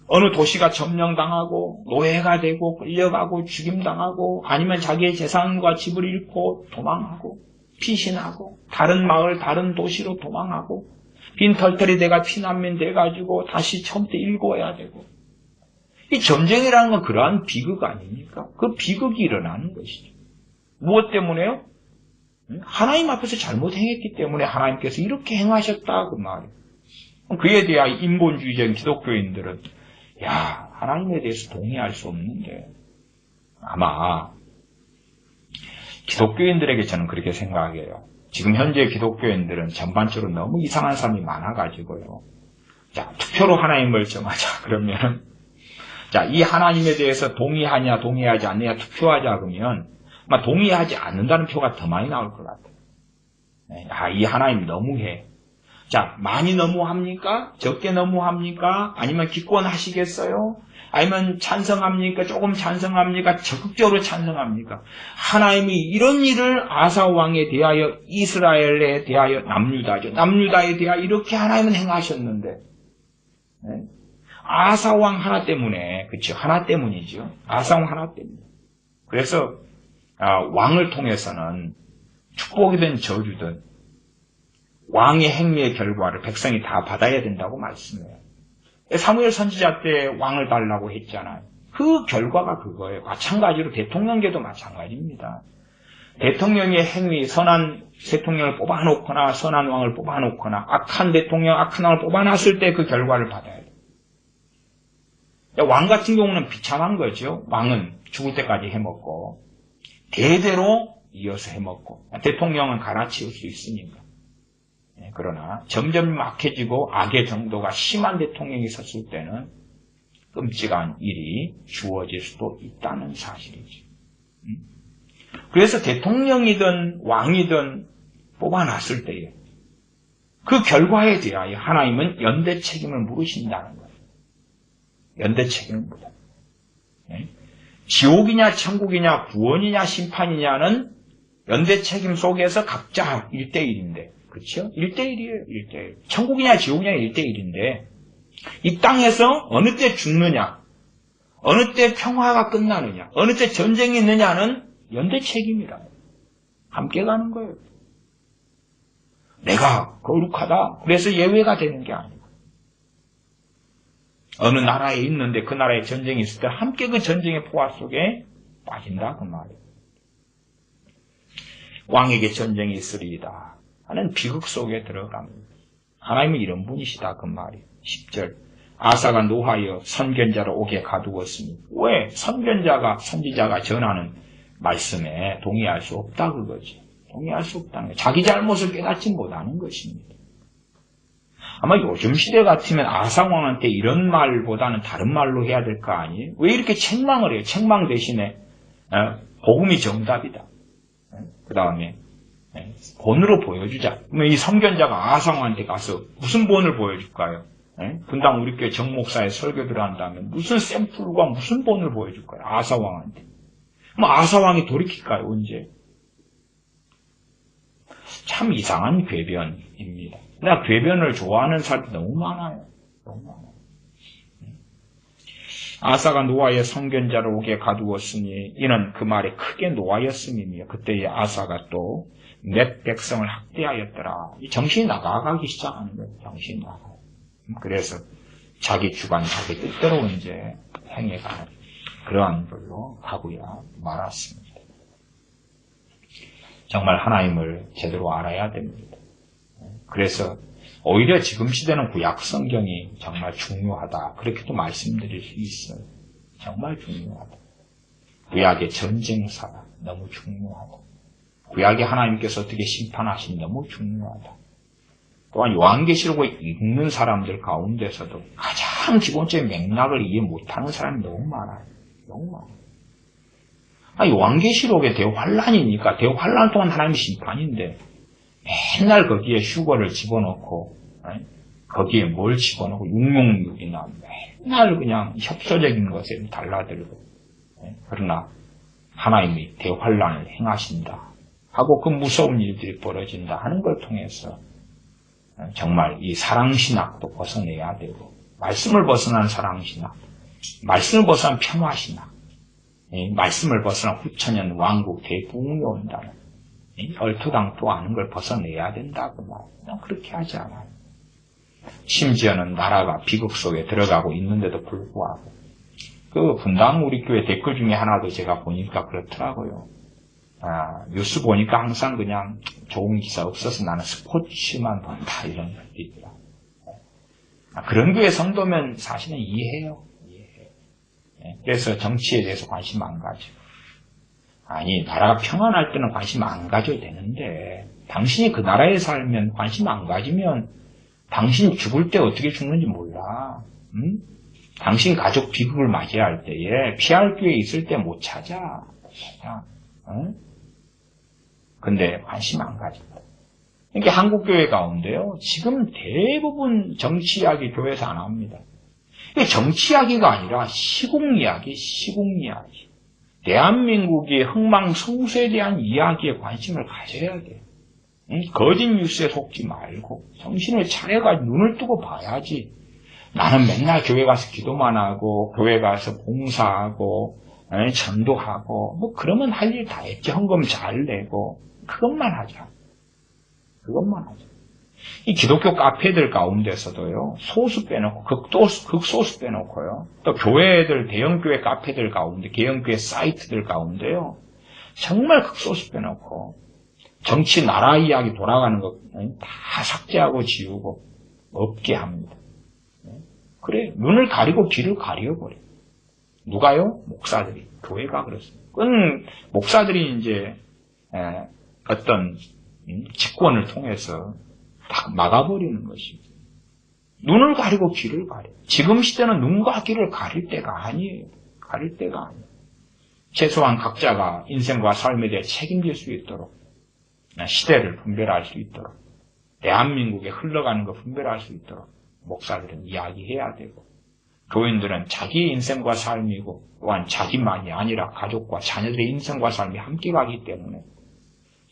어느 도시가 점령당하고 노예가 되고 끌려가고 죽임당하고 아니면 자기의 재산과 집을 잃고 도망하고 피신하고 다른 마을 다른 도시로 도망하고 빈털터리 돼가 피난민 돼가지고 다시 처음부터 읽어야 되고, 이 전쟁이라는 건 그러한 비극 아닙니까? 그 비극이 일어나는 것이죠. 무엇 때문에요? 하나님 앞에서 잘못 행했기 때문에 하나님께서 이렇게 행하셨다 그 말이에요. 그에 대한 인본주의적인 기독교인들은 하나님에 대해서 동의할 수 없는데, 아마 기독교인들에게 저는 그렇게 생각해요. 지금 현재 기독교인들은 전반적으로 너무 이상한 사람이 많아가지고요. 투표로 하나님을 정하자 그러면, 이 하나님에 대해서 동의하냐 동의하지 않느냐 투표하자 그러면 동의하지 않는다는 표가 더 많이 나올 것 같아요. 이 하나님 너무해. 자, 많이 너무합니까? 적게 너무합니까? 아니면 기권하시겠어요? 아니면 찬성합니까? 조금 찬성합니까? 적극적으로 찬성합니까? 하나님이 이런 일을 아사 왕에 대하여, 이스라엘에 대하여, 남유다에 대하여 이렇게 하나님은 행하셨는데, 네? 아사 왕 하나 때문에, 그렇죠? 하나 때문이죠. 아사 왕 하나 때문에. 그래서 왕을 통해서는 축복이든 저주든 왕의 행위의 결과를 백성이 다 받아야 된다고 말씀해요. 사무엘 선지자 때 왕을 달라고 했잖아요. 그 결과가 그거예요. 마찬가지로 대통령계도 마찬가지입니다. 대통령의 행위, 선한 대통령을 뽑아놓거나 선한 왕을 뽑아놓거나 악한 대통령, 악한 왕을 뽑아놨을 때 그 결과를 받아야 돼요. 왕 같은 경우는 비참한 거죠. 왕은 죽을 때까지 해먹고 대대로 이어서 해먹고 대통령은 갈아치울 수 있으니까. 그러나 점점 막해지고 악의 정도가 심한 대통령이 섰을 때는 끔찍한 일이 주어질 수도 있다는 사실이죠. 그래서 대통령이든 왕이든 뽑아놨을 때에 그 결과에 대하여 하나님은 연대 책임을 물으신다는 거예요. 연대 책임을 물어요. 지옥이냐 천국이냐 구원이냐 심판이냐는 연대 책임 속에서 각자 1대1인데 그렇죠? 1대1이에요. 1대1. 천국이냐 지옥이냐 1대1인데 이 땅에서 어느 때 죽느냐 어느 때 평화가 끝나느냐 어느 때 전쟁이 있느냐는 연대 책임이라 함께 가는 거예요. 내가 거룩하다 그래서 예외가 되는 게 아니고 어느 나라에 있는데 그 나라에 전쟁이 있을 때 함께 그 전쟁의 포화 속에 빠진다 그 말이에요. 왕에게 전쟁이 있으리이다 하는 비극 속에 들어갑니다. 하나님은 이런 분이시다 그 말이에요. 10절 아사가 노하여 선견자를 오게 가두었으니 왜 선지자가 전하는 말씀에 동의할 수 없다 그거지. 동의할 수 없다는 거예요. 자기 잘못을 깨닫지 못하는 것입니다. 아마 요즘 시대 같으면 아사 왕한테 이런 말보다는 다른 말로 해야 될 거 아니에요? 왜 이렇게 책망을 해요? 책망 대신에 복음이 정답이다. 그 다음에 본으로 보여주자. 그러면 이 선견자가 아사 왕한테 가서 무슨 본을 보여줄까요? 분당 우리 교회 정목사의 설교들을 한다면 무슨 샘플과 무슨 본을 보여줄까요? 아사 왕한테. 그럼 아사 왕이 돌이킬까요? 언제? 참 이상한 궤변입니다. 내가 궤변을 좋아하는 사람이 너무 많아요. 너무 많아요. 아사가 노아의 선견자를 오게 가두었으니 이는 그 말에 크게 노하였음이며 그때의 아사가 또 몇 백성을 학대하였더라. 정신이 나가기 시작하는 거예요. 정신이 나가요. 그래서 자기 주관, 자기 뜻대로 이제 행해가는 그러한 걸로 가고야 말았습니다. 정말 하나님을 제대로 알아야 됩니다. 그래서 오히려 지금 시대는 구약 성경이 정말 중요하다. 그렇게도 말씀드릴 수 있어요. 정말 중요하다. 구약의 전쟁사가 너무 중요하다. 구약의 하나님께서 어떻게 심판하시니 너무 중요하다. 또한 요한계시록을 읽는 사람들 가운데서도 가장 기본적인 맥락을 이해 못하는 사람이 너무 많아요. 너무 많아요. 요한계시록에 대환란이니까 대환란 동안 하나님의 심판인데 맨날 거기에 휴거를 집어넣고 거기에 뭘 집어넣고 666이나 맨날 그냥 협소적인 것에 달라들고 그러나 하나님이 대환란을 행하신다 하고 그 무서운 일들이 벌어진다 하는 걸 통해서 정말 이 사랑신학도 벗어내야 되고 말씀을 벗어난 사랑신학 말씀을 벗어난 평화신학 말씀을 벗어난 후천년 왕국 대부흥이 온다는 얼토당토 하는 걸 벗어내야 된다고 말해요. 그렇게 하지 않아요. 심지어는 나라가 비극 속에 들어가고 있는데도 불구하고 그 분당 우리 교회 댓글 중에 하나도 제가 보니까 그렇더라고요. 뉴스 보니까 항상 그냥 좋은 기사 없어서 나는 스포츠만 본다 이런 것도 있더라. 그런 교회 성도면 사실은 이해해요. 그래서 정치에 대해서 관심 안 가지고 아니 나라가 평안할 때는 관심 안 가져도 되는데 당신이 그 나라에 살면 관심 안 가지면 당신 죽을 때 어떻게 죽는지 몰라. 응? 당신 가족 비극을 맞이할 때에 피할 기회 있을 때 못 찾아. 응? 근데 관심 안 가진다. 이게 한국교회 가운데요, 지금 대부분 정치 이야기 교회에서 안 합니다. 이게 정치 이야기가 아니라 시국 이야기. 대한민국의 흥망성쇠에 대한 이야기에 관심을 가져야 돼요. 거짓 뉴스에 속지 말고 정신을 차려가지고 눈을 뜨고 봐야지. 나는 맨날 교회 가서 기도만 하고 교회 가서 봉사하고 전도하고 뭐 그러면 할 일 다 했지. 헌금 잘 내고 그것만 하자. 이 기독교 카페들 가운데서도요, 소수 빼놓고 극소수 빼놓고요, 또 교회들 대형 교회 카페들 가운데 대형 교회 사이트들 가운데요, 정말 극소수 빼놓고 정치 나라 이야기 돌아가는 거 다 삭제하고 지우고 없게 합니다. 그래, 눈을 가리고 귀를 가려버려. 누가요? 목사들이. 교회가 그렇습니다. 그건 목사들이 이제 어떤 직권을 통해서 다 막아버리는 것입니다. 눈을 가리고 귀를 가려. 지금 시대는 눈과 귀를 가릴 때가 아니에요. 최소한 각자가 인생과 삶에 대해 책임질 수 있도록, 시대를 분별할 수 있도록, 대한민국에 흘러가는 거 분별할 수 있도록 목사들은 이야기해야 되고, 교인들은 자기의 인생과 삶이고 또한 자기만이 아니라 가족과 자녀들의 인생과 삶이 함께 가기 때문에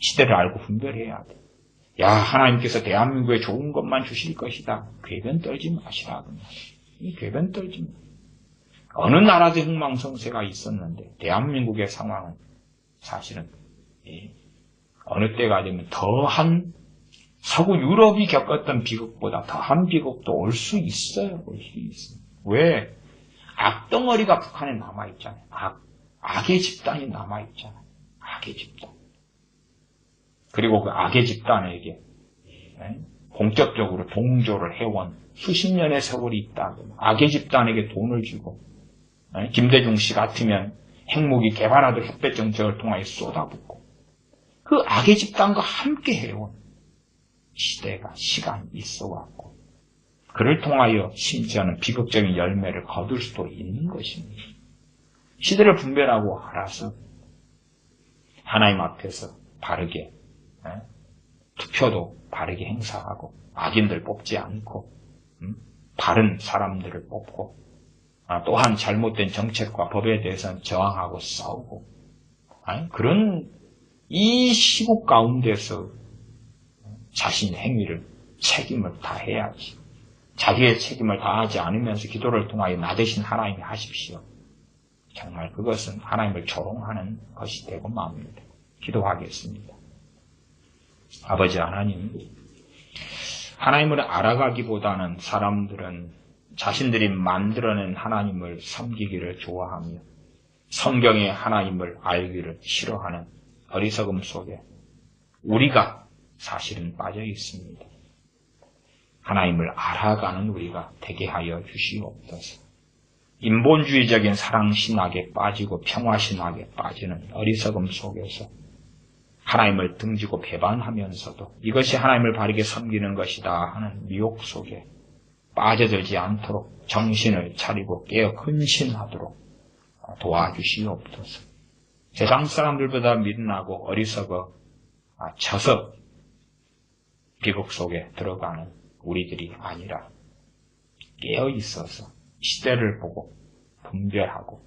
시대를 알고 분별해야 돼. 야, 하나님께서 대한민국에 좋은 것만 주실 것이다. 궤변 떨지 마시라. 이 궤변 떨지 마. 어느 나라도 흥망성쇠가 있었는데 대한민국의 상황은 사실은 어느 때가 되면 더한 서구 유럽이 겪었던 비극보다 더한 비극도 올 수 있어요. 왜? 악덩어리가 북한에 남아있잖아요. 악의 집단이 남아있잖아요. 악의 집단. 그리고 그 악의 집단에게 본격적으로 동조를 해온 수십 년의 세월이 있다. 악의 집단에게 돈을 주고 김대중 씨 같으면 핵무기 개발하도록 햇볕 정책을 통하여 쏟아붓고 그 악의 집단과 함께 해온 시간이 있어왔고 그를 통하여 심지어는 비극적인 열매를 거둘 수도 있는 것입니다. 시대를 분별하고 알아서 하나님 앞에서 바르게 투표도 바르게 행사하고 악인들 뽑지 않고 바른 사람들을 뽑고 또한 잘못된 정책과 법에 대해서는 저항하고 싸우고 그런 이 시국 가운데서 자신의 행위를 책임을 다해야지. 자기의 책임을 다하지 않으면서 기도를 통하여 나 대신 하나님이 하십시오. 정말 그것은 하나님을 조롱하는 것이 되고 맙니다. 기도하겠습니다. 아버지 하나님, 하나님을 알아가기보다는 사람들은 자신들이 만들어낸 하나님을 섬기기를 좋아하며 성경의 하나님을 알기를 싫어하는 어리석음 속에 우리가 사실은 빠져 있습니다. 하나님을 알아가는 우리가 되게 하여 주시옵소서. 인본주의적인 사랑신학에 빠지고 평화신학에 빠지는 어리석음 속에서 하나님을 등지고 배반하면서도 이것이 하나님을 바르게 섬기는 것이다 하는 미혹 속에 빠져들지 않도록 정신을 차리고 깨어 근신하도록 도와주시옵소서. 세상 사람들보다 미련하고 어리석어 져서 비극 속에 들어가는 우리들이 아니라 깨어 있어서 시대를 보고 분별하고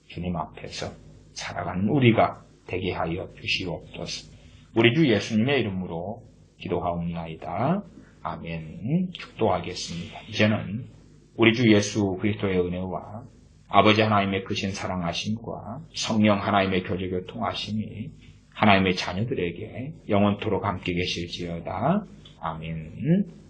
주님 앞에서 살아가는 우리가 되게 하여 주시옵소서. 우리 주 예수님의 이름으로 기도하옵나이다. 아멘. 축도하겠습니다. 이제는 우리 주 예수 그리스도의 은혜와 아버지 하나님의 크신 사랑하심과 성령 하나님의 교제 교통하심이 하나님의 자녀들에게 영원토록 함께 계실지어다. 아멘.